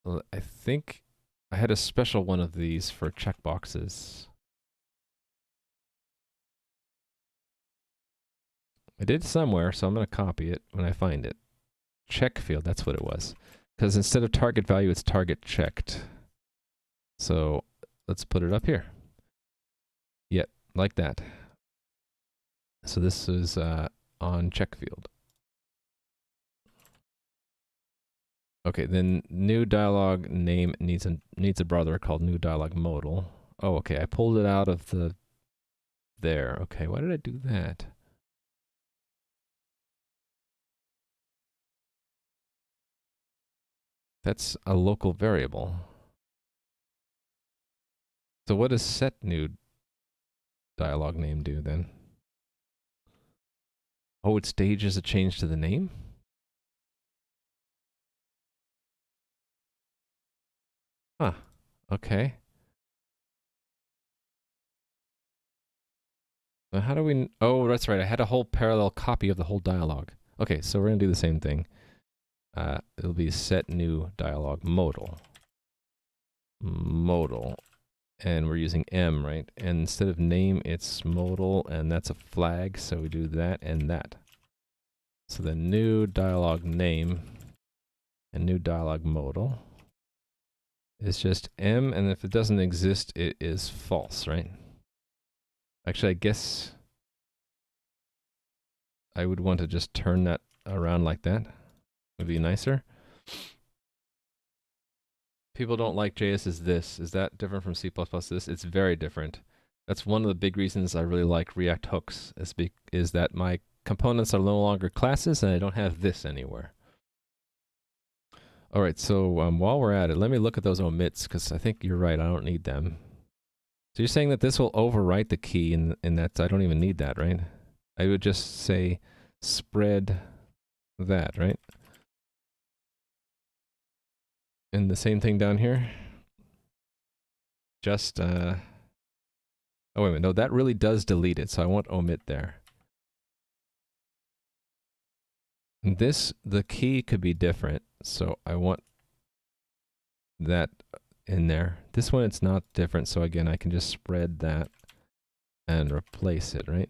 I think I had a special one of these for checkboxes. I did somewhere, so I'm going to copy it when I find it. Check field, that's what it was. Because instead of target value, it's target checked. So let's put it up here. Yep, like that. So this is on check field. Okay, then new dialogue name needs a brother called new dialogue modal. Oh, okay, I pulled it out of there. Okay, why did I do that? That's a local variable. So what does set new dialogue name do then? Oh, it stages a change to the name? Huh. Okay. Well, how do we... Oh, that's right. I had a whole parallel copy of the whole dialogue. Okay, so we're going to do the same thing. It'll be set new dialogue modal. modal. And we're using M, right? And instead of name, it's modal, and that's a flag, so we do that and that. So the new dialog name and new dialog modal is just M, and if it doesn't exist, it is false, right? Actually, I guess I would want to just turn that around like that. Would be nicer. People don't like JS is this. Is that different from C++ this? It's very different. That's one of the big reasons I really like React hooks, is that my components are no longer classes and I don't have this anywhere. All right, so while we're at it, let me look at those omits, because I think you're right, I don't need them. So you're saying that this will overwrite the key, and that I don't even need that, right? I would just say spread that, right? And the same thing down here. Just, oh, wait a minute. No, that really does delete it, so I won't omit there. And this, the key could be different, so I want that in there. This one, it's not different, so again, I can just spread that and replace it, right?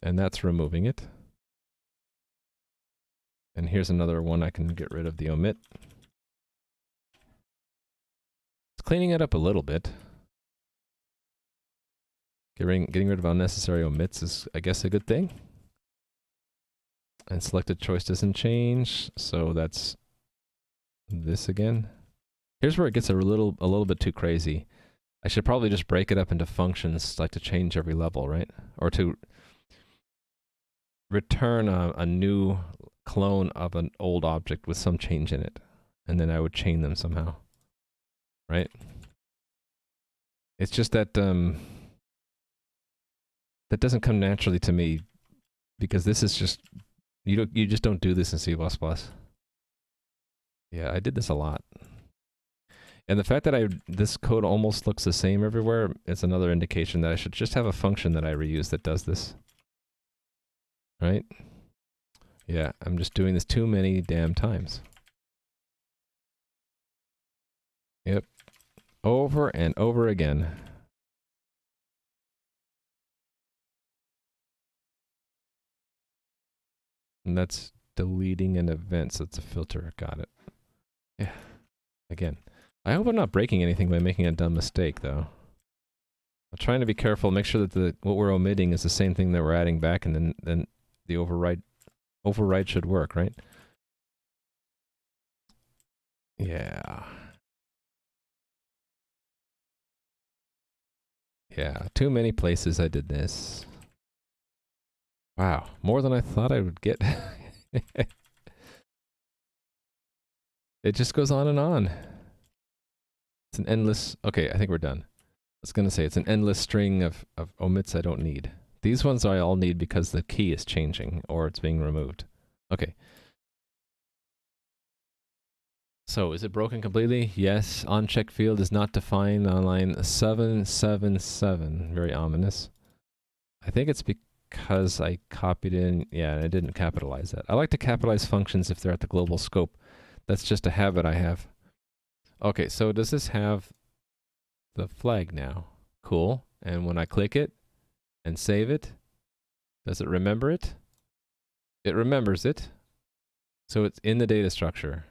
And that's removing it. And here's another one I can get rid of the omit. It's cleaning it up a little bit. Getting rid of unnecessary omits is, I guess, a good thing. And selected choice doesn't change, so that's this again. Here's where it gets a little bit too crazy. I should probably just break it up into functions, like to change every level, right? Or to return a new clone of an old object with some change in it. And then I would chain them somehow. Right? It's just that that doesn't come naturally to me, because this is just, you just don't do this in C++. Yeah, I did this a lot. And the fact that this code almost looks the same everywhere is another indication that I should just have a function that I reuse that does this. Right? Yeah, I'm just doing this too many damn times. Yep. Over and over again. And that's deleting an event, so it's a filter. Got it. Yeah. Again. I hope I'm not breaking anything by making a dumb mistake, though. I'm trying to be careful, make sure that what we're omitting is the same thing that we're adding back, and then the override should work, right? Yeah. Yeah, too many places I did this. Wow, more than I thought I would get. It just goes on and on. It's an endless... Okay, I think we're done. I was going to say, it's an endless string of omits I don't need. These ones I all need because the key is changing, or it's being removed. Okay. So, is it broken completely? Yes. Unchecked field is not defined on line 777. Very ominous. I think it's because I copied in... Yeah, I didn't capitalize that. I like to capitalize functions if they're at the global scope. That's just a habit I have. Okay, so does this have the flag now? Cool. And when I click it and save it, does it remember it? It remembers it. So it's in the data structure.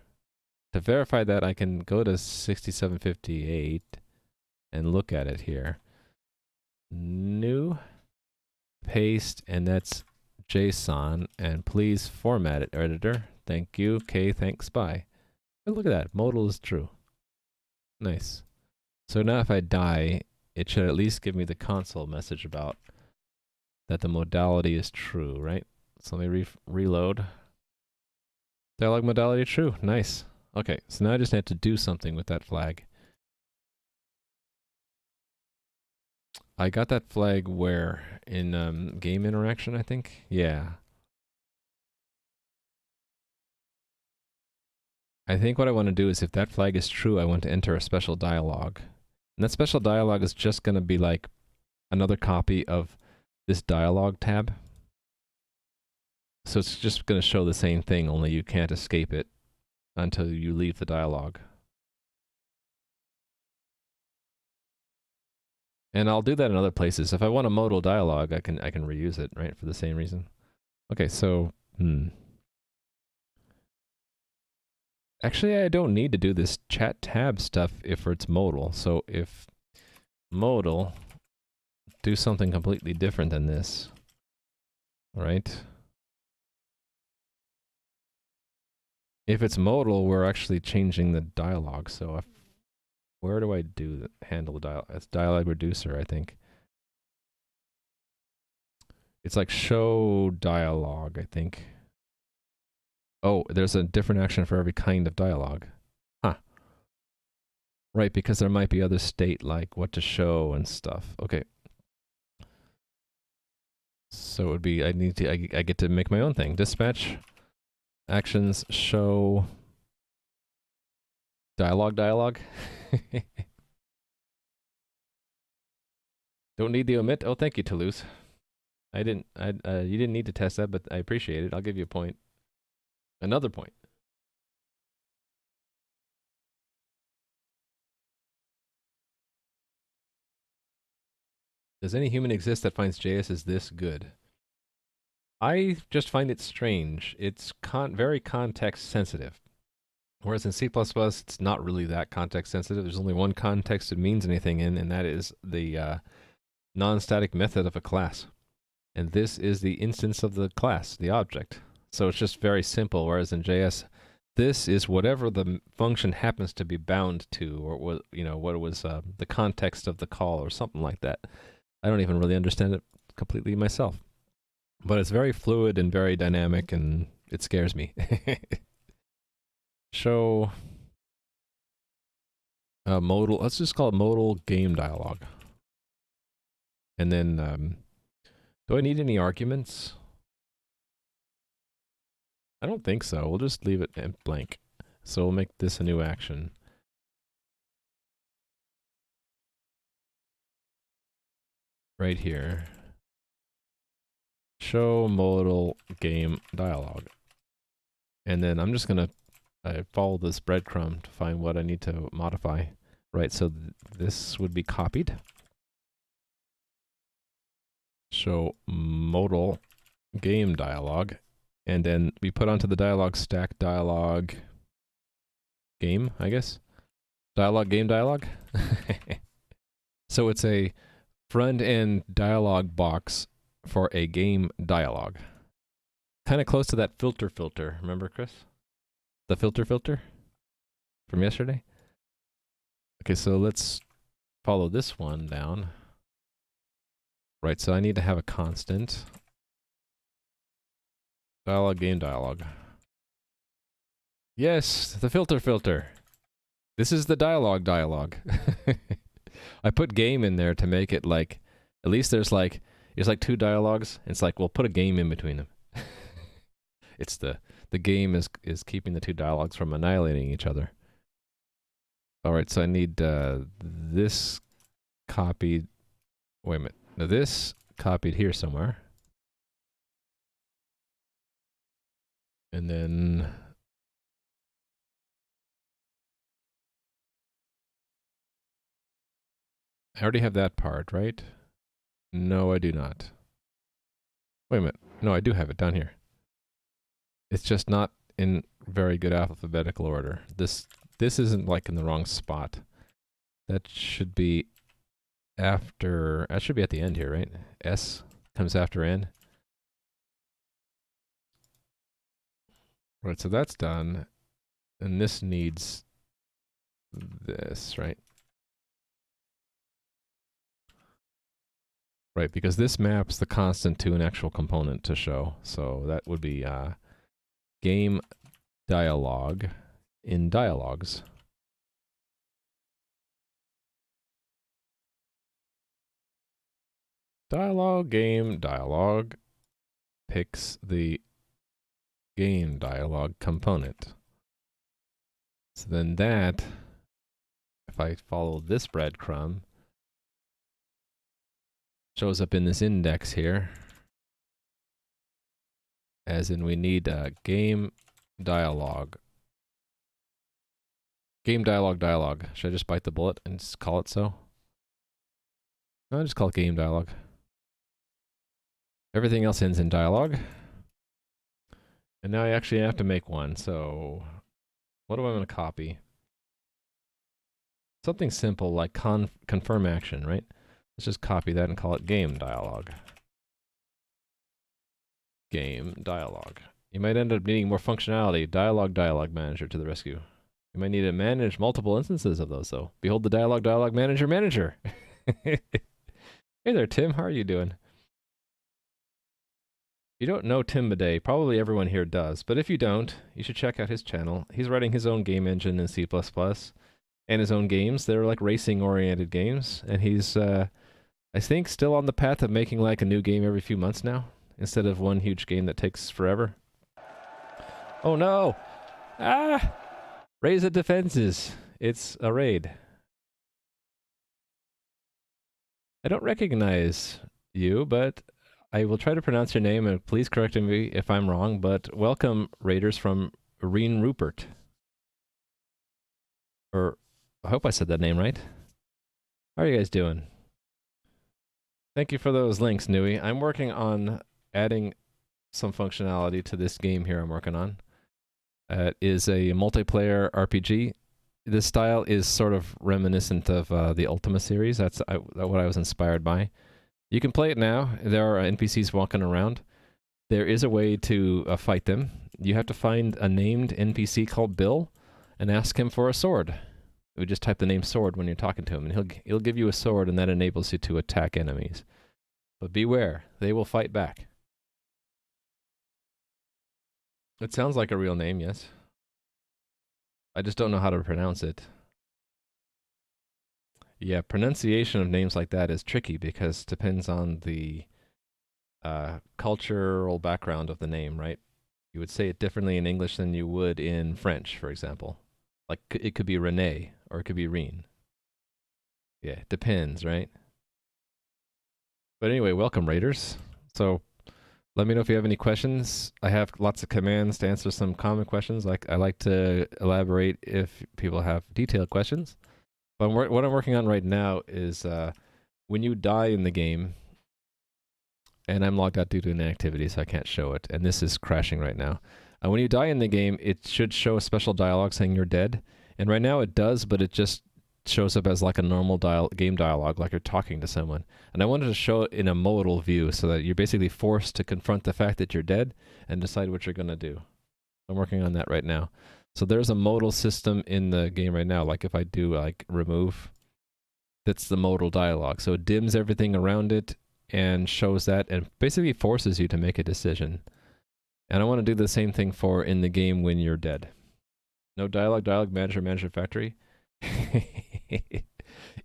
To verify that, I can go to 6758 and look at it here. New, paste, and that's JSON. And please format it, editor. Thank you. Okay, thanks, bye. And look at that. Modal is true. Nice. So now if I die, it should at least give me the console message about that the modality is true, right? So let me reload. Dialog modality true. Nice. Okay, so now I just have to do something with that flag. I got that flag where? In game interaction, I think? Yeah. I think what I want to do is, if that flag is true, I want to enter a special dialog. And that special dialog is just going to be like another copy of this dialog tab. So it's just going to show the same thing, only you can't escape it until you leave the dialogue. And I'll do that in other places. If I want a modal dialogue, I can reuse it, right, for the same reason. Okay, so actually, I don't need to do this chat tab stuff if it's modal. So if modal, do something completely different than this, right? If it's modal, we're actually changing the dialogue. So where do I handle the dialogue? It's dialogue reducer, I think. It's like show dialogue, I think. Oh, there's a different action for every kind of dialogue. Huh. Right, because there might be other state like what to show and stuff. Okay. So it would be, I get to make my own thing. Dispatch, actions, show, dialogue. Don't need the omit. Oh, thank you, Toulouse. You didn't need to test that, but I appreciate it. I'll give you a point. Another point. Does any human exist that finds JS is this good? I just find it strange. It's very context sensitive. Whereas in C++, it's not really that context sensitive. There's only one context it means anything in, and that is the non-static method of a class. And this is the instance of the class, the object. So it's just very simple, whereas in JS, this is whatever the function happens to be bound to, or what it was the context of the call, or something like that. I don't even really understand it completely myself. But it's very fluid and very dynamic, and it scares me. Show modal, let's just call it modal game dialogue. And then, do I need any arguments? I don't think so. We'll just leave it blank. So we'll make this a new action. Right here. Show modal game dialogue. And then I'm just going to follow this breadcrumb to find what I need to modify. Right, so this would be copied. Show modal game dialogue. And then we put onto the dialogue stack dialogue game, I guess. Dialogue game dialogue. So it's a front-end dialogue box for a game dialogue. Kind of close to that filter. Remember, Chris? The filter from yesterday? Okay, so let's follow this one down. Right, so I need to have a constant. Dialogue game dialogue. Yes, the filter. This is the dialogue. I put game in there to make it like, at least there's like two dialogues. It's like, we'll put a game in between them. It's the game is keeping the two dialogues from annihilating each other. All right, so I need this copied. Wait a minute. Now this copied here somewhere. And then I already have that part, right? No, I do not. Wait a minute. No, I do have it down here. It's just not in very good alphabetical order. This isn't like in the wrong spot. That should be after, that should be at the end here, right? S comes after N. Right, so that's done. And this needs this, right? Right, because this maps the constant to an actual component to show. So that would be game dialogue in dialogues. Dialogue, game, dialogue picks the game dialogue component. So then that, if I follow this breadcrumb, shows up in this index here. As in we need a game dialogue Game dialogue. Should I just bite the bullet and just call it so? No, I'll just call it game dialogue. Everything else ends in dialogue. And now I actually have to make one, so what do I want to copy? Something simple like confirm action, right? Let's just copy that and call it game dialogue. Game dialogue. You might end up needing more functionality. Dialogue manager to the rescue. You might need to manage multiple instances of those, though. Behold the dialogue manager. Hey there, Tim. How are you doing? If you don't know Tim Bidet, probably everyone here does, but if you don't, you should check out his channel. He's writing his own game engine in C++ and his own games. They're like racing-oriented games, and he's, I think, still on the path of making like a new game every few months now, instead of one huge game that takes forever. Oh no! Ah! Raise the defenses. It's a raid. I don't recognize you, but I will try to pronounce your name, and please correct me if I'm wrong, but welcome, raiders from Reen Rupert. Or, I hope I said that name right. How are you guys doing? Thank you for those links, Nui. I'm working on adding some functionality to this game here I'm working on. It is a multiplayer RPG. This style is sort of reminiscent of the Ultima series. That's what I was inspired by. You can play it now. There are NPCs walking around. There is a way to fight them. You have to find a named NPC called Bill and ask him for a sword. You would just type the name sword when you're talking to him, and he'll give you a sword, and that enables you to attack enemies. But beware, they will fight back. It sounds like a real name, yes. I just don't know how to pronounce it. Yeah, pronunciation of names like that is tricky because it depends on the cultural background of the name, right? You would say it differently in English than you would in French, for example. Like, it could be Renee, or it could be Reen. Yeah, it depends, right? But anyway, welcome, Raiders. So, let me know if you have any questions. I have lots of commands to answer some common questions. I like to elaborate if people have detailed questions. But what I'm working on right now is when you die in the game, and I'm logged out due to inactivity, so I can't show it, and this is crashing right now. When you die in the game, it should show a special dialogue saying you're dead. And right now it does, but it just shows up as like a normal game dialogue, like you're talking to someone. And I wanted to show it in a modal view so that you're basically forced to confront the fact that you're dead and decide what you're going to do. I'm working on that right now. So there's a modal system in the game right now. Like if I do like remove, that's the modal dialogue. So it dims everything around it and shows that and basically forces you to make a decision. And I want to do the same thing for in the game when you're dead. No dialogue manager factory.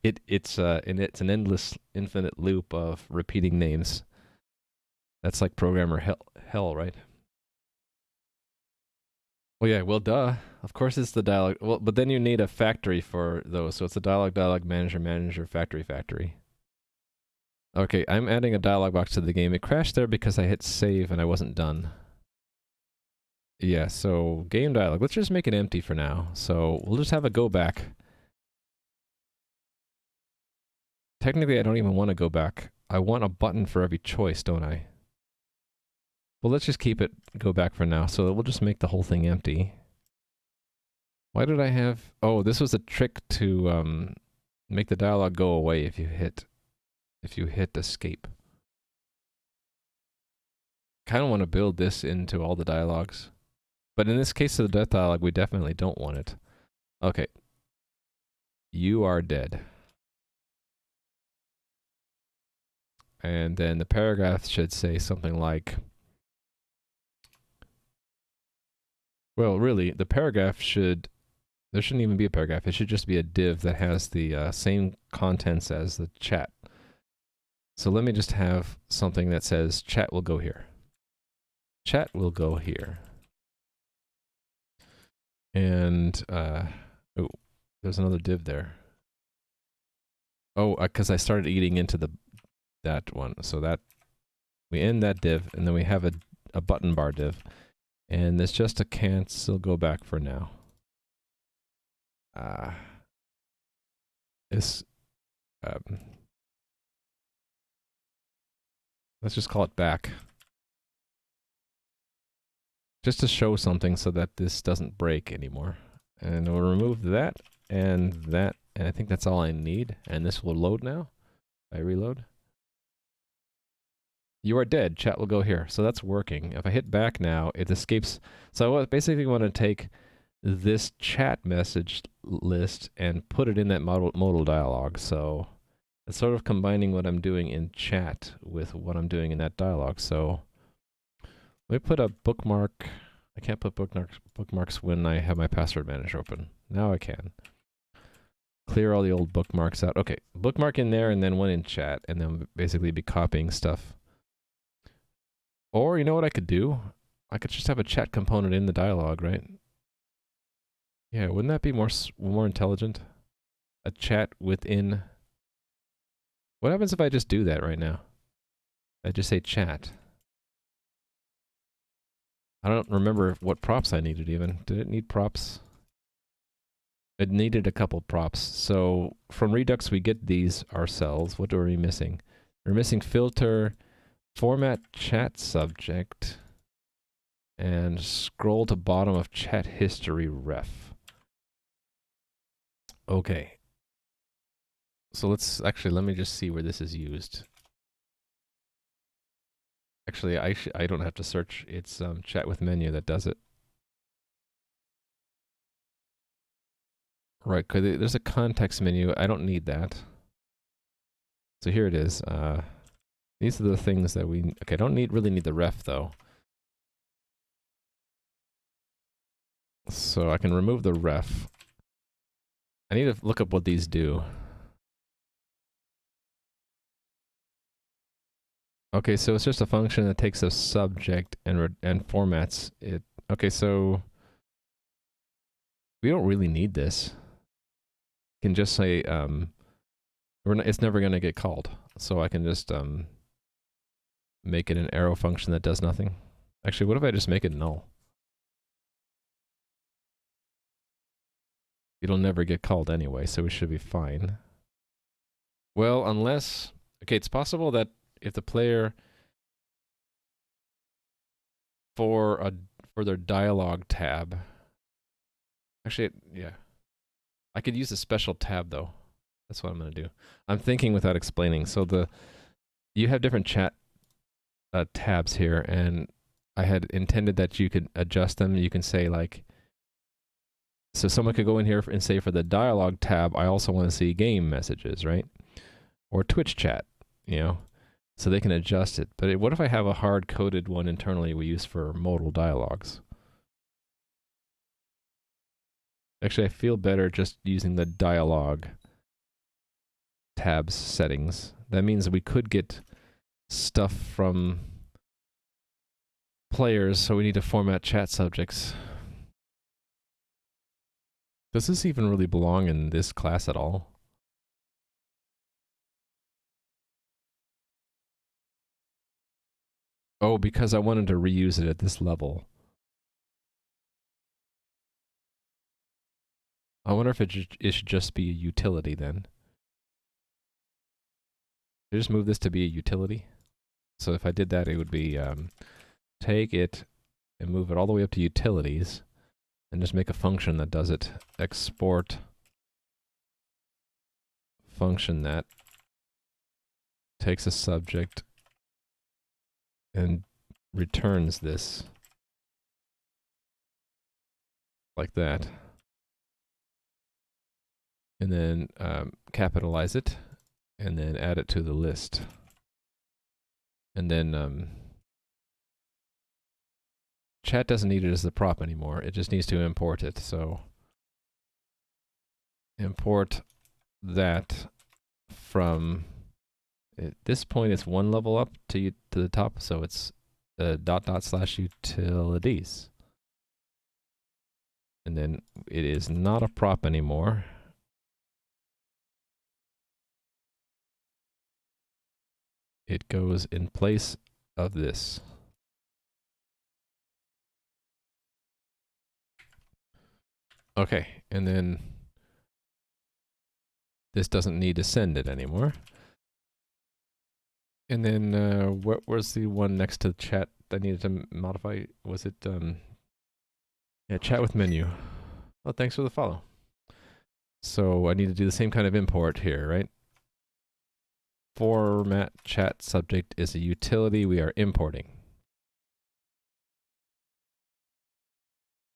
It's an endless, infinite loop of repeating names. That's like programmer hell, right? Well, yeah, well, duh. Of course it's the dialogue. Well, but then you need a factory for those. So it's a dialogue manager factory. Okay, I'm adding a dialogue box to the game. It crashed there because I hit save and I wasn't done. Yeah, so game dialogue. Let's just make it empty for now. So we'll just have a go back. Technically, I don't even want to go back. I want a button for every choice, don't I? Well, let's just keep it go back for now. So we'll just make the whole thing empty. Why did I have... Oh, this was a trick to make the dialogue go away if you hit escape. Kind of want to build this into all the dialogues. But in this case of the death dialogue, we definitely don't want it. Okay. You are dead. And then the paragraph should say something like... Well, really, the paragraph should... There shouldn't even be a paragraph. It should just be a div that has the same contents as the chat. So let me just have something that says chat will go here. Chat will go here. And, oh, there's another div there. Oh, because I started eating into that one. So that, we end that div, and then we have a button bar div. And it's just a cancel go back for now. is let's just call it back. Just to show something so that this doesn't break anymore. And we'll remove that, and I think that's all I need. And this will load now. I reload. You are dead. Chat will go here. So that's working. If I hit back now, it escapes. So I basically want to take this chat message list and put it in that modal dialog. So it's sort of combining what I'm doing in chat with what I'm doing in that dialog. So let me put a bookmark. I can't put bookmarks when I have my password manager open. Now I can. Clear all the old bookmarks out. Okay, bookmark in there and then one in chat, and then basically be copying stuff. Or you know what I could do? I could just have a chat component in the dialog, right? Yeah, wouldn't that be more intelligent? A chat within. What happens if I just do that right now? I just say chat. I don't remember what props I needed even. Did it need props? It needed a couple props. So from Redux we get these ourselves. What are we missing? We're missing filter, format chat subject, and scroll to bottom of chat history ref. Okay. So let me just see where this is used. Actually, I don't have to search. It's chat with menu that does it. Right, because there's a context menu. I don't need that. So here it is. These are the things that we... Okay, I don't really need the ref, though. So I can remove the ref. I need to look up what these do. Okay, so it's just a function that takes a subject and formats it. Okay, so we don't really need this. You can just say it's never going to get called. So I can just make it an arrow function that does nothing. Actually, what if I just make it null? It'll never get called anyway, so we should be fine. Well, unless... Okay, it's possible that if the player... For their dialogue tab... Actually, yeah. I could use a special tab, though. That's what I'm going to do. I'm thinking without explaining. So you have different chat tabs here, and I had intended that you could adjust them. You can say, like... So someone could go in here and say, for the dialogue tab, I also want to see game messages, right? Or Twitch chat, you know? So they can adjust it. But what if I have a hard-coded one internally we use for modal dialogues? Actually, I feel better just using the dialogue tabs settings. That means we could get stuff from players, so we need to format chat subjects. Does this even really belong in this class at all? Oh, because I wanted to reuse it at this level. I wonder if it should just be a utility then. I just move this to be a utility. So if I did that, it would be take it and move it all the way up to utilities and just make a function that does it. Export function that takes a subject and returns this like that. And then capitalize it and then add it to the list. And then chat doesn't need it as the prop anymore. It just needs to import it. So import that from... At this point, it's one level up to the top, so it's /utilities. And then it is not a prop anymore. It goes in place of this. Okay, and then this doesn't need to send it anymore. And then what was the one next to chat I needed to modify? Was it yeah, chat with menu. Oh, thanks for the follow. So I need to do the same kind of import here, right? Format chat subject is a utility we are importing.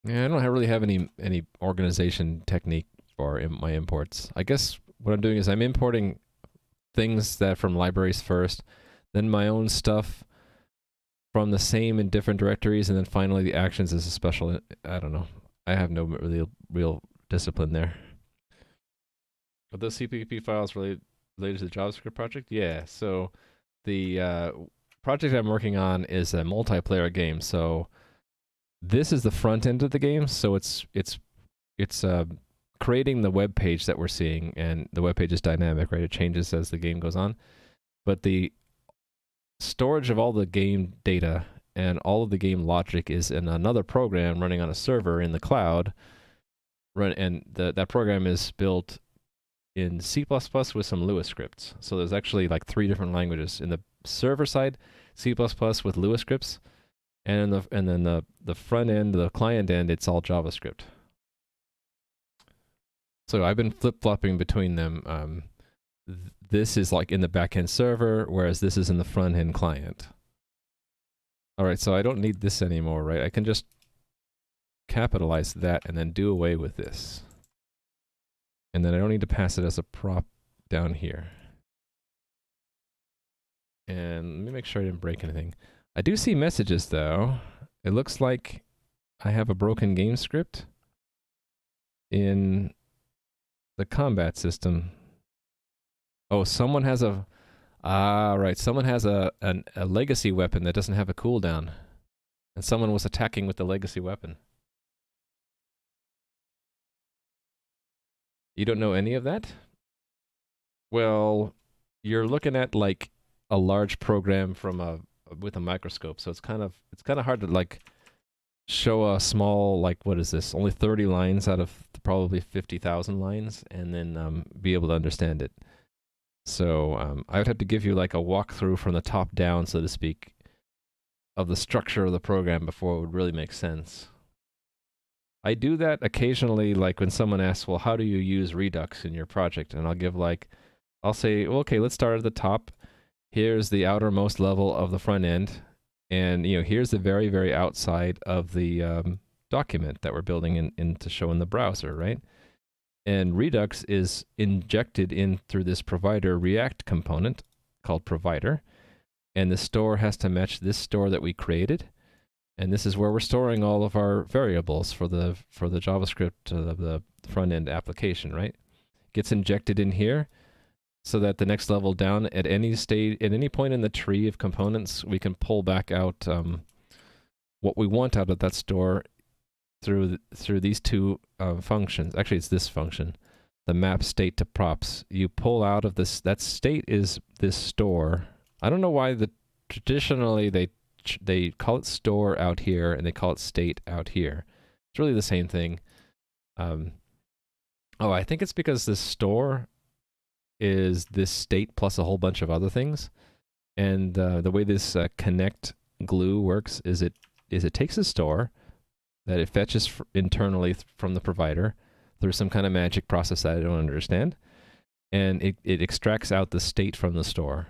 Yeah, I don't really have any organization technique for my imports. I guess what I'm doing is I'm importing things that from libraries first, then my own stuff from the same in different directories, and then finally the actions as a special. I don't know. I have no real discipline there. Are those CPP files related to the JavaScript project? Yeah. So the project I'm working on is a multiplayer game. So this is the front end of the game. So it's creating the web page that we're seeing, and the web page is dynamic, right? It changes as the game goes on. But the storage of all the game data and all of the game logic is in another program running on a server in the cloud. And that program is built in C++ with some Lua scripts. So there's actually like 3 different languages. In the server side, C++ with Lua scripts, and then the front end, the client end, it's all JavaScript. So I've been flip-flopping between them. This is like in the backend server, whereas this is in the front-end client. All right, so I don't need this anymore, right? I can just capitalize that and then do away with this. And then I don't need to pass it as a prop down here. And let me make sure I didn't break anything. I do see messages, though. It looks like I have a broken game script in the combat system. Oh, someone has a... right. Someone has a legacy weapon that doesn't have a cooldown. And someone was attacking with the legacy weapon. You don't know any of that? Well, you're looking at like a large program from with a microscope, so it's kind of hard to like show a small, like, what is this? Only 30 lines out of probably 50,000 lines, and then be able to understand it. So I would have to give you like a walkthrough from the top down, so to speak, of the structure of the program before it would really make sense. I do that occasionally, like when someone asks, well, how do you use Redux in your project? And I'll say, well, okay, let's start at the top. Here's the outermost level of the front end. And, here's the very, very outside of the document that we're building in to show in the browser, right? And Redux is injected in through this provider React component called provider. And the store has to match this store that we created. And this is where we're storing all of our variables for the JavaScript, the front end application, right? Gets injected in here so that the next level down at any point in the tree of components, we can pull back out what we want out of that store through these 2 functions. Actually, it's this function, the map state to props. You pull out of this, that state is this store. I don't know why traditionally they call it store out here and they call it state out here. It's really the same thing. I think it's because this store is this state plus a whole bunch of other things. And the way this connect glue works is it takes a store that it fetches internally from the provider through some kind of magic process that I don't understand. And it extracts out the state from the store.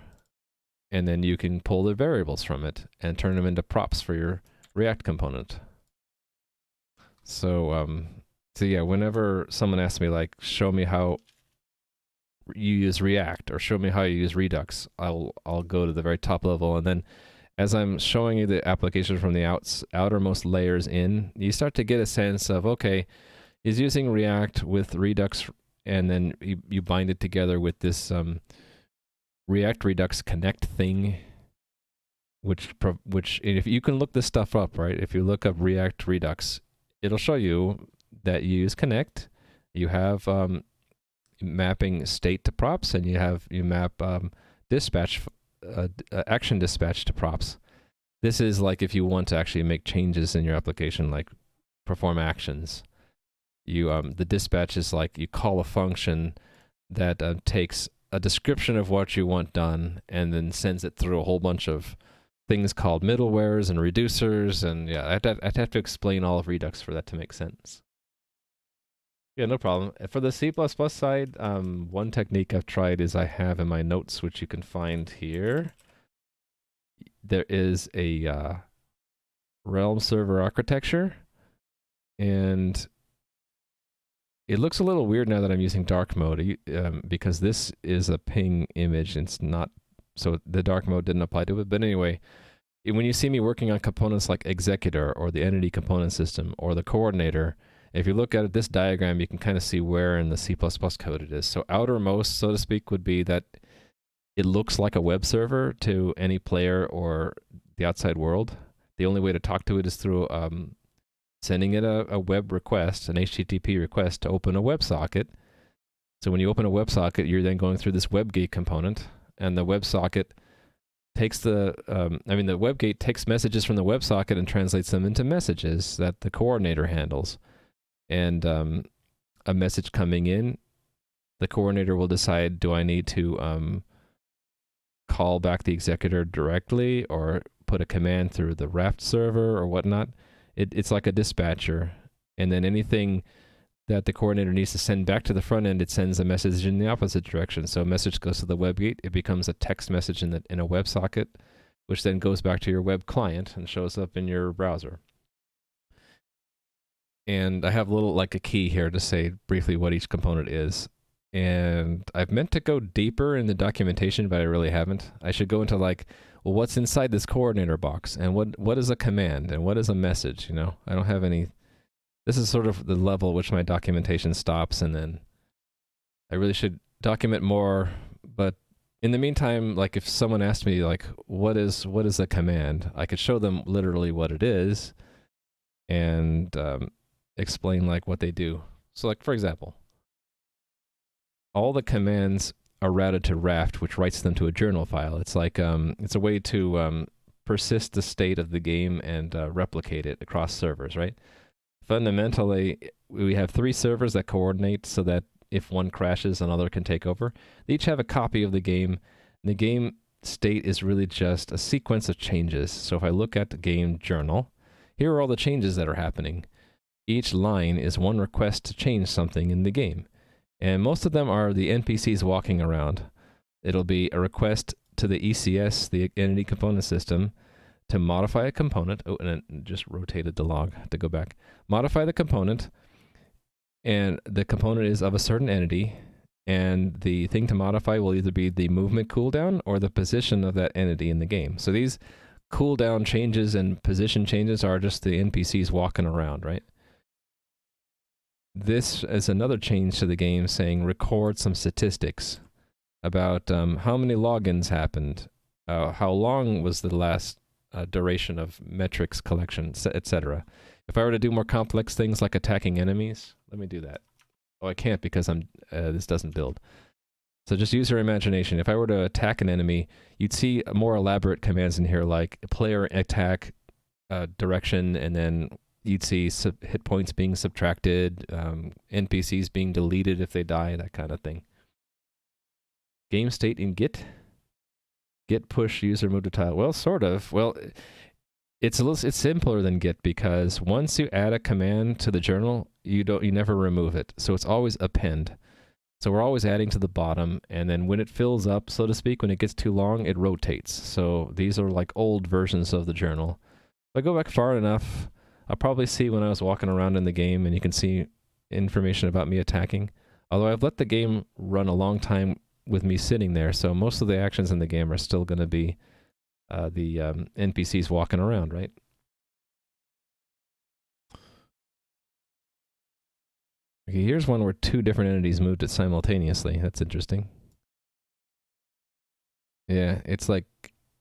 And then you can pull the variables from it and turn them into props for your React component. So yeah, whenever someone asks me, like, show me how you use React or show me how you use Redux, I'll go to the very top level. And then as I'm showing you the application from the outermost layers in, you start to get a sense of, okay, he's using React with Redux, and then you bind it together with this React Redux connect thing, which if you can look this stuff up, right? If you look up React Redux, it'll show you that you use connect. You have mapping state to props, and you map dispatch, action dispatch to props. This is like if you want to actually make changes in your application, like perform actions. The dispatch is like you call a function that takes a description of what you want done and then sends it through a whole bunch of things called middlewares and reducers, and yeah, I'd have to explain all of Redux for that to make sense. Yeah, no problem. For the C++ side, one technique I've tried is I have in my notes, which you can find here. There is a Realm server architecture, and it looks a little weird now that I'm using dark mode, because this is a ping image. It's not, so the dark mode didn't apply to it. But anyway, when you see me working on components like executor or the entity component system or the coordinator, if you look at this diagram, you can kind of see where in the C++ code it is. So outermost, so to speak, would be that it looks like a web server to any player or the outside world. The only way to talk to it is through sending it a web request, an HTTP request to open a WebSocket. So when you open a WebSocket, you're then going through this WebGate component, and the WebSocket takes the WebGate takes messages from the WebSocket and translates them into messages that the coordinator handles. And a message coming in, the coordinator will decide, do I need to call back the executor directly or put a command through the Raft server or whatnot. It's like a dispatcher, and then anything that the coordinator needs to send back to the front end, it sends a message in the opposite direction. So a message goes to the WebGate, it becomes a text message in a WebSocket, which then goes back to your web client and shows up in your browser. And I have a key here to say briefly what each component is. And I've meant to go deeper in the documentation, but I really haven't. I should go into well, what's inside this coordinator box, and what is a command, and what is a message, I don't have any. This is sort of the level at which my documentation stops, and then I really should document more. But in the meantime, if someone asked me, what is a command, I could show them literally what it is, and explain what they do. So for example, all the commands are routed to Raft, which writes them to a journal file. It's it's a way to persist the state of the game and replicate it across servers, right? Fundamentally, we have 3 servers that coordinate so that if one crashes, another can take over. They each have a copy of the game, and the game state is really just a sequence of changes. So if I look at the game journal, here are all the changes that are happening. Each line is one request to change something in the game. And most of them are the NPCs walking around. It'll be a request to the ECS, the entity component system, to modify a component. Oh, and it just rotated the log to go back. Modify the component, and the component is of a certain entity, and the thing to modify will either be the movement cooldown or the position of that entity in the game. So these cooldown changes and position changes are just the NPCs walking around, right? This is another change to the game saying record some statistics about how many logins happened, how long was the last duration of metrics collection, etc. If I were to do more complex things like attacking enemies, let me do that. Oh, I can't because this doesn't build. So just use your imagination. If I were to attack an enemy, you'd see more elaborate commands in here like player attack direction, and then you'd see hit points being subtracted, NPCs being deleted if they die, that kind of thing. Game state in Git. Git push user move to tile. Well, sort of. Well, it's simpler than Git because once you add a command to the journal, you never remove it. So it's always append. So we're always adding to the bottom, and then when it fills up, so to speak, when it gets too long, it rotates. So these are old versions of the journal. If I go back far enough, I'll probably see when I was walking around in the game, and you can see information about me attacking. Although I've let the game run a long time with me sitting there, so most of the actions in the game are still going to be the NPCs walking around, right? Okay, here's one where 2 different entities moved it simultaneously. That's interesting. Yeah, it's going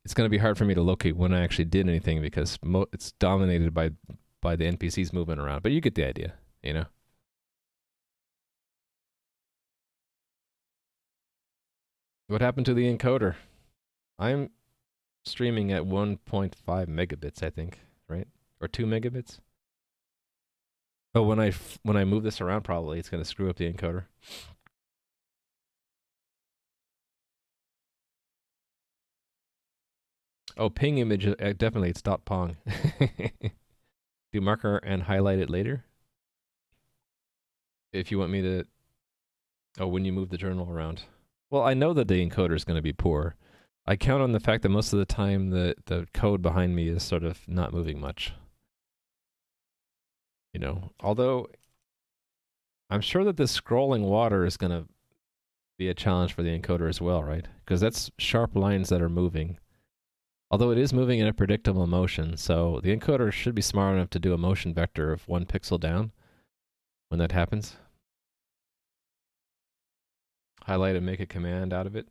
to be hard for me to locate when I actually did anything because it's dominated by the NPCs moving around. But you get the idea, What happened to the encoder? I'm streaming at 1.5 megabits, I think, right? Or 2 megabits? Oh, when I move this around, probably it's going to screw up the encoder. Oh, ping image, definitely, it's .pong. Do marker and highlight it later? If you want me to... Oh, when you move the journal around. Well, I know that the encoder is going to be poor. I count on the fact that most of the time the code behind me is sort of not moving much. You know, although I'm sure that this scrolling water is going to be a challenge for the encoder as well, right? Because that's sharp lines that are moving. Although it is moving in a predictable motion, so the encoder should be smart enough to do a motion vector of 1 pixel down when that happens. Highlight and make a command out of it.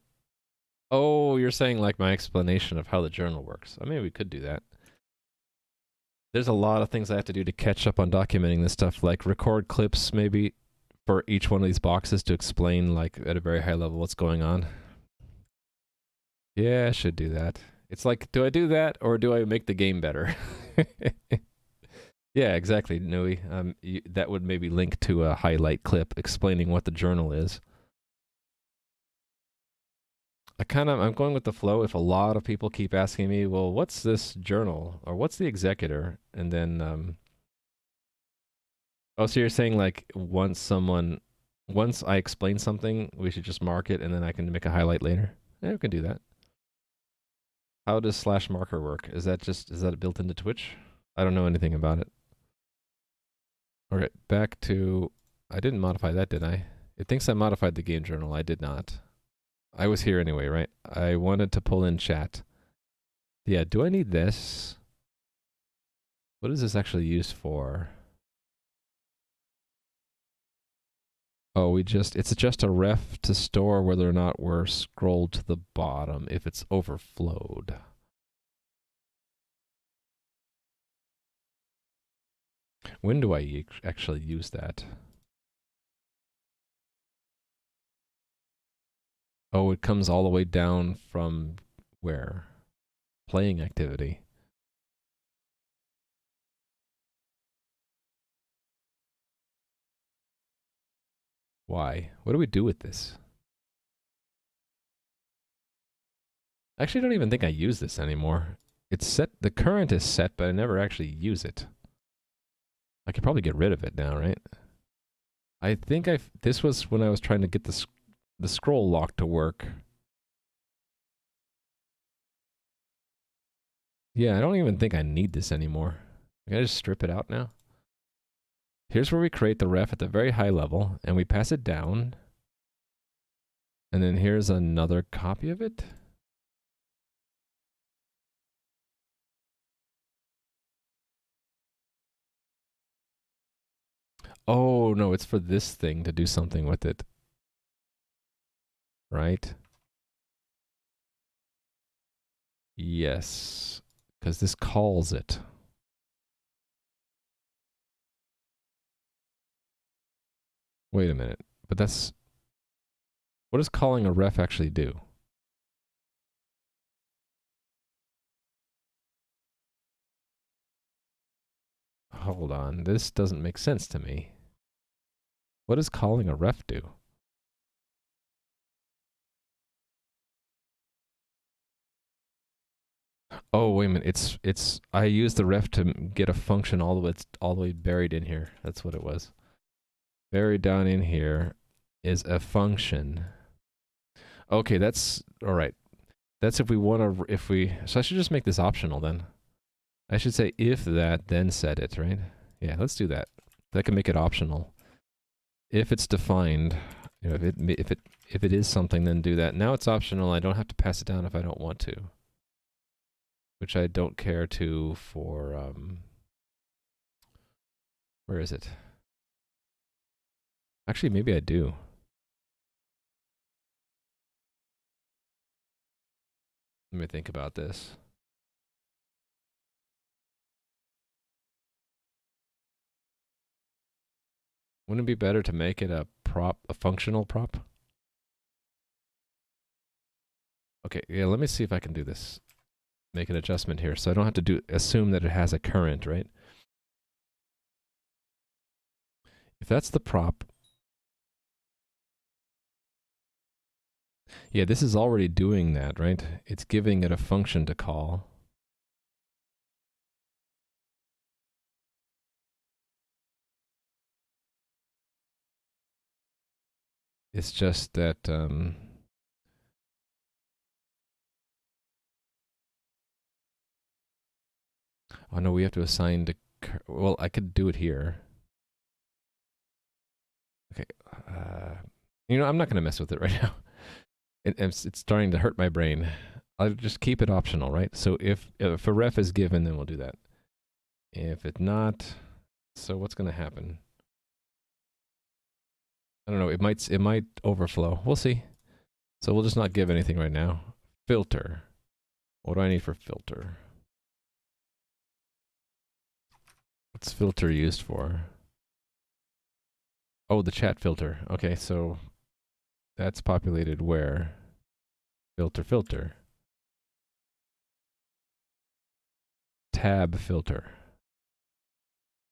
Oh, you're saying like my explanation of how the journal works. I mean, we could do that. There's a lot of things I have to do to catch up on documenting this stuff, like record clips maybe for each one of these boxes to explain like at a very high level what's going on. Yeah, I should do that. It's like, do I do that or do I make the game better? Yeah, exactly, Nui. That would maybe link to a highlight clip explaining what the journal is. I'm going with the flow. If a lot of people keep asking me, well, what's this journal or what's the executor? And then, oh, so you're saying like once I explain something, we should just mark it and then I can make a highlight later? Yeah, we can do that. How does /marker work? Is that built into Twitch? I don't know anything about it. Okay, back to, I didn't modify that, did I? It thinks I modified the game journal. I did not. I was here anyway, right? I wanted to pull in chat. Yeah, do I need this? What is this actually used for? Oh, it's just a ref to store whether or not we're scrolled to the bottom if it's overflowed. When do I actually use that? Oh, it comes all the way down from where? Playing activity. Why? What do we do with this? Actually, I don't even think I use this anymore. It's set, the current is set, but I never actually use it. I could probably get rid of it now, right? I think this was when I was trying to get the scroll lock to work. Yeah, I don't even think I need this anymore. Can I just strip it out now? Here's where we create the ref at the very high level, and we pass it down. And then here's another copy of it. Oh, no, it's for this thing to do something with it. Right? Yes, because this calls it. Wait a minute, but that's... What does calling a ref actually do? Hold on, this doesn't make sense to me. What does calling a ref do? Oh, wait a minute. I used the ref to get a function all the way buried in here. That's what it was. Buried down in here is a function. Okay, that's all right. That's if we want to, so I should just make this optional then. I should say if that, then set it, right? Yeah, let's do that. That can make it optional. If it's defined, you know, if it is something, then do that. Now it's optional. I don't have to pass it down if I don't want to. Which I don't care to for, where is it? Actually, maybe I do. Let me think about this. Wouldn't it be better to make it a functional prop? Okay, yeah, let me see if I can do this. Make an adjustment here, so I don't have to assume that it has a current, right? If that's the prop, yeah, this is already doing that, right? It's giving it a function to call. It's just that oh no, we have to assign to. Well, I could do it here. Okay. You know, I'm not going to mess with it right now. It's starting to hurt my brain. I'll just keep it optional, right? So if a ref is given, then we'll do that. If it's not, so what's going to happen? I don't know. It might overflow. We'll see. So we'll just not give anything right now. Filter. What do I need for filter? What's filter used for? Oh, the chat filter. Okay, so that's populated where? Filter. Tab filter.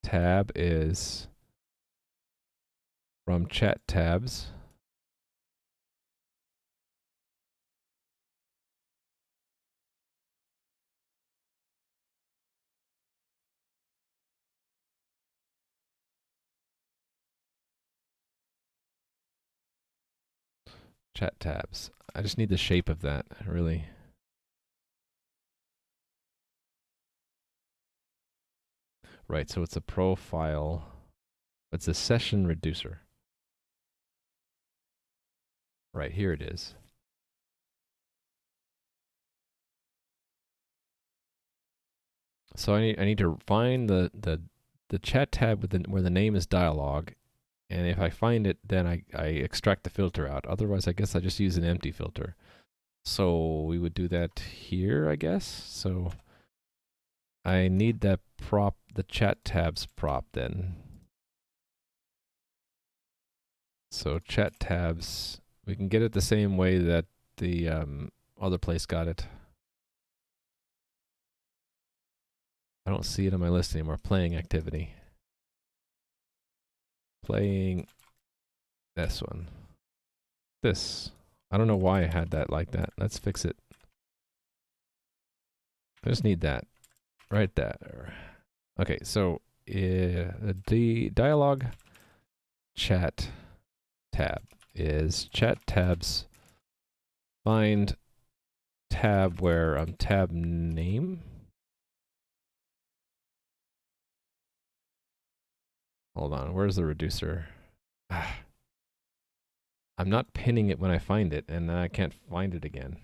Tab is from chat tabs. Chat tabs. I just need the shape of that, really. Right, so it's a profile. It's a session reducer. Right, here it is. So I need to find the chat tab with where the name is dialogue, and if I find it, then I extract the filter out. Otherwise, I guess I just use an empty filter. So we would do that here, I guess. So I need that prop, the chat tabs prop then. So chat tabs, we can get it the same way that the other place got it. I don't see it on my list anymore. Playing activity. Playing this one. This. I don't know why I had that like that. Let's fix it. I just need that. Right there. Okay, so the dialogue chat tab is chat tabs find tab where tab name. Hold on, where's the reducer? I'm not pinning it when I find it, and then I can't find it again.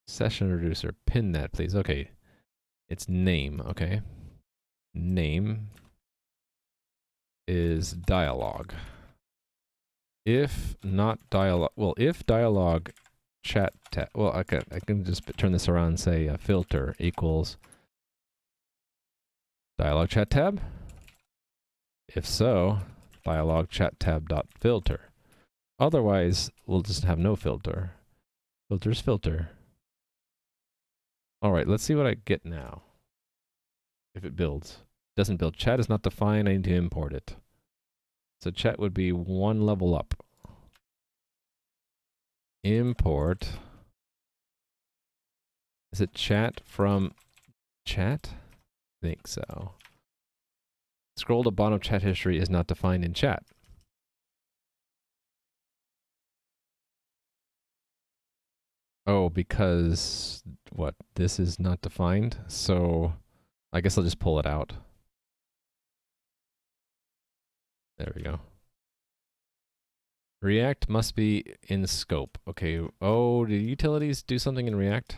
Session reducer, pin that, please. Okay, it's name. Okay, name is dialogue. If not dialogue, well, if dialogue chat tab, well, I can just turn this around and say filter equals dialogue chat tab. If so, dialogue chat tab dot filter. Otherwise, we'll just have no filter. Filter's filter. All right, let's see what I get now. If it builds. Doesn't build. Chat is not defined. I need to import it. So chat would be one level up. Import. Is it chat from chat? I think so. Scroll to bottom, chat history is not defined in chat. Oh, because what? This is not defined. So I guess I'll just pull it out. There we go. React must be in scope. Okay. Oh, did utilities do something in React?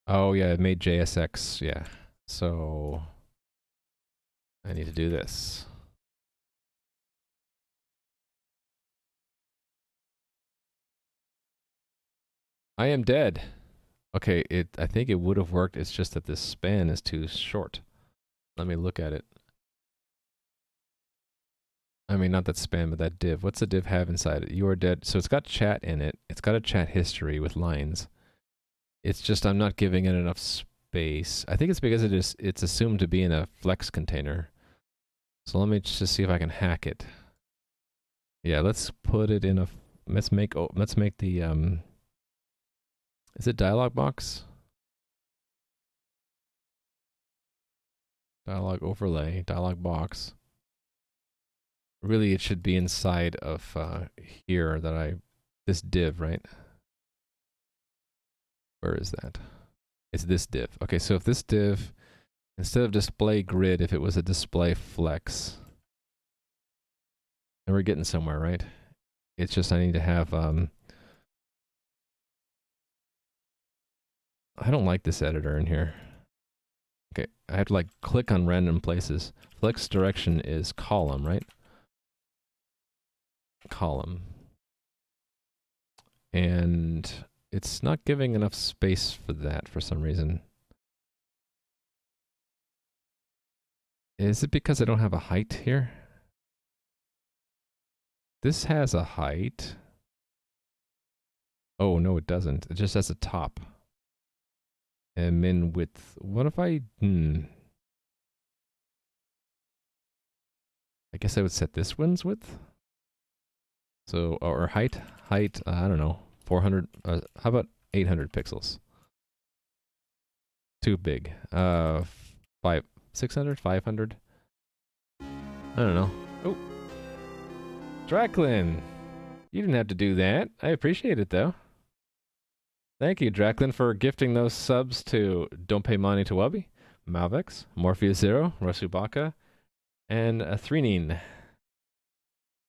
Oh, yeah, it made JSX. Yeah. So I need to do this. I am dead. Okay, I think it would have worked. It's just that this span is too short. Let me look at it. I mean, not that span, but that div. What's the div have inside it? You are dead. So it's got chat in it. It's got a chat history with lines. It's just I'm not giving it enough space. I think it's because it's assumed to be in a flex container. So let me just see if I can hack it. Yeah, let's put it in a. Let's make the Is it dialog box? Dialog overlay, dialog box. Really, it should be inside of here that this div, right? Where is that? It's this div. Okay, so if this div, instead of display grid, if it was a display flex, and we're getting somewhere, right? It's just I need to have, I don't like this editor in here. Okay, I have to like click on random places. Flex direction is column, right? Column. And it's not giving enough space for that for some reason. Is it because I don't have a height here? This has a height. Oh, no, it doesn't. It just has a top. And min width. What if I... I guess I would set this one's width? So, or height? Height, I don't know. 400, how about 800 pixels? Too big. 600, 500? I don't know. Oh. Draclin! You didn't have to do that. I appreciate it, though. Thank you, Draclin, for gifting those subs to Don't Pay Money to Wubby, Malvex, Morpheus Zero, Rasubaka, and Threnine.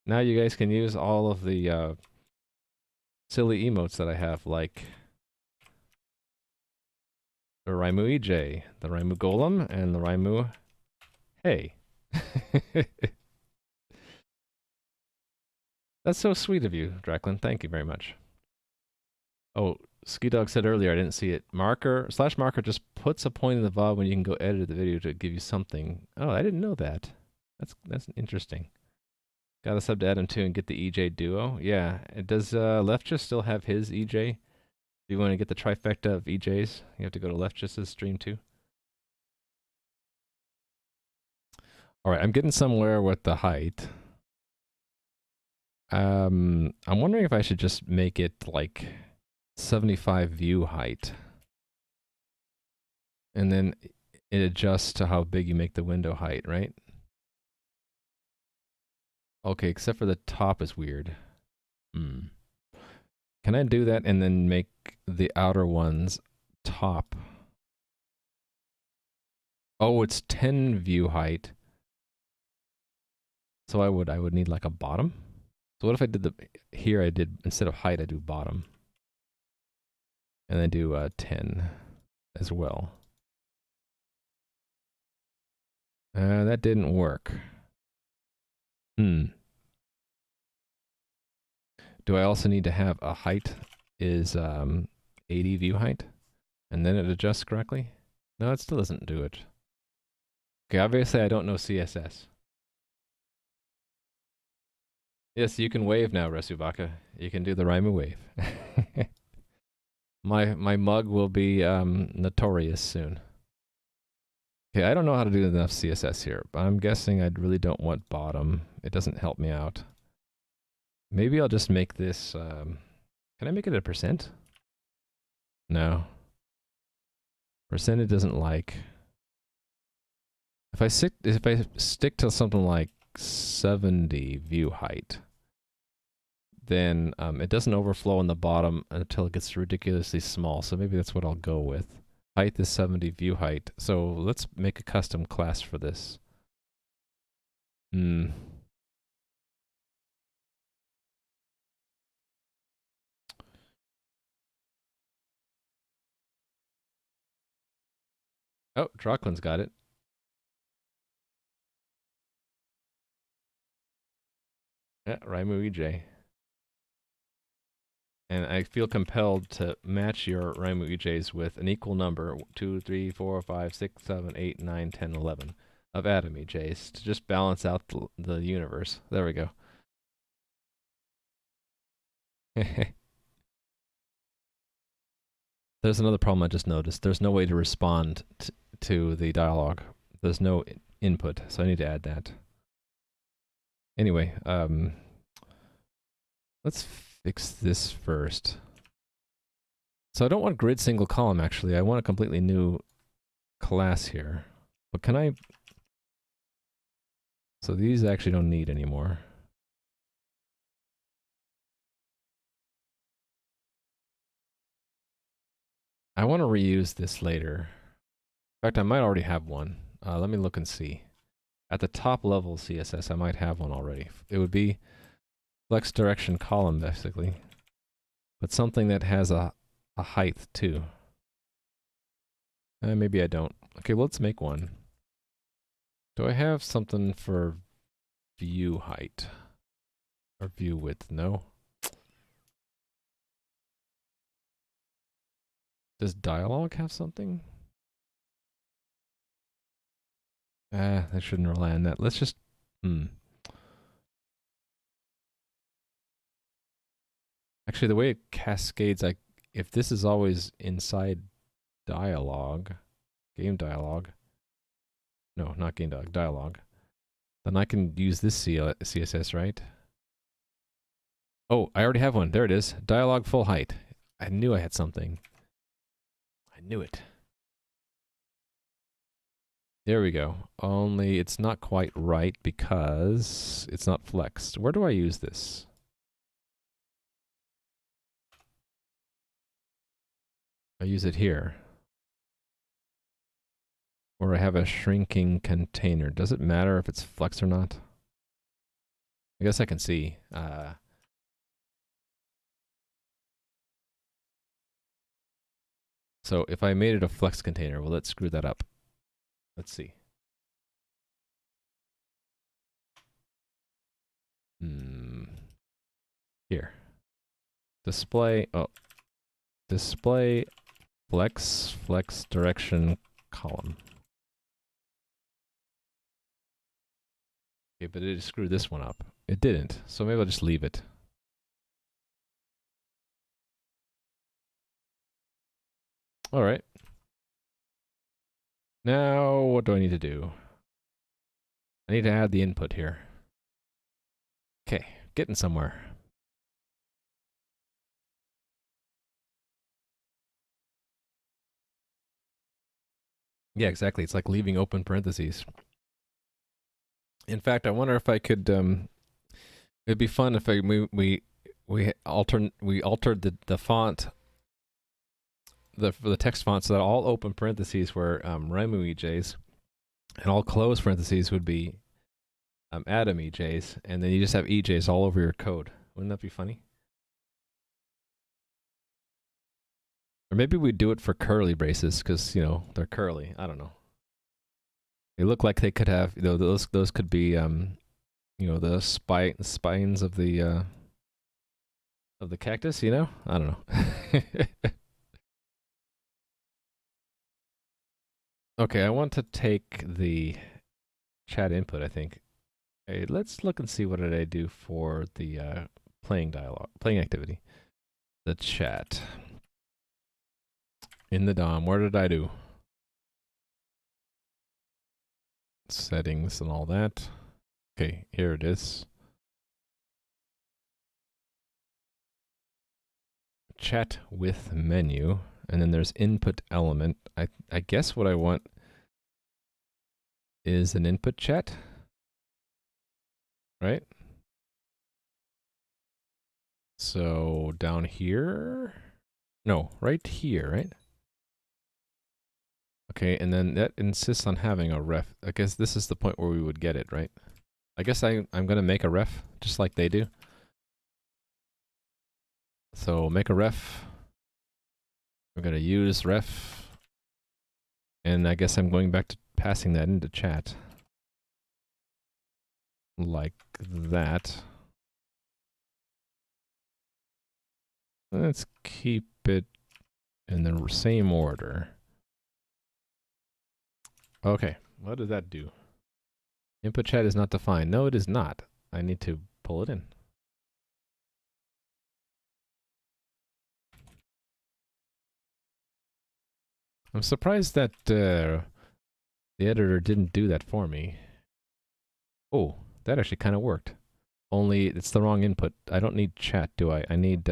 Now you guys can use all of the silly emotes that I have, like the Raimu EJ, the Raimu Golem, and the Raimu Hey. That's so sweet of you, Draclin. Thank you very much. Oh, Ski Dog said earlier, I didn't see it. Marker just puts a point in the VOD when you can go edit the video to give you something. Oh, I didn't know that. That's interesting. Got a sub to Adam too and get the EJ duo. Yeah, does Leftjust still have his EJ? If you want to get the trifecta of EJs, you have to go to Leftjust's stream too. All right, I'm getting somewhere with the height. I'm wondering if I should just make it like 75 view height. And then it adjusts to how big you make the window height, right? Okay, except for the top is weird. Can I do that and then make the outer ones top? Oh, it's 10 view height. So I would need like a bottom. So what if I did here I did, instead of height, I do bottom. And then do 10 as well. That didn't work. Do I also need to have a height is 80 view height? And then it adjusts correctly? No, it still doesn't do it. Okay, obviously I don't know CSS. Yes, you can wave now, Resubaka. You can do the Raimu wave. My mug will be notorious soon. Okay, I don't know how to do enough CSS here, but I'm guessing I really don't want bottom. It doesn't help me out. Maybe I'll just make this, can I make it a %? No. Percent it doesn't like. If I stick to something like 70 view height, then it doesn't overflow on the bottom until it gets ridiculously small. So maybe that's what I'll go with. Height is 70 view height. So let's make a custom class for this. Oh, Draclin's got it. Yeah, Raimu EJ. And I feel compelled to match your Raimu EJs with an equal number, 2, 3, 4, 5, 6, 7, 8, 9, 10, 11 of Adam EJs to just balance out the universe. There we go. There's another problem I just noticed. There's no way to respond to the dialogue. There's no input, so I need to add that. Anyway, let's fix this first. So I don't want grid single column, actually. I want a completely new class here. But can I... So these I actually don't need anymore. I want to reuse this later. In fact, I might already have one. Let me look and see. At the top level CSS, I might have one already. It would be flex direction column, basically. But something that has a height, too. Maybe I don't. Okay, well, let's make one. Do I have something for view height? Or view width? No. Does dialog have something? I shouldn't rely on that. Let's just... Actually, the way it cascades, if this is always inside dialog, game dialog, no, not game dialog, dialog, then I can use this CSS, right? Oh, I already have one. There it is. Dialog full height. I knew I had something. I knew it. There we go. Only it's not quite right because it's not flexed. Where do I use this? I use it here. Or I have a shrinking container. Does it matter if it's flexed or not? I guess I can see. So if I made it a flex container, will it screw that up? Let's see. Here. Display, display flex direction column. Okay, but it screwed this one up. It didn't, so maybe I'll just leave it. All right. Now, what do I need to do? I need to add the input here. Okay, getting somewhere. Yeah, exactly. It's like leaving open parentheses. In fact, I wonder if I could. It'd be fun if we altered the font, for the text font, so that all open parentheses were Remu EJs, and all closed parentheses would be Adam EJs, and then you just have EJs all over your code. Wouldn't that be funny? Or maybe we do it for curly braces because, you know, they're curly. I don't know. They look like they could have, you know, those could be, you know, the spines of the cactus. You know, I don't know. Okay, I want to take the chat input. I think. Hey, let's look and see what did I do for the playing activity. The chat in the DOM. Where did I do? Settings and all that. Okay, here it is. Chat with menu, and then there's input element. I guess what I want is an input chat, right? So down here, no, right here, right? Okay, and then that insists on having a ref. I guess this is the point where we would get it, right? I guess I'm gonna make a ref just like they do. So make a ref. We're gonna use ref, and I guess I'm going back to passing that into chat. Like that. Let's keep it in the same order. Okay, what does that do? Input chat is not defined. No, it is not. I need to pull it in. I'm surprised that the editor didn't do that for me. Oh, that actually kind of worked. Only it's the wrong input. I don't need chat, do I? I need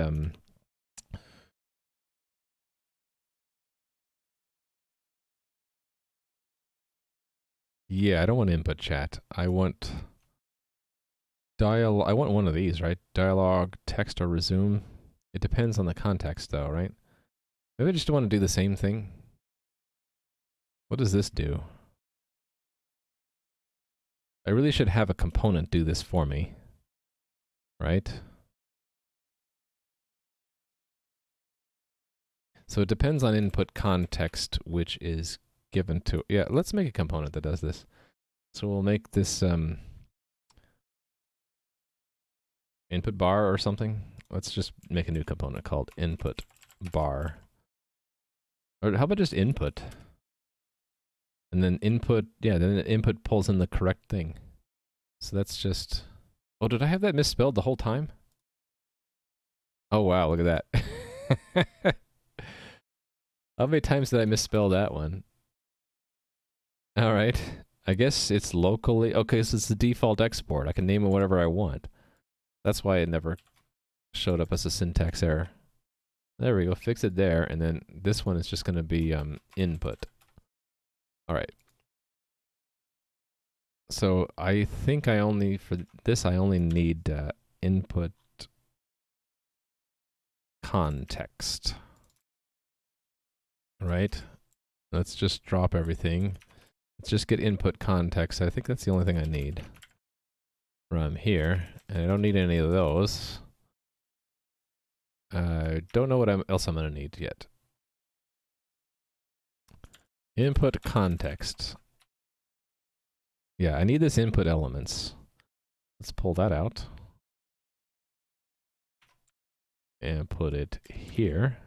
yeah, I don't want input chat. I want I want one of these, right? Dialogue, text, or resume. It depends on the context, though, right? Maybe I just want to do the same thing. What does this do? I really should have a component do this for me, right? So it depends on input context, which is given to... Yeah, let's make a component that does this. So we'll make this input bar or something. Let's just make a new component called input bar. Or how about just input? And then input, yeah, then the input pulls in the correct thing. So that's just... Oh, did I have that misspelled the whole time? Oh, wow, look at that. How many times did I misspell that one? All right. I guess it's locally... Okay, so it's the default export. I can name it whatever I want. That's why it never showed up as a syntax error. There we go. Fix it there. And then this one is just going to be input. All right. So I think I only... For this, I only need input context. Right? Let's just drop everything. Let's just get input context. I think that's the only thing I need from here. And I don't need any of those. Don't know what else I'm going to need yet. Input context. Yeah, I need this input elements. Let's pull that out. And put it here.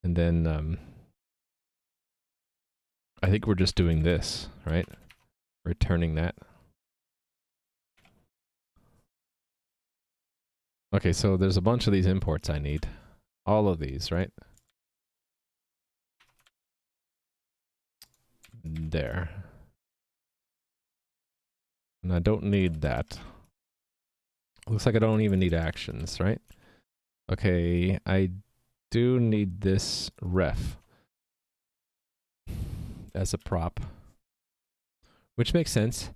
And then I think we're just doing this, right? Returning that. Okay, so there's a bunch of these imports I need. All of these, right? There. And I don't need that. Looks like I don't even need actions, right? Okay, I do need this ref as a prop, which makes sense.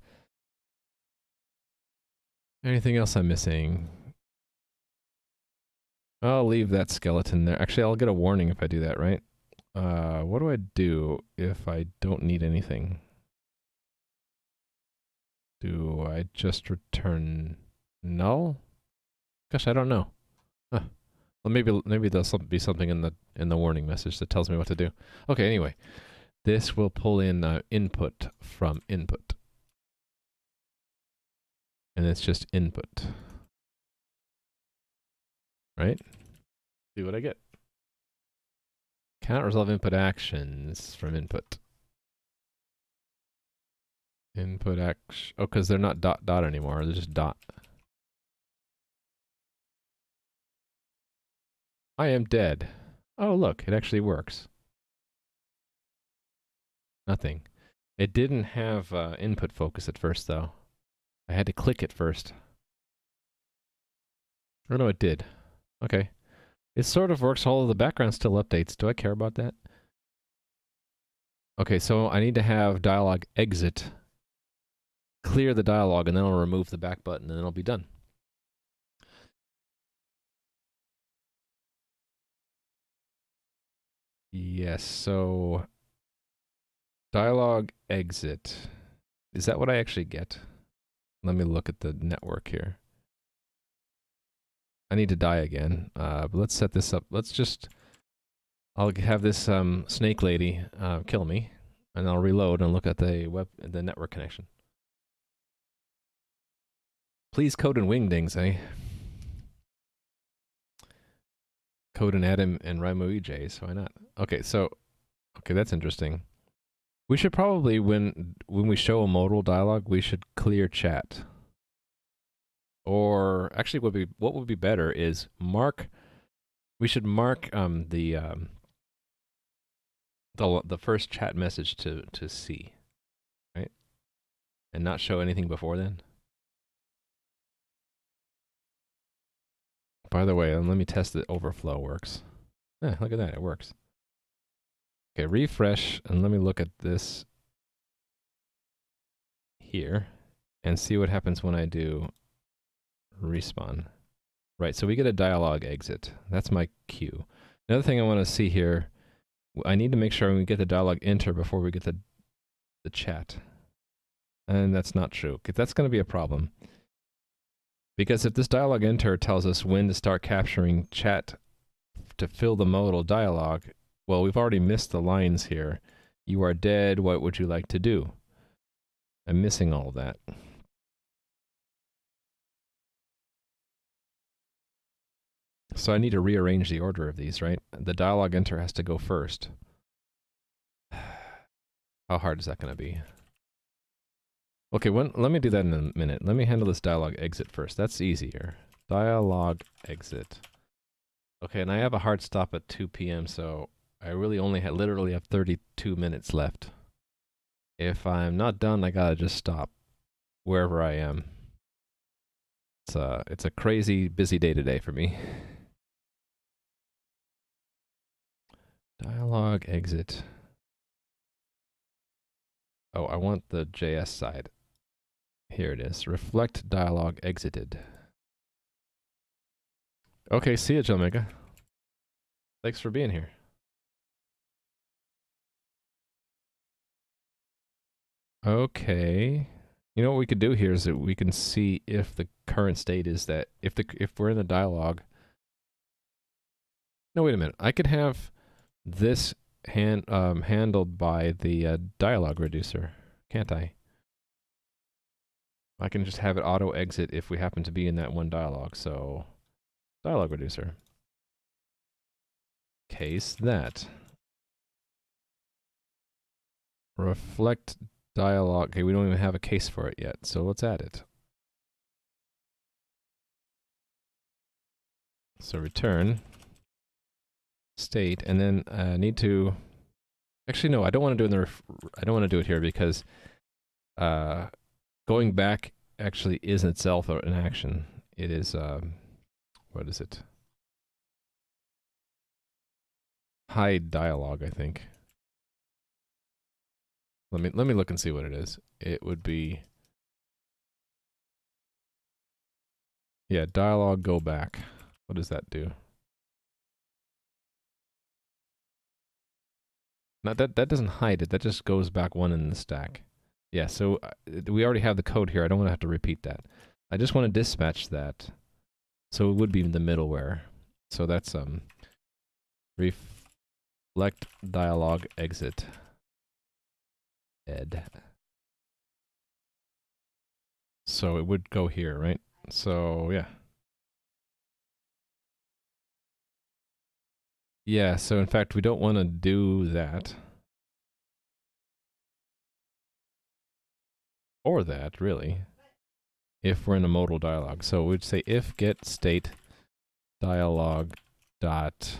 Anything else I'm missing? I'll leave that skeleton there. Actually, I'll get a warning if I do that, right? What do I do if I don't need anything? Do I just return null? Gosh, I don't know. Huh. Well, maybe there'll be something in the warning message that tells me what to do. Okay, anyway, this will pull in input from input, and it's just input, right? See what I get. Cannot resolve input actions from input. Input action. Oh, because they're not dot dot anymore. They're just dot. I am dead. Oh, look, it actually works. Nothing. It didn't have input focus at first, though. I had to click it first. Oh, no, it did. Okay. It sort of works, all of the background still updates. Do I care about that? Okay, so I need to have dialog exit, clear the dialog, and then I'll remove the back button, and then it'll be done. Yes, so dialog exit. Is that what I actually get? Let me look at the network here. I need to die again, but let's set this up. Let's just... I'll have this snake lady kill me, and I'll reload and look at the network connection. Please code in wingdings, eh? Code in Adam and Raimo EJs, why not? Okay, so... Okay, that's interesting. We should probably, when we show a modal dialogue, we should clear chat. Or, actually, what would be better is mark... We should mark the first chat message to see, right? And not show anything before then. By the way, let me test that overflow works. Yeah, look at that, it works. Okay, refresh, and let me look at this here, and see what happens when I do respawn. Right, so we get a dialogue exit. That's my cue. Another thing I want to see here, I need to make sure we get the dialogue enter before we get the chat. And that's not true, because that's going to be a problem. Because if this dialogue enter tells us when to start capturing chat to fill the modal dialogue, well, we've already missed the lines here. You are dead, what would you like to do? I'm missing all of that. So I need to rearrange the order of these, right? The dialogue enter has to go first. How hard is that going to be? Okay, let me do that in a minute. Let me handle this dialogue exit first. That's easier. Dialogue exit. Okay, and I have a hard stop at 2 p.m., so I really only literally have 32 minutes left. If I'm not done, I gotta just stop wherever I am. It's a crazy busy day today for me. Dialogue exit. Oh, I want the JS side. Here it is. Reflect dialogue exited. Okay, see ya, Jomega. Thanks for being here. Okay. You know what we could do here is that we can see if the current state is that if we're in the dialogue. No, wait a minute. I could have this handled by the dialogue reducer, can't I? I can just have it auto exit if we happen to be in that one dialogue. So, dialogue reducer. Case that. Reflect dialogue. Okay, we don't even have a case for it yet, so let's add it. So return state, and then need to. Actually, no, I don't want to do it in the. I don't want to do it here because going back actually is in itself an action. It is what is it? Hide dialogue, I think. Let me look and see what it is. It would be, yeah, dialogue go back. What does that do? Not that doesn't hide it. That just goes back one in the stack. Yeah, so we already have the code here. I don't want to have to repeat that. I just want to dispatch that. So it would be in the middleware. So that's reflect dialogue exit ed. So it would go here, right? So yeah. Yeah, so in fact we don't want to do that. Or that, really. If we're in a modal dialogue. So we'd say if get state dialogue dot,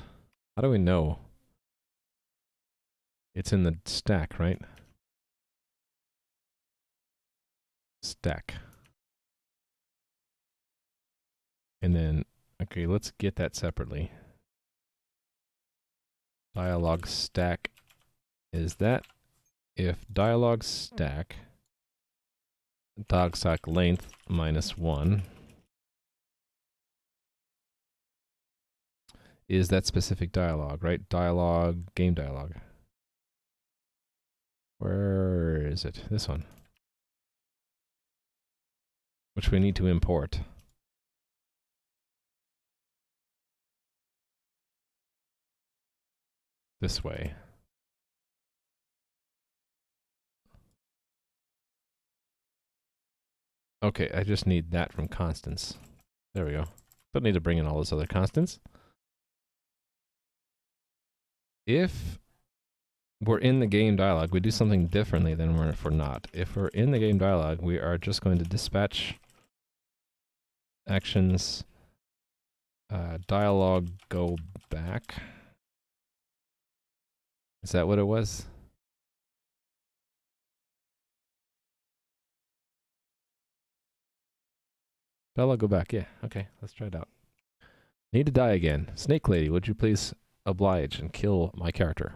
how do we know? It's in the stack, right? Stack. And then, okay, let's get that separately. Dialogue stack is that if dialogue stack length -1 is that specific dialogue, right? Dialogue, game dialogue. Where is it? This one. Which we need to import. This way. Okay, I just need that from constants. There we go. Don't need to bring in all those other constants. If we're in the game dialog, we do something differently than if we're not. If we're in the game dialog, we are just going to dispatch actions dialog go back. Is that what it was? Dialog go back, yeah. Okay, let's try it out. Need to die again. Snake Lady, would you please oblige and kill my character?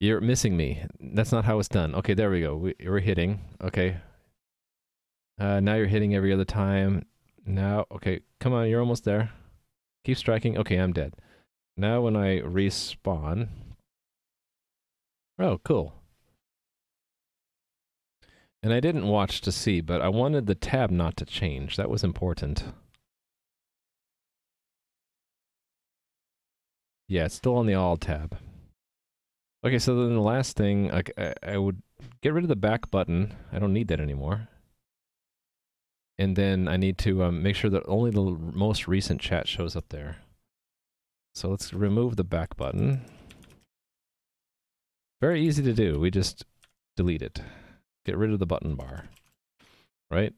You're missing me. That's not how it's done. Okay, there we go. We're hitting. Okay. Now you're hitting every other time. Now, okay, come on, you're almost there. Keep striking. Okay, I'm dead. Now when I respawn... Oh, cool. And I didn't watch to see, but I wanted the tab not to change. That was important. Yeah, it's still on the All tab. Okay, so then the last thing, like, I would get rid of the back button. I don't need that anymore. And then I need to make sure that only the most recent chat shows up there. So let's remove the back button. Very easy to do. We just delete it. Get rid of the button bar. Right?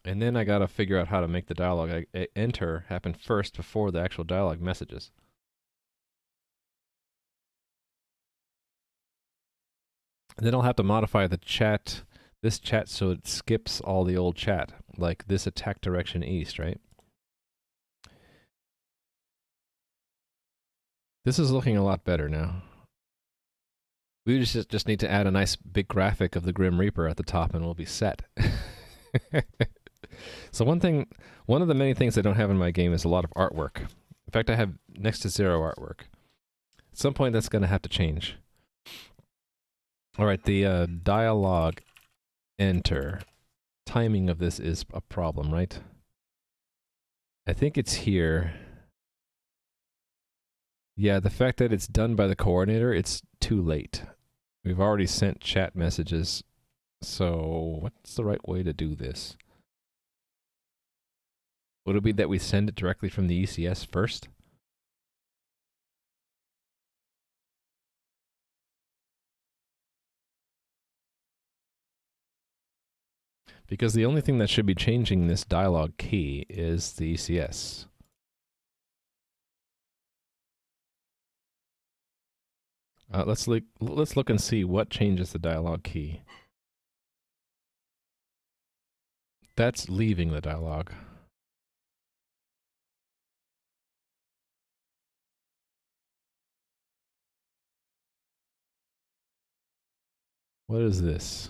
And then I gotta figure out how to make the dialogue enter happen first before the actual dialogue messages. And then I'll have to modify the chat, this chat, so it skips all the old chat, like this attack direction east, right? This is looking a lot better now. We just need to add a nice big graphic of the Grim Reaper at the top and we'll be set. So one of the many things I don't have in my game is a lot of artwork. In fact, I have next to zero artwork. At some point that's going to have to change. Alright, the dialogue enter. Timing of this is a problem, right? I think it's here. Yeah, the fact that it's done by the coordinator, it's too late. We've already sent chat messages, so what's the right way to do this? Would it be that we send it directly from the ECS first? Because the only thing that should be changing this dialogue key is the ECS. Let's look and see what changes the dialogue key. That's leaving the dialogue. What is this?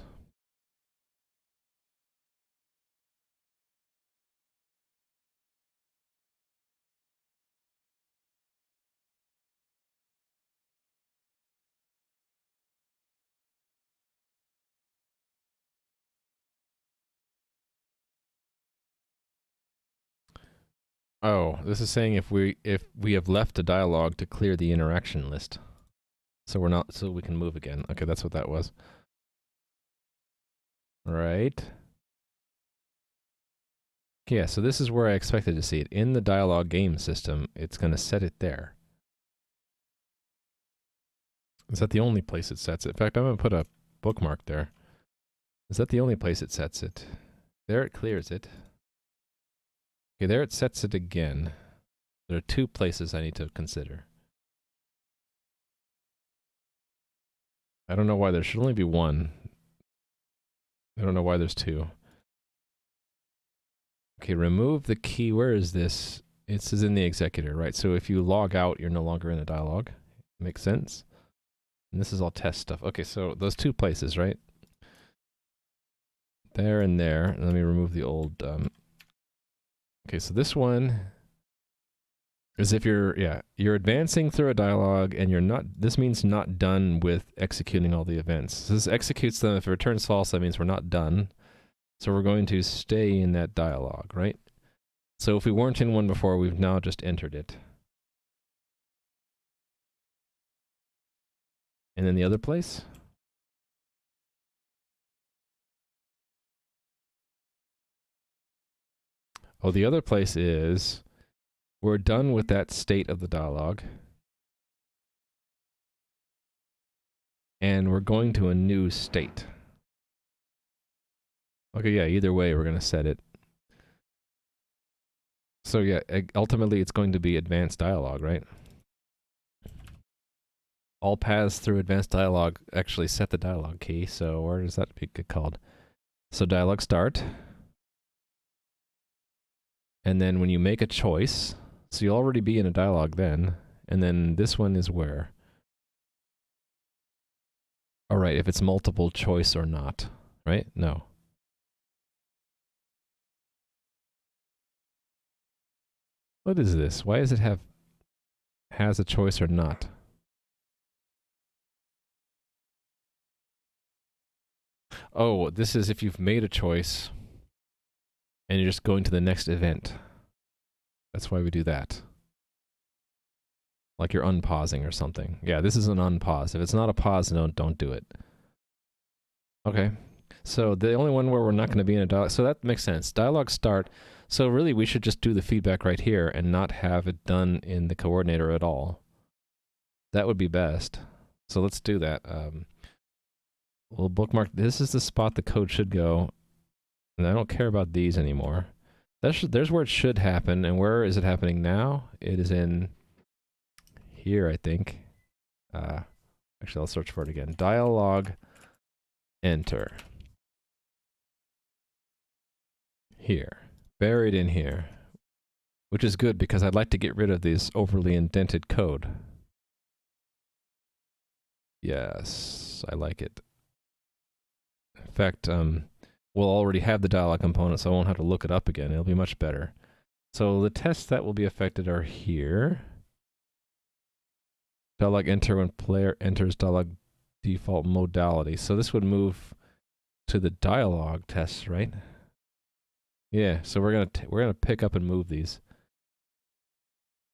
Oh, this is saying if we have left a dialogue to clear the interaction list. So we can move again. Okay, that's what that was. Right. Yeah, so this is where I expected to see it. In the dialogue game system, it's going to set it there. Is that the only place it sets it? In fact, I'm going to put a bookmark there. Is that the only place it sets it? There it clears it. Okay, there it sets it again. There are two places I need to consider. I don't know why there should only be one. I don't know why there's two. Okay, remove the key. Where is this? This is in the executor, right? So if you log out, you're no longer in a dialogue. Makes sense? And this is all test stuff. Okay, so those two places, right? There and there. Let me remove the old... Okay, so this one is if you're advancing through a dialogue and you're not... This means not done with executing all the events. So this executes them. If it returns false, that means we're not done. So we're going to stay in that dialogue, right? So if we weren't in one before, we've now just entered it. And then the other place? Oh, the other place is we're done with that state of the dialogue. And we're going to a new state. Okay, yeah, either way, we're going to set it. So yeah, ultimately it's going to be advanced dialogue, right? All paths through advanced dialogue actually set the dialogue key, so where does that get called? So dialogue start. And then when you make a choice, so you'll already be in a dialogue then, and then this one is where? All right, if it's multiple choice or not, right? No. What is this? Why does it have has a choice or not? Oh, this is if you've made a choice and you're just going to the next event. That's why we do that. Like you're unpausing or something. Yeah, this is an unpause. If it's not a pause, don't do it. Okay. So the only one where we're not going to be in a dialogue, so that makes sense. Dialogue start. So really we should just do the feedback right here and not have it done in the coordinator at all. That would be best. So let's do that. We'll bookmark. This is the spot the code should go. And I don't care about these anymore. There's where it should happen. And where is it happening now? It is in here, I think. Actually, I'll search for it again. Dialogue, enter. Here. Buried in here. Which is good because I'd like to get rid of this overly indented code. Yes, I like it. In fact, we'll already have the dialog component, so I won't have to look it up again. It'll be much better. So the tests that will be affected are here. Dialog enter when player enters dialog default modality. So this would move to the dialog tests, right? Yeah, so we're gonna pick up and move these.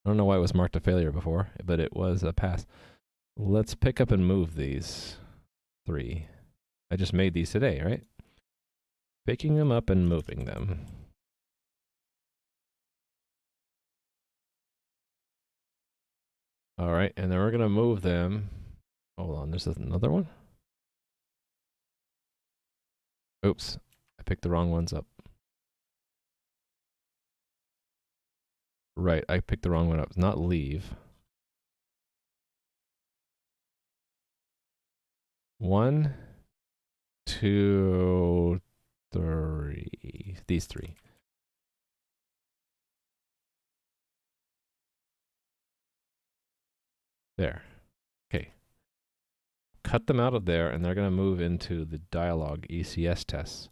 I don't know why it was marked a failure before, but it was a pass. Let's pick up and move these 3. I just made these today, right? Picking them up and moving them. All right, and then we're gonna move them. Hold on, there's another one. Oops, I picked the wrong ones up. Right, I picked the wrong one up. Not leave. 1, 2, 3. These 3. There. Okay. Cut them out of there, and they're going to move into the dialog ECS tests.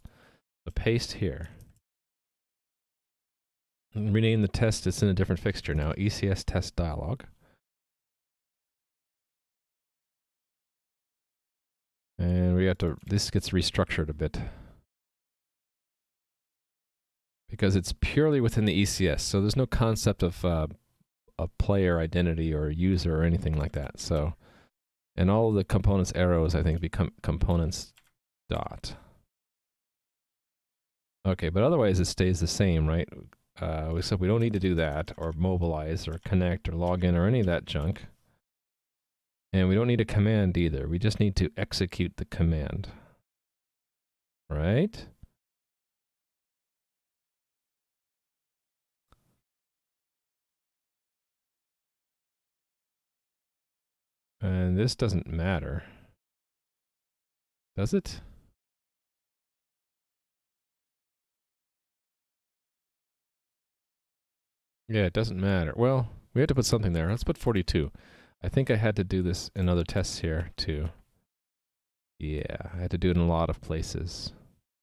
So paste here. And rename the test. It's in a different fixture now. ECS test dialog. And we have to, this gets restructured a bit. Because it's purely within the ECS, so there's no concept of a player identity or user or anything like that. So, and all of the components arrows, I think, become components dot. Okay, but otherwise it stays the same, right? Except we don't need to do that, or mobilize, or connect, or log in, or any of that junk. And we don't need a command either. We just need to execute the command. Right? And this doesn't matter. Does it? Yeah, it doesn't matter. Well, we had to put something there. Let's put 42. I think I had to do this in other tests here, too. Yeah, I had to do it in a lot of places.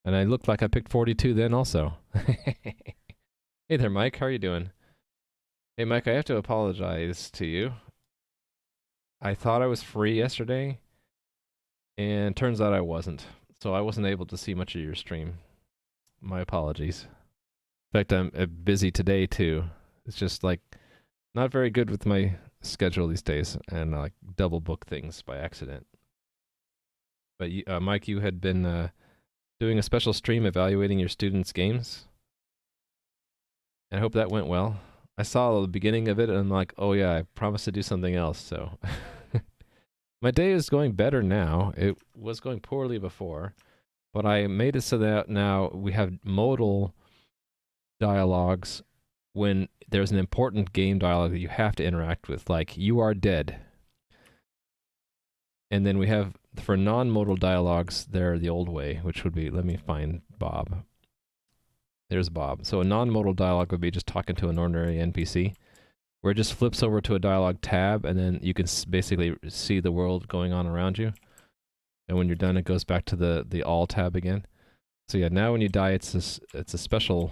And I looked like I picked 42 then also. Hey there, Mike. How are you doing? Hey, Mike, I have to apologize to you. I thought I was free yesterday, and turns out I wasn't. So I wasn't able to see much of your stream. My apologies. In fact, I'm busy today, too. It's just like not very good with my schedule these days, and like double book things by accident. But you, Mike, you had been doing a special stream evaluating your students' games, and I hope that went well. I saw the beginning of it, and I'm like, oh yeah, I promised to do something else. So my day is going better now. It was going poorly before, but I made it so that now we have modal dialogues when there's an important game dialogue that you have to interact with, like you are dead. And then we have, for non-modal dialogues, they're the old way, which would be, let me find Bob. There's Bob. So a non-modal dialogue would be just talking to an ordinary NPC, where it just flips over to a dialogue tab, and then you can basically see the world going on around you. And when you're done, it goes back to the all tab again. So yeah, now when you die, it's a special,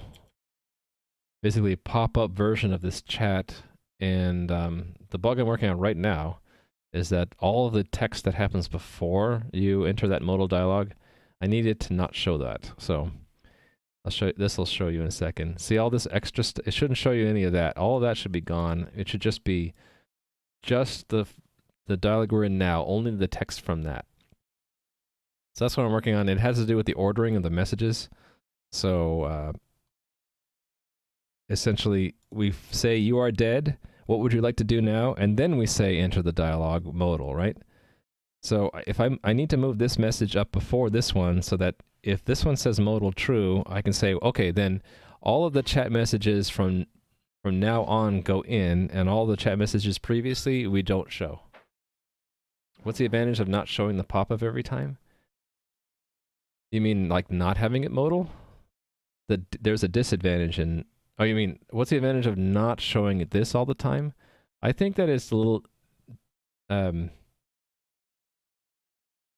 basically pop-up version of this chat. And the bug I'm working on right now is that all of the text that happens before you enter that modal dialogue, I need it to not show that. So I'll show this. Will show you in a second. See all this extra it shouldn't show you any of that. All of that should be gone. It should just be the dialogue we're in now, only the text from that. So that's what I'm working on. It has to do with the ordering of the messages. So essentially, we say, you are dead. What would you like to do now? And then we say, enter the dialogue modal, right? So if I need to move this message up before this one so that if this one says modal true, I can say, okay, then all of the chat messages from now on go in, and all the chat messages previously we don't show. What's the advantage of not showing the pop-up every time? You mean like not having it modal? There's a disadvantage in... Oh, you mean, what's the advantage of not showing it this all the time? I think that it's a little...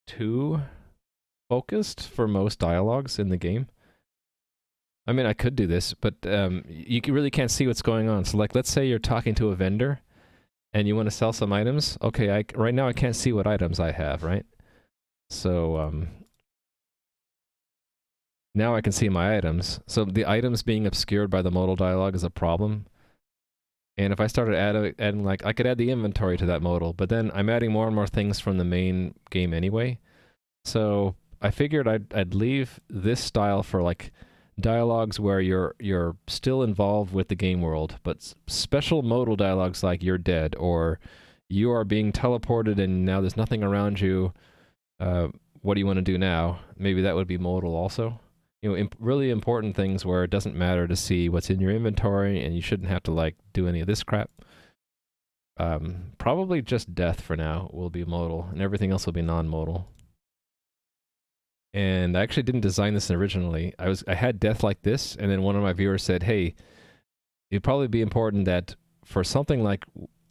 too focused for most dialogues in the game. I mean, I could do this, but you really can't see what's going on. So like, let's say you're talking to a vendor and you want to sell some items. Okay, right now I can't see what items I have, right? So now I can see my items. So the items being obscured by the modal dialogue is a problem. And if I started adding like, I could add the inventory to that modal, but then I'm adding more and more things from the main game anyway. So I figured I'd leave this style for like dialogues where you're still involved with the game world, but special modal dialogues like you're dead or you are being teleported and now there's nothing around you. What do you want to do now? Maybe that would be modal also. You know, really important things where it doesn't matter to see what's in your inventory and you shouldn't have to like do any of this crap. Probably just death for now will be modal and everything else will be non-modal. And I actually didn't design this originally. I had death like this, and then one of my viewers said, hey, it'd probably be important that for something like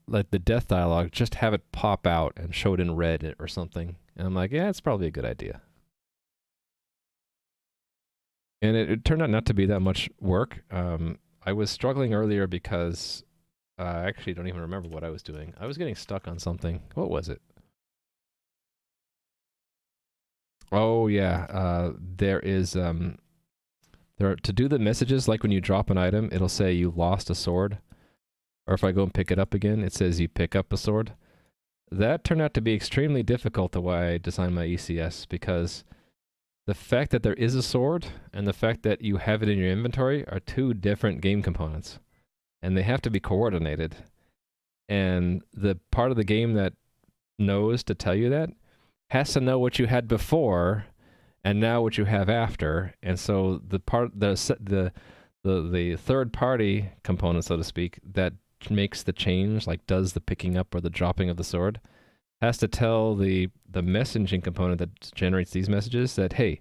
the death dialogue, just have it pop out and show it in red or something. And I'm like, yeah, it's probably a good idea. And it turned out not to be that much work. I was struggling earlier because I actually don't even remember what I was doing. I was getting stuck on something. What was it? Oh yeah, there is to do the messages, like when you drop an item, it'll say you lost a sword. Or if I go and pick it up again, it says you pick up a sword. That turned out to be extremely difficult the way I designed my ECS, because the fact that there is a sword and the fact that you have it in your inventory are two different game components. And they have to be coordinated. And the part of the game that knows to tell you that has to know what you had before and now what you have after. And so the third party component, so to speak, that makes the change, like does the picking up or the dropping of the sword, has to tell the messaging component that generates these messages that, hey,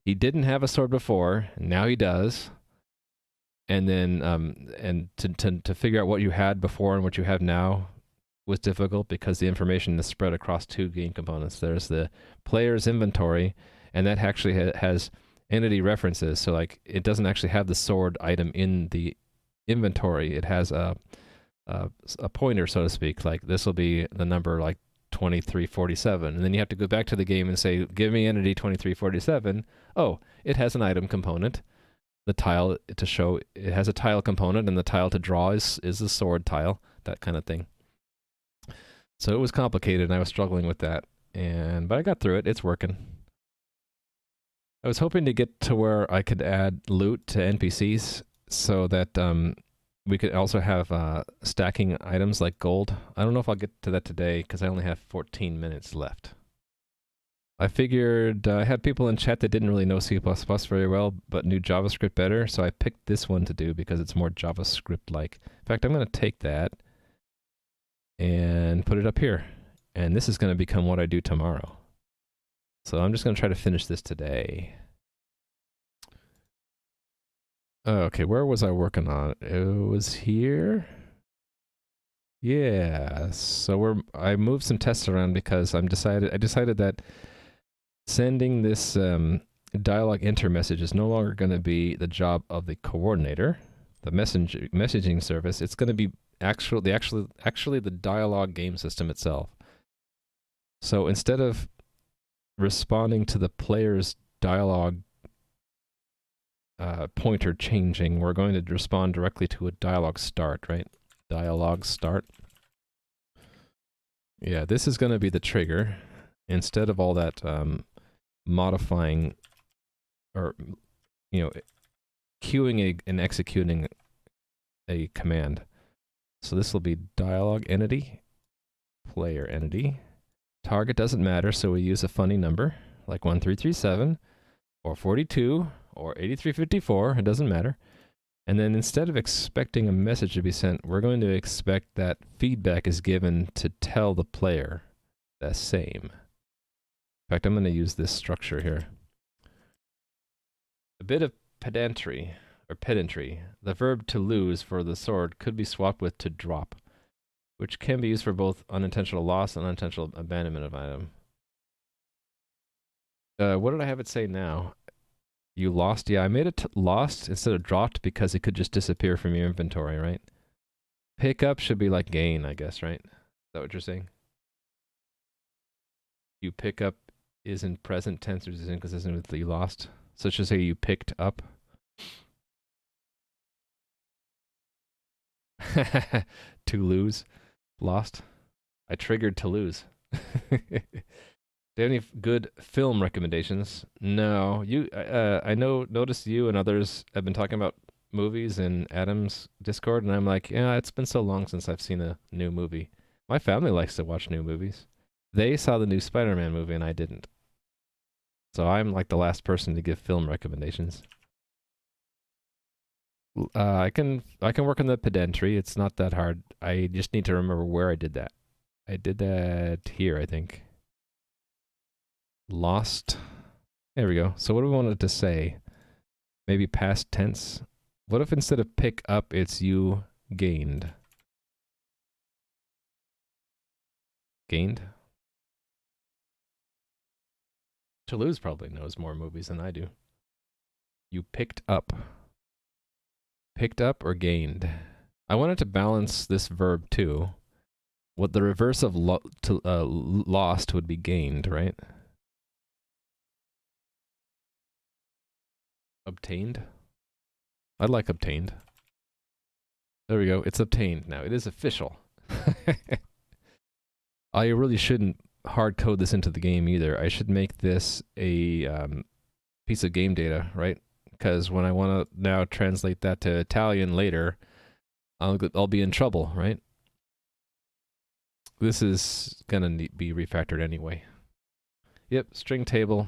he didn't have a sword before, now he does. And then and to figure out what you had before and what you have now was difficult because the information is spread across two game components. There's the player's inventory, and that actually has entity references. So like, it doesn't actually have the sword item in the inventory. It has a pointer, so to speak. Like this will be the number like 2347, and then you have to go back to the game and say, give me entity 2347. Oh, it has an item component. The tile to show it has a tile component, and the tile to draw is the sword tile, that kind of thing. So it was complicated, and I was struggling with that. But I got through it. It's working. I was hoping to get to where I could add loot to NPCs so that we could also have stacking items like gold. I don't know if I'll get to that today because I only have 14 minutes left. I figured I had people in chat that didn't really know C++ very well, but knew JavaScript better, so I picked this one to do because it's more JavaScript-like. In fact, I'm going to take that and put it up here. And this is going to become what I do tomorrow. So I'm just going to try to finish this today. Okay, where was I working on? It was here. Yeah, so I moved some tests around because I decided that Sending this dialogue enter message is no longer going to be the job of the coordinator, the messaging service. It's going to be actually the dialogue game system itself. So instead of responding to the player's dialogue pointer changing, we're going to respond directly to a dialogue start, right? Dialogue start. Yeah, this is going to be the trigger instead of all that modifying or, you know, queuing and executing a command. So this will be dialogue entity, player entity. Target doesn't matter, so we use a funny number like 1337 or 42 or 8354, it doesn't matter. And then instead of expecting a message to be sent, we're going to expect that feedback is given to tell the player the same. In fact, I'm going to use this structure here. A bit of pedantry. The verb to lose for the sword could be swapped with to drop, which can be used for both unintentional loss and unintentional abandonment of item. What did I have it say now? You lost? Yeah, I made it lost instead of dropped because it could just disappear from your inventory, right? Pick up should be like gain, I guess, right? Is that what you're saying? You pick up isn't present tense, which is inconsistent with you lost. So it should say you picked up. To lose. Lost. I triggered to lose. Do you have any good film recommendations? No. Noticed you and others have been talking about movies in Adam's Discord, and I'm like, yeah, it's been so long since I've seen a new movie. My family likes to watch new movies. They saw the new Spider-Man movie, and I didn't. So I'm like the last person to give film recommendations. I can work on the pedantry. It's not that hard. I just need to remember where I did that. I did that here, I think. Lost. There we go. So what do we want it to say? Maybe past tense. What if instead of pick up, it's you gained? Gained? Toulouse probably knows more movies than I do. You picked up. Picked up or gained? I wanted to balance this verb too. What the reverse of lost would be gained, right? Obtained? I like obtained. There we go. It's obtained now. It is official. I really shouldn't hard code this into the game either. I should make this a piece of game data, right? Because when I want to now translate that to Italian later, I'll be in trouble, right? This is gonna be refactored anyway. Yep, string table.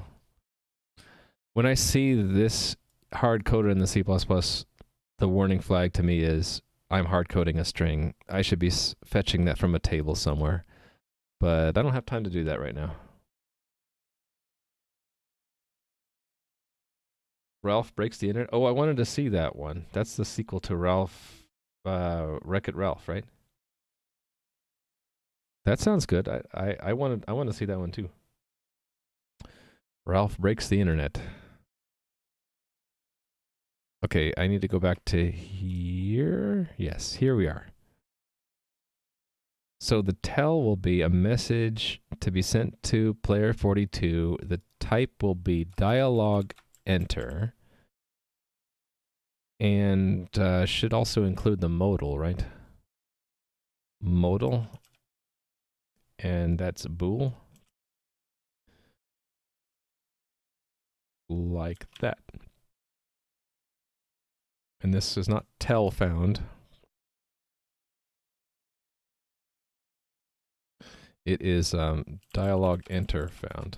When I see this hard-coded in the C++, the warning flag to me is I'm hard-coding a string. I should be fetching that from a table somewhere. But I don't have time to do that right now. Ralph breaks the internet. Oh, I wanted to see that one. That's the sequel to Ralph, Wreck-It Ralph, right? That sounds good. I want to see that one too. Ralph breaks the internet. Okay, I need to go back to here. Yes, here we are. So the tell will be a message to be sent to player 42. The type will be dialogue enter. And should also include the modal, right? Modal. And that's bool. Like that. And this is not tell found. It is dialogue enter found.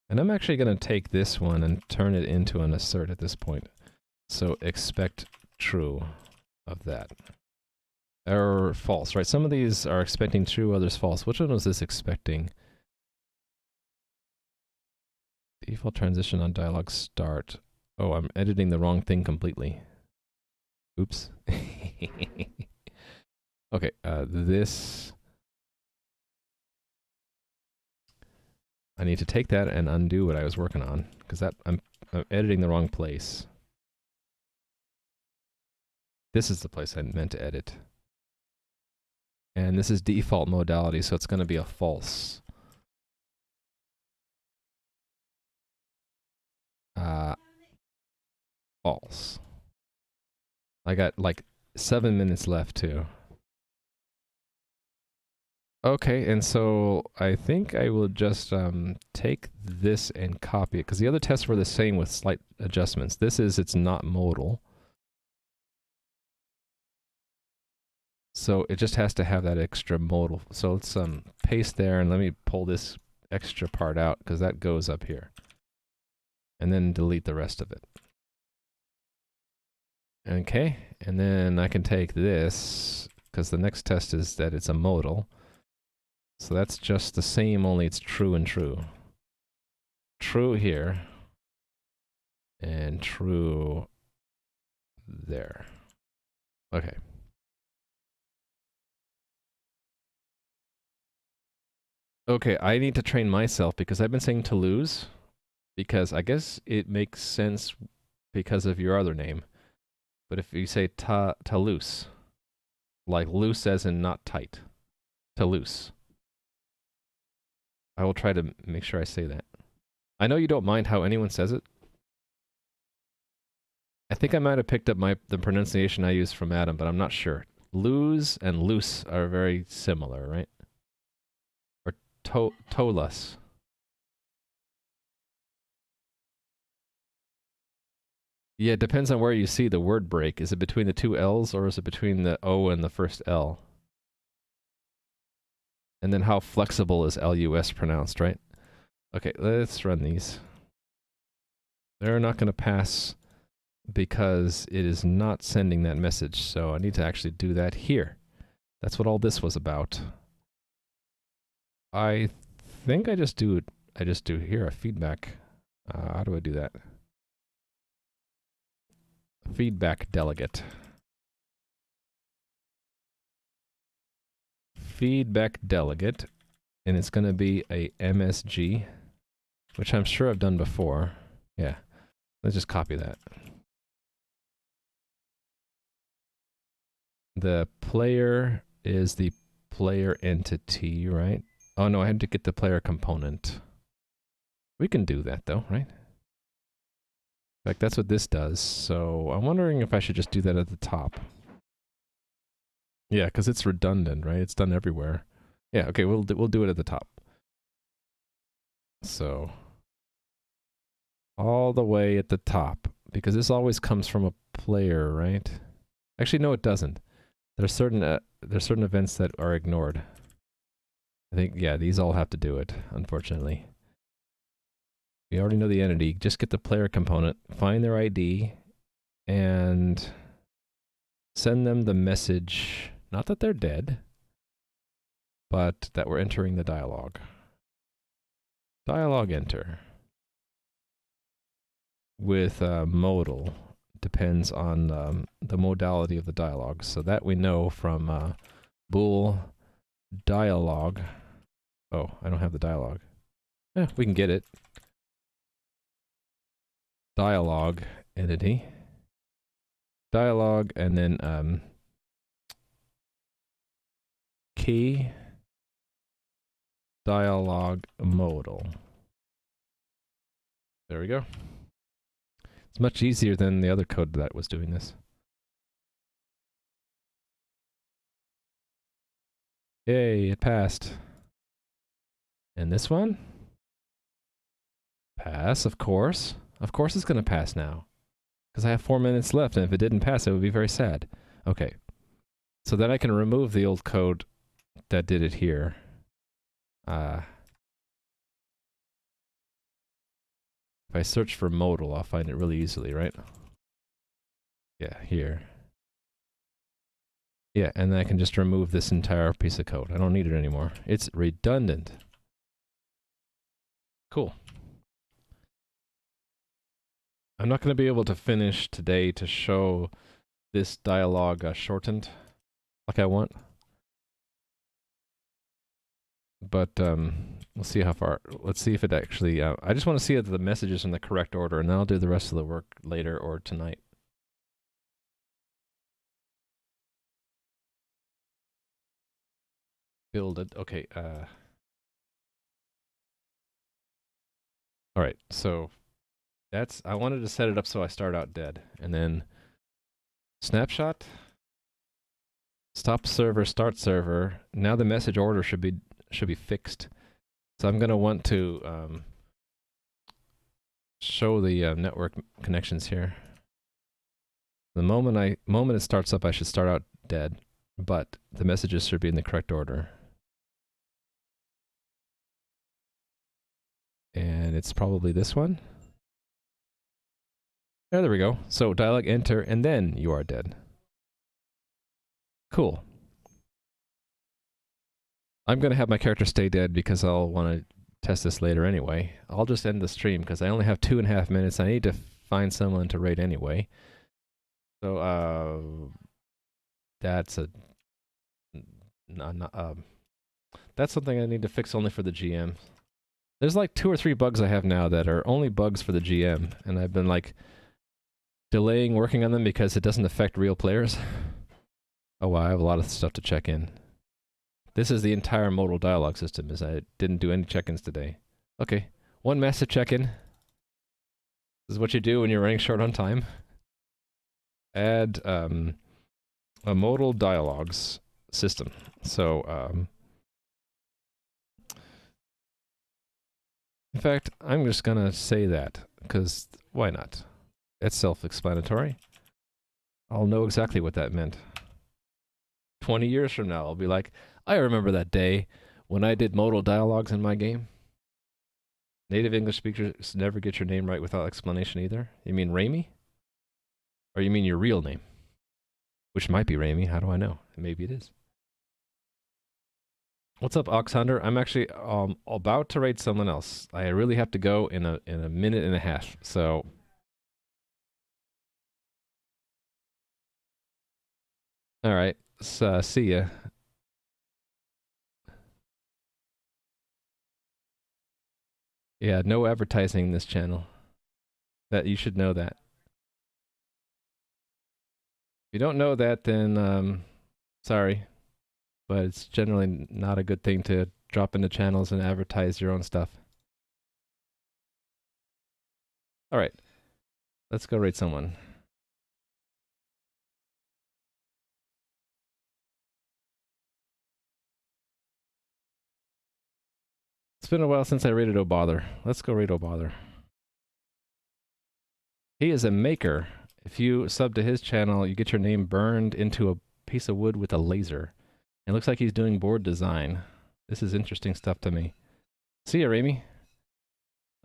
And I'm actually going to take this one and turn it into an assert at this point. So expect true of that. Or false, right? Some of these are expecting true, others false. Which one was this expecting? Default transition on dialogue start. Oh, I'm editing the wrong thing completely. Oops. Okay, this... I need to take that and undo what I was working on, because that I'm editing the wrong place. This is the place I meant to edit. And this is default modality, so it's going to be a false. False. I got like 7 minutes left too. Okay, and so I think I will just take this and copy it, because the other tests were the same with slight adjustments. This is, it's not modal. So it just has to have that extra modal. So let's paste there, and let me pull this extra part out, because that goes up here. And then delete the rest of it. Okay, and then I can take this, because the next test is that it's a modal. So that's just the same, only it's true and true. True here. And true there. Okay. Okay, I need to train myself, because I've been saying to lose, because I guess it makes sense because of your other name. But if you say ta loose, like loose as in not tight, to loose. I will try to make sure I say that. I know you don't mind how anyone says it. I think I might have picked up the pronunciation I use from Adam, but I'm not sure. Lose and loose are very similar, right? Or tolus. Yeah, it depends on where you see the word break. Is it between the two L's, or is it between the O and the first L? And then how flexible is LUS pronounced, right? Okay, let's run these. They're not going to pass because it is not sending that message, so I need to actually do that here. That's what all this was about. I think I just do here a feedback. How do I do that? Feedback delegate. Feedback delegate, and it's going to be a MSG, which I'm sure I've done before. Yeah, let's just copy that. The player is the player entity, right? Oh no, I had to get the player component. We can do that though, right? In fact, that's what this does, so I'm wondering if I should just do that at the top. Yeah, because it's redundant, right? It's done everywhere. Yeah, okay, we'll do it at the top. So, all the way at the top, because this always comes from a player, right? Actually, no, it doesn't. There's certain events that are ignored. I think, yeah, these all have to do it, unfortunately. We already know the entity. Just get the player component, find their ID, and send them the message, not that they're dead, but that we're entering the dialogue. Dialogue enter. With modal, depends on the modality of the dialogue. So that we know from bool dialogue. Oh, I don't have the dialogue. Yeah, we can get it. Dialogue entity. Dialogue, and then key dialogue modal. There we go. It's much easier than the other code that was doing this. Yay, it passed. And this one? Pass, of course. Of course it's going to pass now. Because I have 4 minutes left, and if it didn't pass, it would be very sad. Okay. So then I can remove the old code that did it here. If I search for modal, I'll find it really easily, right? Yeah, here. Yeah, and then I can just remove this entire piece of code. I don't need it anymore. It's redundant. Cool. I'm not going to be able to finish today to show this dialogue shortened like I want. But We'll see how far. Let's see if it actually. I just want to see if the message is in the correct order, and then I'll do the rest of the work later or tonight. Build it. Okay. All right. So that's. I wanted to set it up so I start out dead, and then snapshot. Stop server. Start server. Now the message order should be fixed. So I'm gonna want to show the network connections here. The moment it starts up, I should start out dead, but the messages should be in the correct order. And it's probably this one. There we go. So dialog enter, and then you are dead. Cool. I'm going to have my character stay dead because I'll want to test this later anyway. I'll just end the stream because I only have 2.5 minutes. I need to find someone to raid anyway. So, that's that's something I need to fix only for the GM. There's like 2 or 3 bugs I have now that are only bugs for the GM, and I've been like delaying working on them because it doesn't affect real players. Oh wow, I have a lot of stuff to check in. This is the entire modal dialogue system, as I didn't do any check-ins today. Okay, one massive check-in. This is what you do when you're running short on time. Add a modal dialogues system. So, in fact, I'm just gonna say that, because why not? It's self-explanatory. I'll know exactly what that meant. 20 years from now, I'll be like, I remember that day when I did modal dialogues in my game. Native English speakers never get your name right without explanation either. You mean Raimi? Or you mean your real name? Which might be Raimi, how do I know? Maybe it is. What's up, Oxhunter? I'm actually about to raid someone else. I really have to go in a minute and a half, so... Alright, so, see ya. Yeah, no advertising in this channel. That you should know that. If you don't know that, then sorry. But it's generally not a good thing to drop into channels and advertise your own stuff. Alright. Let's go raid someone. It's been a while since I raided O'Bother. Let's go raid O'Bother. He is a maker. If you sub to his channel, you get your name burned into a piece of wood with a laser. It looks like he's doing board design. This is interesting stuff to me. See ya, Raimi.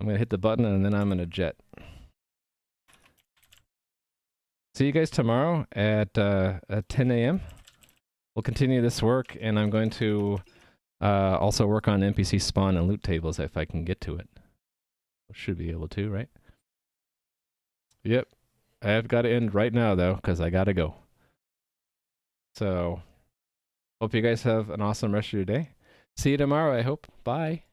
I'm gonna hit the button and then I'm gonna jet. See you guys tomorrow at 10 a.m. We'll continue this work, and I'm going to also work on NPC spawn and loot tables if I can get to it. Should be able to, right? Yep. I've got to end right now, though, because I got to go. So, hope you guys have an awesome rest of your day. See you tomorrow, I hope. Bye.